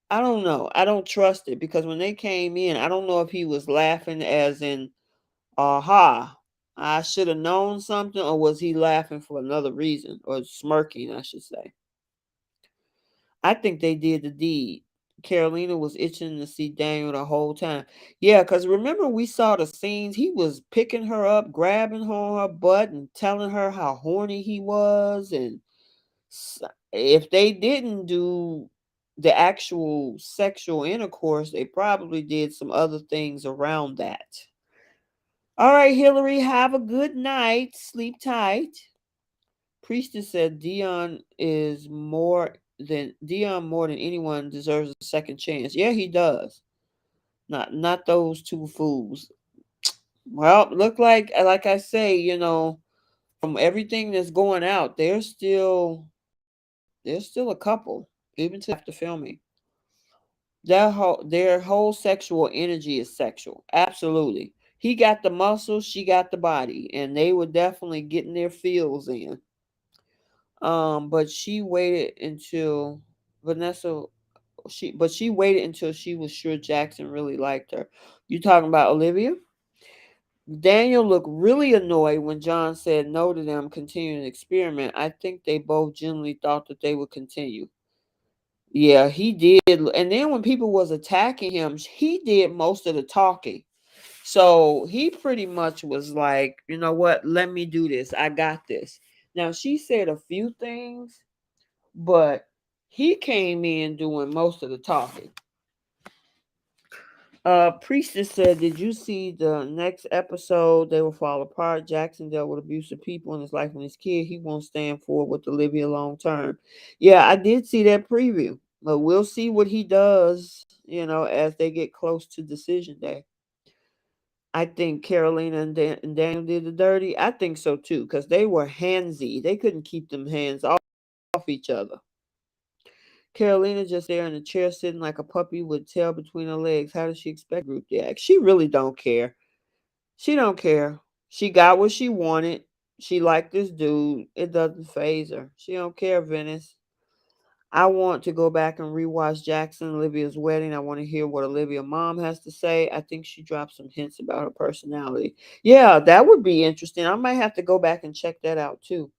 I don't know. I don't trust it because when they came in, I don't know if he was laughing as in, aha, I should have known something, or was he laughing for another reason, or smirking, I should say. I think they did the deed. Carolina was itching to see Daniel the whole time. Yeah, because remember we saw the scenes. He was picking her up, grabbing her on her butt, and telling her how horny he was. And if they didn't do the actual sexual intercourse, they probably did some other things around that. All right, Hillary, have a good night. Sleep tight. Priestess said Dion more than anyone deserves a second chance. Yeah, he does. Not those two fools. Well, look like I say, from everything that's going out, there's still a couple even to after filming. Their whole sexual energy is sexual. Absolutely. He got the muscles, she got the body, and they were definitely getting their feels in. But she waited until Vanessa she waited until she was sure Jackson really liked her. You talking about Olivia? Daniel looked really annoyed when John said no to them continuing the experiment. I think they both genuinely thought that they would continue. Yeah, he did. And then when people was attacking him, he did most of the talking. So he pretty much was like, you know what, let me do this. I got this. Now she said a few things, but he came in doing most of the talking. Priestess said, "Did you see the next episode? They will fall apart. Jackson dealt with abusive people in his life when he's kid. He won't stand for it with Olivia long term." Yeah, I did see that preview, but we'll see what he does. As they get close to decision day. I think Carolina and Daniel did the dirty. I think so too, because they were handsy. They couldn't keep them hands off each other. Carolina just there in the chair sitting like a puppy with tail between her legs. How does she expect group to act? She really don't care. She don't care. She got what she wanted. She liked this dude. It doesn't phase her. She don't care, Venice. I want to go back and rewatch Jackson and Olivia's wedding. I want to hear what Olivia's mom has to say. I think she dropped some hints about her personality. Yeah, that would be interesting. I might have to go back and check that out too.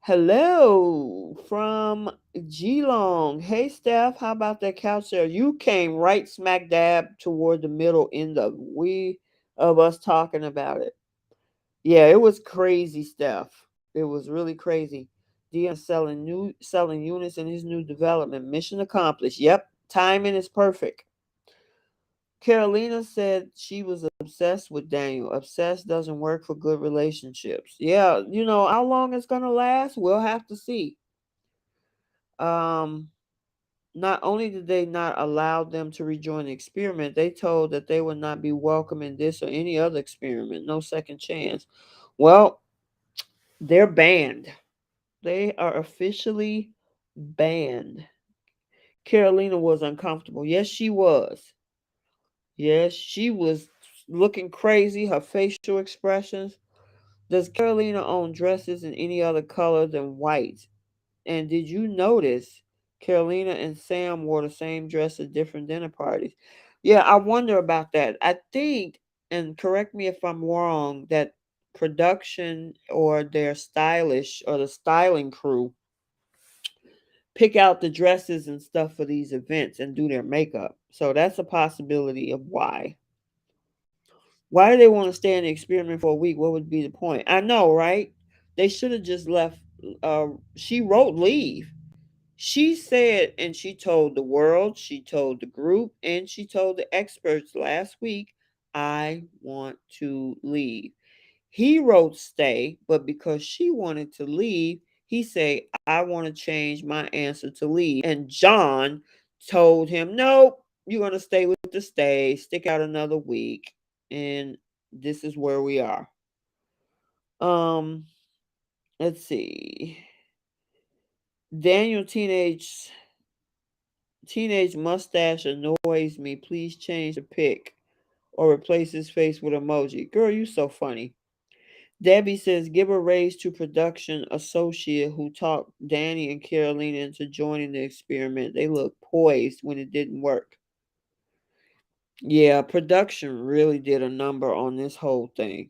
Hello from Geelong. Hey, Steph, how about that couch there? You came right smack dab toward the middle end of we of us talking about it. Yeah, it was crazy stuff. It was really crazy. Dion selling units in his new development. Mission accomplished. Yep, timing is perfect. Carolina said she was obsessed with Daniel. Obsessed doesn't work for good relationships. Yeah, how long it's gonna last, we'll have to see. Um, Not only did they not allow them to rejoin the experiment, they told that they would not be welcome in this or any other experiment. No second chance. Well, they're banned. They are officially banned. Carolina was uncomfortable. Yes, she was. Yes, she was looking crazy. Her facial expressions. Does Carolina own dresses in any other color than white? And did you notice Carolina and Sam wore the same dress at different dinner parties? Yeah, I wonder about that. I think, and correct me if I'm wrong, that production or their stylish or the styling crew pick out the dresses and stuff for these events and do their makeup. So that's a possibility of why. Why do they want to stay in the experiment for a week? What would be the point? I know, right? They should have just left. She wrote leave. She said, and she told the world, she told the group, and she told the experts last week, I want to leave. He wrote stay, but because she wanted to leave, he said, I want to change my answer to leave. And John told him, nope, you're going to stay with the stay, stick out another week. And this is where we are. Um, let's see. Daniel teenage mustache annoys me. Please change the pic or replace his face with emoji. Girl, you so funny. Debbie says, give a raise to production associate who talked Danny and Carolina into joining the experiment. They look poised when it didn't work. Yeah, production really did a number on this whole thing.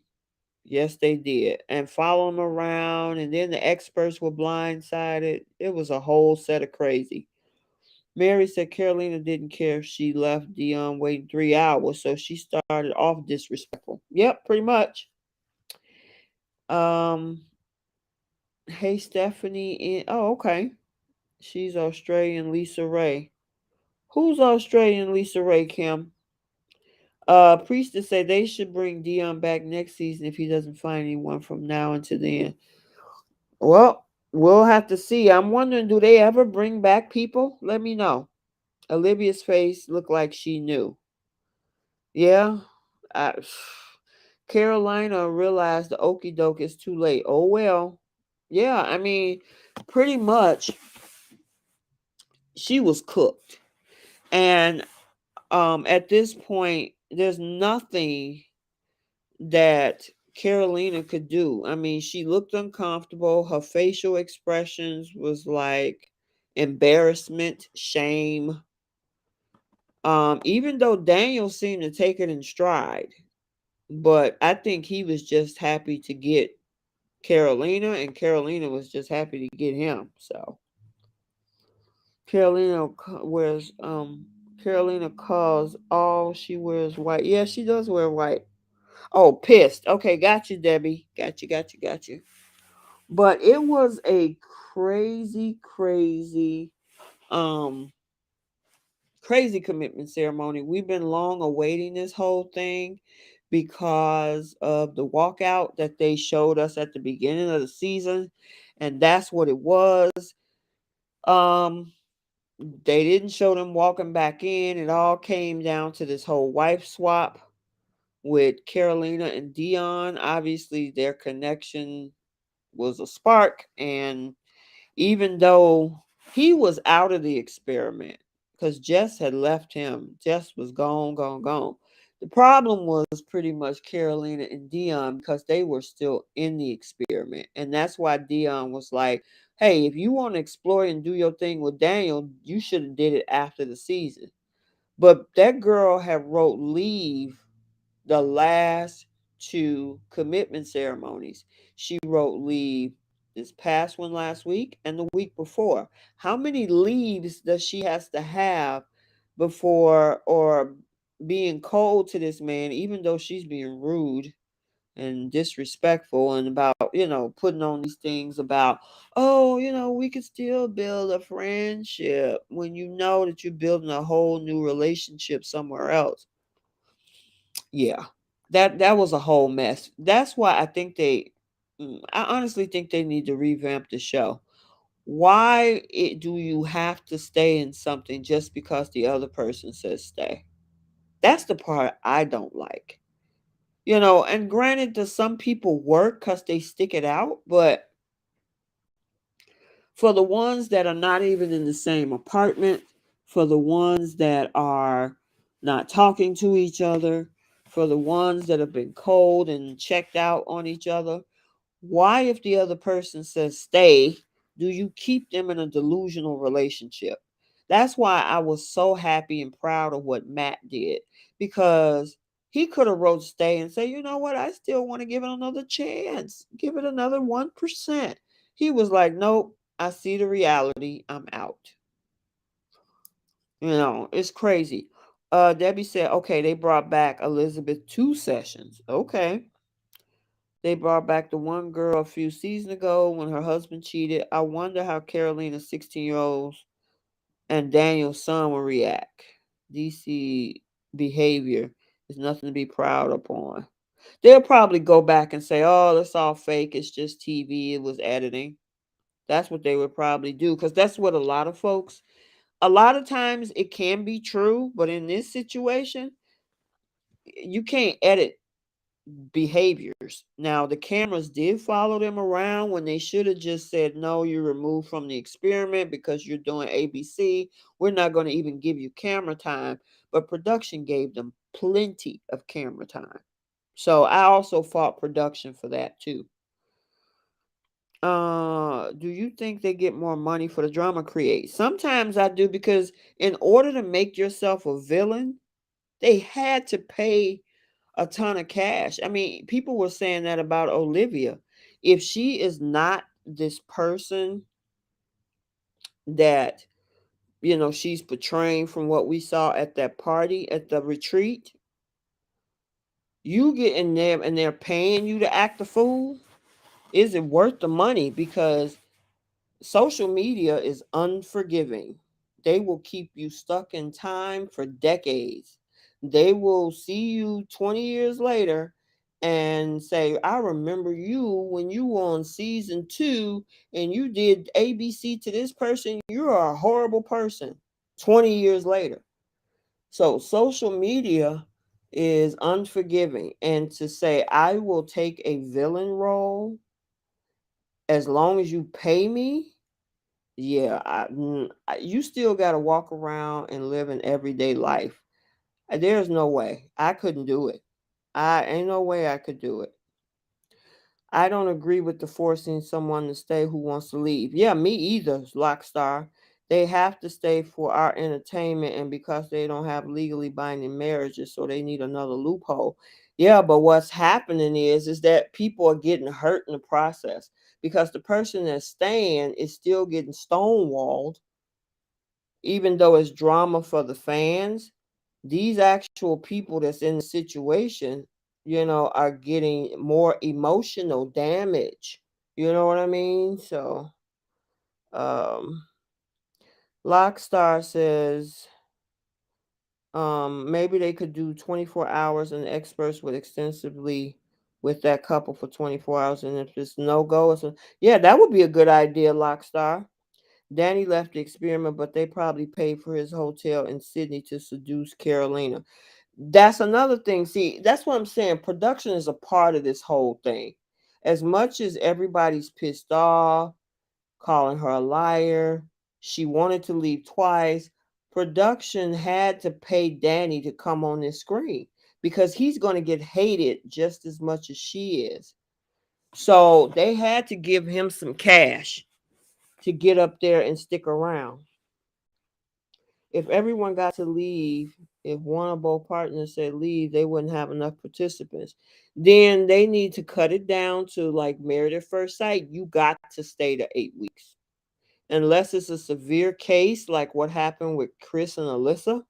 Yes, they did. And follow them around, and then the experts were blindsided. It was a whole set of crazy. Mary said Carolina didn't care if she left Dion waiting 3 hours, so she started off disrespectful. Yep, pretty much. Um, hey Stephanie, oh okay, she's Australian Lisa Ray. Who's Australian Lisa Ray? Kim. Priestess say they should bring Dion back next season if he doesn't find anyone from now until the end. Well, we'll have to see. I'm wondering, do they ever bring back people? Let me know. Olivia's face looked like she knew. Yeah. I, Carolina realized the okey doke is too late. Oh well. Yeah, I mean, pretty much she was cooked. And at this point, there's nothing that Carolina could do. I mean, she looked uncomfortable. Her facial expressions was like embarrassment, shame. Even though Daniel seemed to take it in stride, but I think he was just happy to get Carolina, and Carolina was just happy to get him. So Carolina wears Carolina calls all she wears white. Yeah, she does wear white. Oh, pissed. Okay, got you, Debbie. Got you. But it was a crazy, um, crazy commitment ceremony. We've been long awaiting this whole thing because of the walkout that they showed us at the beginning of the season, and that's what it was. Um, they didn't show them walking back in. It all came down to this whole wife swap with Carolina and Dion. Obviously, their connection was a spark, and even though he was out of the experiment because Jess had left him, Jess was gone. The problem was pretty much Carolina and Dion because they were still in the experiment. And that's why Dion was like, hey, if you want to explore and do your thing with Daniel, you should have did it after the season. But that girl had wrote leave the last two commitment ceremonies. She wrote leave this past one last week and the week before. How many leaves does she has to have before or being cold to this man, even though she's being rude and disrespectful and about, putting on these things about, oh, we could still build a friendship when you know that you're building a whole new relationship somewhere else. Yeah, that was a whole mess. That's why I think I honestly think they need to revamp the show. Do you have to stay in something just because the other person says stay? That's the part I don't like. And granted, does some people work because they stick it out, but For the ones that are not even in the same apartment, for the ones that are not talking to each other, for the ones that have been cold and checked out on each other, why, if the other person says stay, do you keep them in a delusional relationship? That's why I was so happy and proud of what Matt did, because he could have wrote stay and say, you know what, I still want to give it another chance, give it another 1%. He was like, nope, I see the reality, I'm out. It's crazy. Debbie said, okay, they brought back Elizabeth 2 sessions. Okay. They brought back the one girl a few seasons ago when her husband cheated. I wonder how Carolina's 16-year-olds and Daniel's son will react. DC behavior is nothing to be proud upon. They'll probably go back and say, oh, that's all fake. It's just TV. It was editing. That's what they would probably do, because that's what a lot of times it can be true, but in this situation, you can't edit behaviors. Now, the cameras did follow them around when they should have just said, no, you're removed from the experiment because you're doing ABC. We're not going to even give you camera time. But production gave them plenty of camera time. So I also fought production for that too. Do you think they get more money for the drama create? Sometimes I do, because in order to make yourself a villain, they had to pay a ton of cash. I mean, people were saying that about Olivia. If she is not this person that, she's portraying from what we saw at that party, at the retreat, you get in there and they're paying you to act a fool. Is it worth the money? Because social media is unforgiving. They will keep you stuck in time for decades. They will see you 20 years later and say, I remember you when you were on season 2 and you did ABC to this person. You're a horrible person 20 years later. So social media is unforgiving. And to say, I will take a villain role as long as you pay me, yeah, you still got to walk around and live an everyday life. There's no way I couldn't do it. I ain't no way I could do it. I don't agree with the forcing someone to stay who wants to leave. Yeah, me either, Lockstar. They have to stay for our entertainment and because they don't have legally binding marriages, so they need another loophole. Yeah, but what's happening is that people are getting hurt in the process, because the person that's staying is still getting stonewalled. Even though it's drama for the fans, these actual people that's in the situation, are getting more emotional damage. You know what I mean? So, um, Lockstar says, maybe they could do 24 hours and experts would extensively with that couple for 24 hours. And if it's no go, yeah, that would be a good idea, Lockstar. Danny left the experiment, but they probably paid for his hotel in Sydney to seduce Carolina. That's another thing. See, that's what I'm saying. Production is a part of this whole thing. As much as everybody's pissed off, calling her a liar, she wanted to leave twice. Production had to pay Danny to come on this screen because he's going to get hated just as much as she is. So they had to give him some cash to get up there and stick around. If everyone got to leave, if one or both partners said leave, they wouldn't have enough participants. Then they need to cut it down to like Married at First Sight. You got to stay to 8 weeks. Unless it's a severe case like what happened with Chris and Alyssa.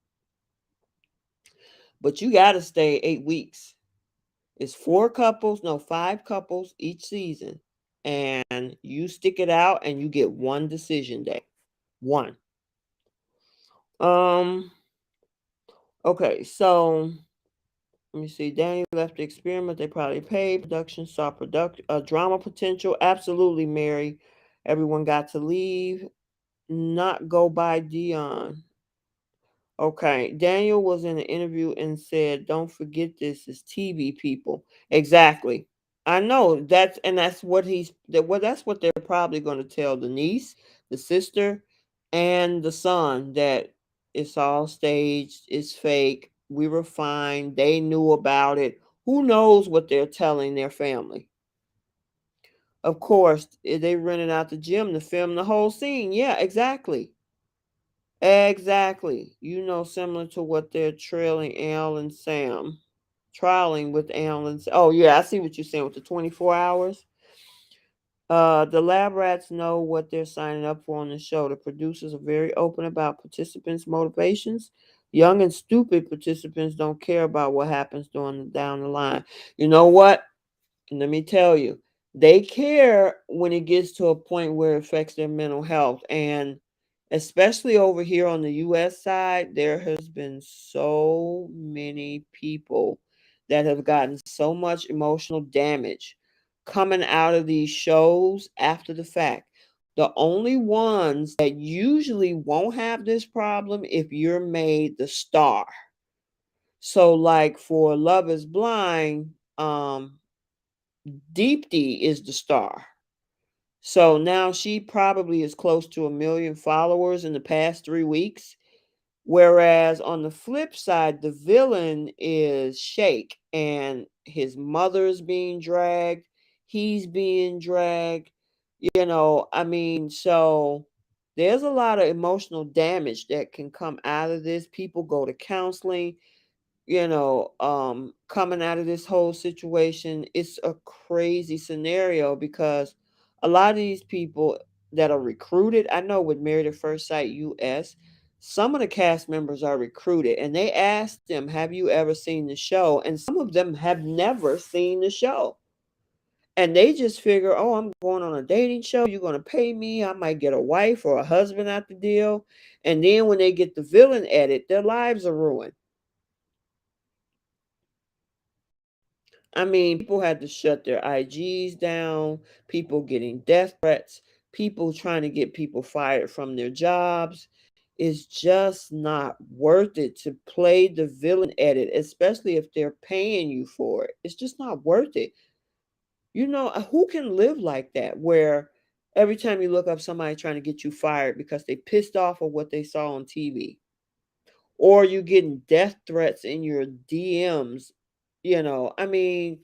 But you got to stay 8 weeks. It's 4 couples, no, 5 couples each season. And you stick it out and you get one decision day. One. Um, okay, so let me see. Danny left the experiment. They probably paid. Production saw drama potential. Absolutely, Mary. Everyone got to leave. Not go by Dion. Okay. Daniel was in an interview and said, don't forget this is TV people. Exactly. I know that's what that's what they're probably going to tell the niece, the sister, and the son, that it's all staged, it's fake. We were fine. They knew about it. Who knows what they're telling their family? Of course, they rented out the gym to film the whole scene. Yeah, exactly. Exactly. Similar to what they're trailing Al and Sam. Trialing with Al and Oh, yeah, I see what you're saying with the 24 hours. The lab rats know what they're signing up for on the show. The producers are very open about participants' motivations. Young and stupid participants don't care about what happens down the line. You know what? Let me tell you, they care when it gets to a point where it affects their mental health. And especially over here on the US side, there has been so many people that have gotten so much emotional damage coming out of these shows after the fact. The only ones that usually won't have this problem if you're made the star. So like for Love is Blind, Deepti is the star. So now she probably is close to 1 million followers in the past 3 weeks. Whereas on the flip side, the villain is Shake, and his mother's being dragged. He's being dragged. I mean, so there's a lot of emotional damage that can come out of this. People go to counseling, coming out of this whole situation. It's a crazy scenario because a lot of these people that are recruited, I know with Married at First Sight US, some of the cast members are recruited and they ask them, have you ever seen the show? And some of them have never seen the show. And they just figure, oh, I'm going on a dating show. You're going to pay me. I might get a wife or a husband out the deal. And then when they get the villain edit, their lives are ruined. I mean, people had to shut their IGs down, people getting death threats, people trying to get people fired from their jobs. It's just not worth it to play the villain edit, especially if they're paying you for it. It's just not worth it. Who can live like that where every time you look up somebody trying to get you fired because they pissed off of what they saw on TV, or you getting death threats in your DMs? I mean,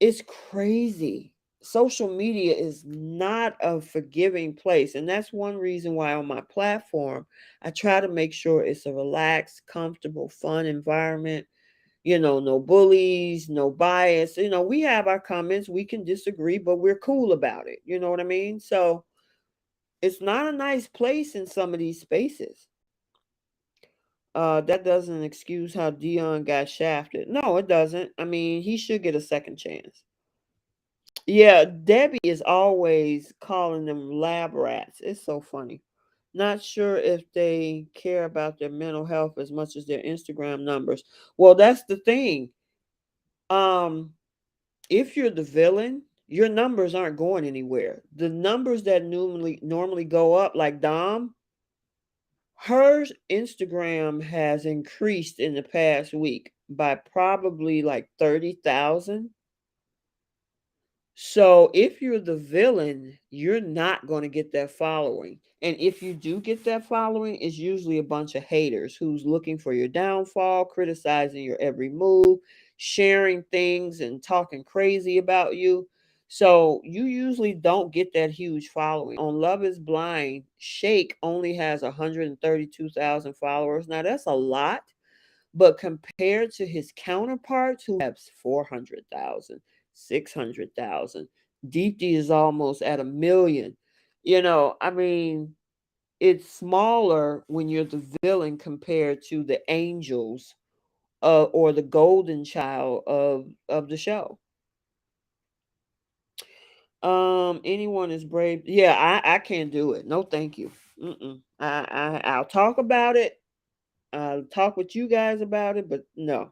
it's crazy. Social media is not a forgiving place. And that's one reason why on my platform, I try to make sure it's a relaxed, comfortable, fun environment. No bullies, no bias. We have our comments, we can disagree, but we're cool about it. You know what I mean? So it's not a nice place in some of these spaces. That doesn't excuse how Dion got shafted. No, it doesn't. I mean, he should get a second chance. Yeah, Debbie is always calling them lab rats. It's so funny. Not sure if they care about their mental health as much as their Instagram numbers. Well, that's the thing. Um, if you're the villain, your numbers aren't going anywhere. The numbers that normally go up, like Dom, her Instagram has increased in the past week by probably like 30,000. So if you're the villain, you're not going to get that following. And if you do get that following, it's usually a bunch of haters who's looking for your downfall, criticizing your every move, sharing things and talking crazy about you. So you usually don't get that huge following. On Love is Blind, Shake only has 132,000 followers. Now that's a lot, but compared to his counterparts who have 400,000, 600,000, Deepti is almost at 1 million. I mean, it's smaller when you're the villain compared to the angels, or the golden child of the show. Anyone is brave. Yeah, I can't do it. No, thank you. Mm-mm. I'll talk about it. I'll talk with you guys about it, but no.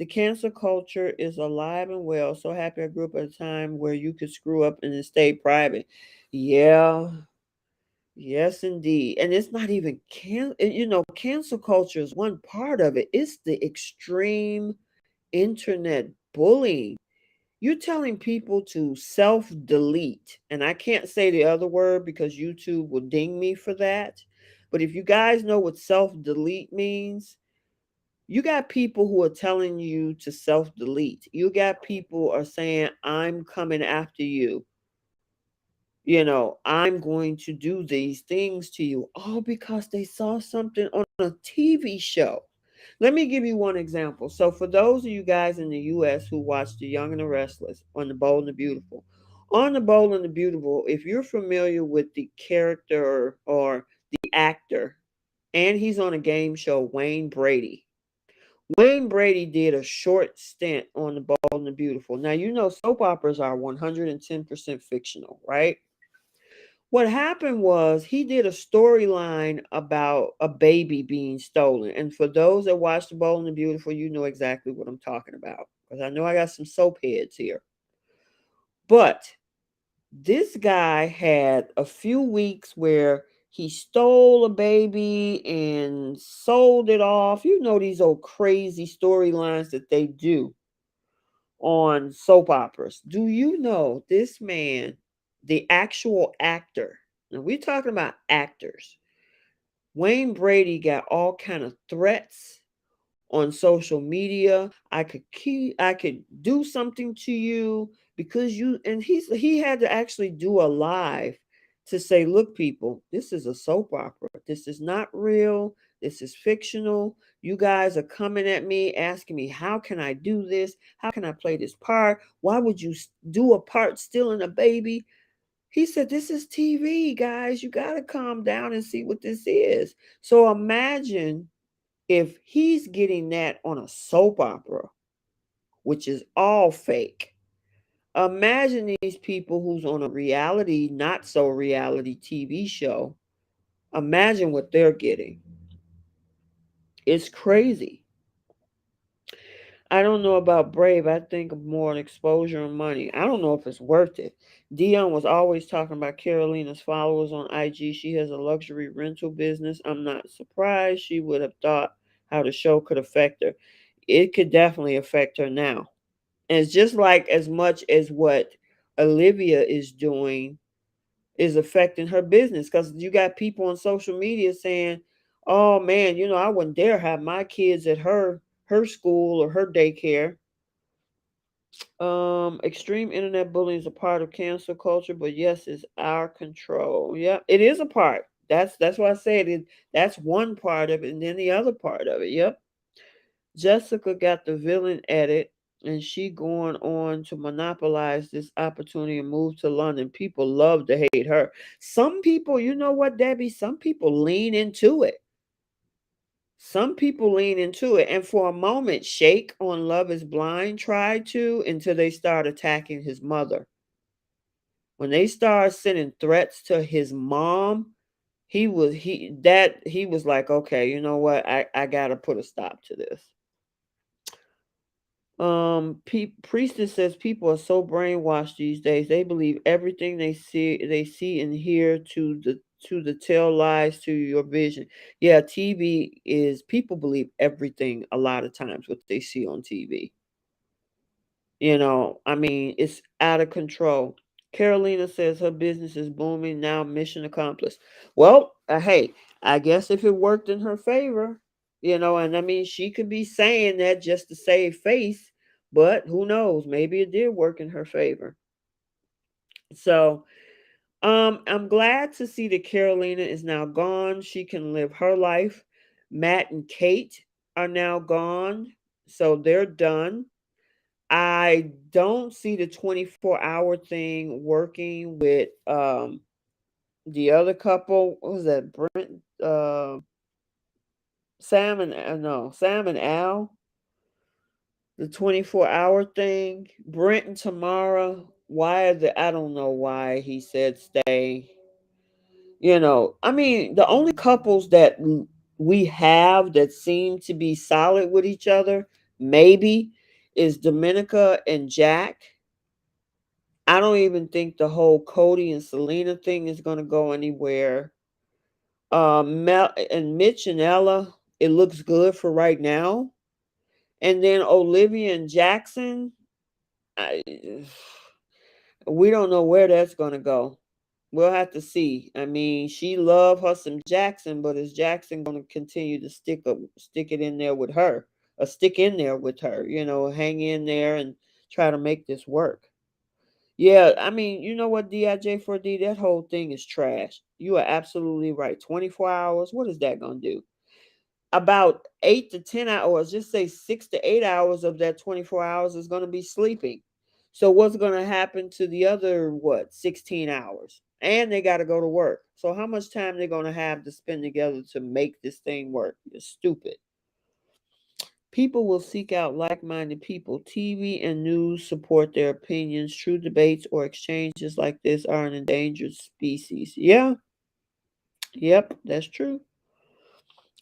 The cancel culture is alive and well. So happy I grew up at a time where you could screw up and then stay private. Yeah, yes, indeed. And it's not even cancel culture is one part of it. It's the extreme internet bullying. You're telling people to self delete. And I can't say the other word because YouTube will ding me for that. But if you guys know what self delete means, you got people who are telling you to self delete. You got people are saying, I'm coming after you. I'm going to do these things to you, all because they saw something on a TV show. Let me give you one example. So, for those of you guys in the US who watch The Young and the Restless on The Bold and the Beautiful, on The Bold and the Beautiful, if you're familiar with the character or the actor, and he's on a game show, Wayne Brady. Wayne Brady did a short stint on The Bold and the Beautiful. Now, soap operas are 110% fictional, right? What happened was he did a storyline about a baby being stolen. And for those that watch The Bold and the Beautiful, you know exactly what I'm talking about. Because I know I got some soap heads here. But this guy had a few weeks where he stole a baby and sold it off. You know these old crazy storylines that they do on soap operas. Do you know this man, the actual actor? Now we're talking about actors. Wayne Brady got all kind of threats on social media. I could do something to you because you and he had to actually do a live to say, look, people, this is a soap opera. This is not real. This is fictional. You guys are coming at me asking me, how can I do this? How can I play this part? Why would you do a part stealing a baby? He said, this is TV, guys. You got to calm down and see what this is. So imagine if he's getting that on a soap opera, which is all fake. Imagine these people who's on a reality, not so reality TV show. Imagine what they're getting. It's crazy. I don't know about Brave. I think of more on exposure and money. I don't know if it's worth it. Dion was always talking about Carolina's followers on IG. She has a luxury rental business. I'm not surprised she would have thought how the show could affect her. It could definitely affect her now. And it's just like as much as what Olivia is doing is affecting her business because you got people on social media saying, oh man, I wouldn't dare have my kids at her school or her daycare. Extreme internet bullying is a part of cancel culture, but yes, it's our control. Yeah, it is a part. That's why I said it. That's one part of it, and then the other part of it. Yep. Jessica got the villain edit, and she going on to monopolize this opportunity and move to London. People love to hate her. Some people, you know what, Debbie? Some people lean into it. Some people lean into it. And for a moment, Shake on Love is Blind tried to until they start attacking his mother. When they started sending threats to his mom, he was like, okay, you know what? I gotta put a stop to this. Priestess says people are so brainwashed these days. They believe everything they see and hear to the tell lies to your vision. Yeah, TV is people believe everything a lot of times what they see on TV. I mean, it's out of control. Carolina says her business is booming now, mission accomplished. Well, hey, I guess if it worked in her favor, and I mean, she could be saying that just to save face, but who knows? Maybe it did work in her favor. So, I'm glad to see that Carolina is now gone. She can live her life. Matt and Kate are now gone, so they're done. I don't see the 24-hour thing working with the other couple. What was that? Brent Sam and no, Sam and Al. The 24-hour thing. Brent and Tamara. Why I don't know why he said stay. I mean, the only couples that we have that seem to be solid with each other, maybe, is Dominica and Jack. I don't even think the whole Cody and Selena thing is going to go anywhere. Mel and Mitch and Ella, it looks good for right now. And then Olivia and Jackson. I, we don't know where that's gonna go. We'll have to see. I mean, she loved her some Jackson, but is Jackson gonna continue to stick it in there with her, or stick in there with her? Hang in there and try to make this work. Yeah, I mean, you know what, Dij4D, that whole thing is trash. You are absolutely right. 24 hours. What is that gonna do? About 8 to 10 hours, just say 6 to 8 hours of that 24 hours is going to be sleeping. So what's going to happen to the other, what, 16 hours? And they got to go to work. So how much time they're going to have to spend together to make this thing work? You're stupid. People will seek out like-minded people. TV and news support their opinions. True debates or exchanges like this are an endangered species. Yeah, yep, that's true.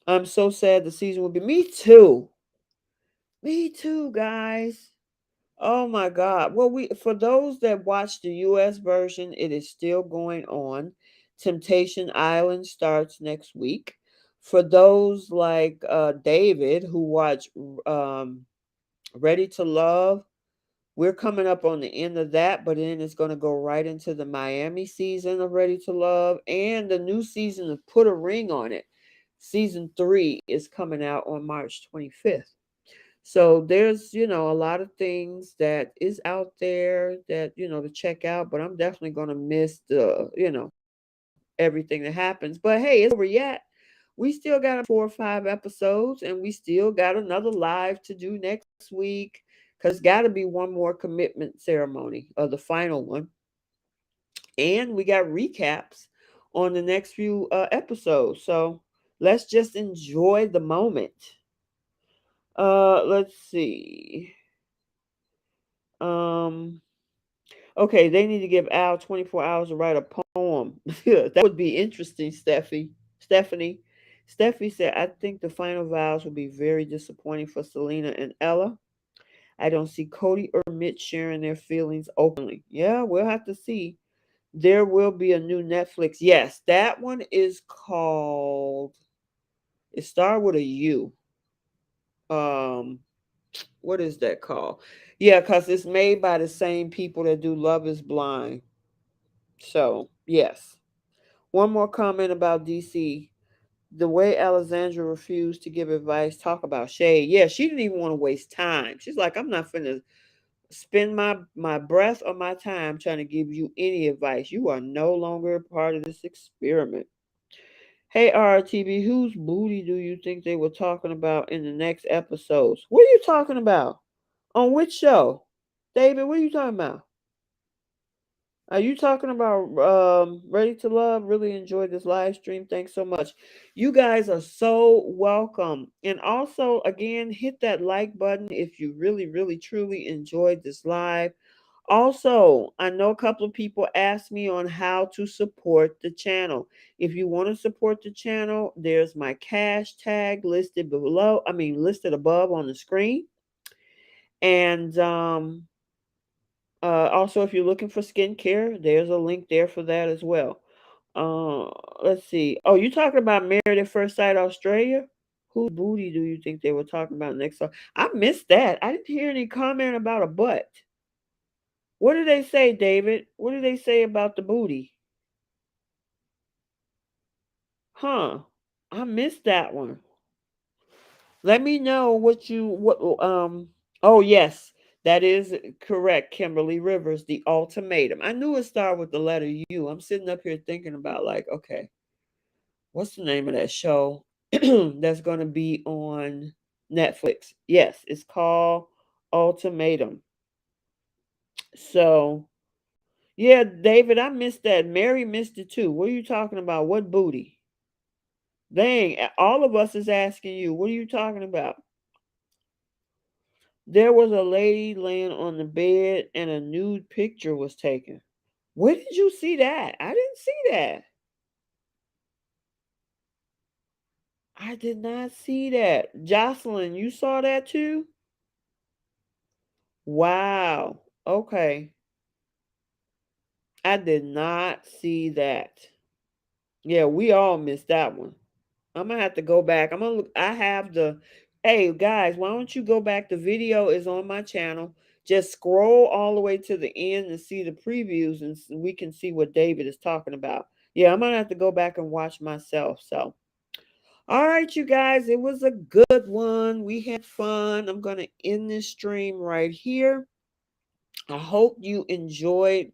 I'm so sad the season will be. Me too. Me too, guys. Oh my God. Well, we for those that watch the US version, it is still going on. Temptation Island starts next week. For those like David who watch um, Ready to Love, we're coming up on the end of that, but then it's going to go right into the Miami season of Ready to Love and the new season of Put a Ring on It. Season 3 is coming out on March 25th. So there's, a lot of things that is out there that, to check out, but I'm definitely going to miss everything that happens. But hey, it's over yet. We still got 4 or 5 episodes and we still got another live to do next week because got to be one more commitment ceremony or the final one. And we got recaps on the next few episodes. So let's just enjoy the moment. Let's see. Um, okay, they need to give Al 24 hours to write a poem. That would be interesting, Stephanie. Stephanie said, I think the final vows will be very disappointing for Selena and Ella. I don't see Cody or Mitch sharing their feelings openly. Yeah, we'll have to see. There will be a new Netflix. Yes, that one is called, it started with a U. Um, what is that called? Yeah, because it's made by the same people that do Love is Blind. So, yes. One more comment about DC. The way Alexandra refused to give advice, talk about shade. Yeah, she didn't even want to waste time. She's like, I'm not finna spend my breath or my time trying to give you any advice. You are no longer a part of this experiment. Hey, RTB, whose booty do you think they were talking about in the next episodes? What are you talking about? On which show? David, what are you talking about? Are you talking about Ready to Love? Really enjoyed this live stream. Thanks so much. You guys are so welcome. And also, again, hit that like button if you really, really, truly enjoyed this live. Also, I know a couple of people asked me on how to support the channel. If you want to support the channel, there's my cash tag listed below, listed above on the screen. And also, if you're looking for skincare, there's a link there for that as well. Uh, let's see. Oh, you talking about Married at First Sight Australia? Whose booty do you think they were talking about next? I missed that. I didn't hear any comment about a butt. What did they say, David? What did they say about the booty? Huh? I missed that one. Let me know what. Oh yes, that is correct, Kimberly Rivers. The ultimatum. I knew it started with the letter U. I'm sitting up here thinking about like, okay, what's the name of that show that's going to be on Netflix? Yes, it's called Ultimatum. So yeah, David, I missed that. Mary missed it too. What are you talking about? What booty? Dang, all of us is asking you. What are you talking about? There was a lady laying on the bed and a nude picture was taken. Where did you see that? I didn't see that. I did not see that. Jocelyn, you saw that too? Wow. Okay. I did not see that. Yeah, we all missed that one. I'm gonna have to go back. I'm gonna look. I have the. Hey guys, why don't you go back? The video is on my channel. Just scroll all the way to the end and see the previews, and we can see what David is talking about. Yeah, I'm gonna have to go back and watch myself. So, all right, you guys, it was a good one. We had fun. I'm gonna end this stream right here. I hope you enjoyed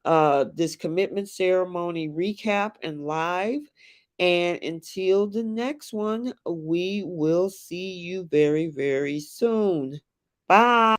this commitment ceremony recap and live. And until the next one, we will see you very, very soon. Bye.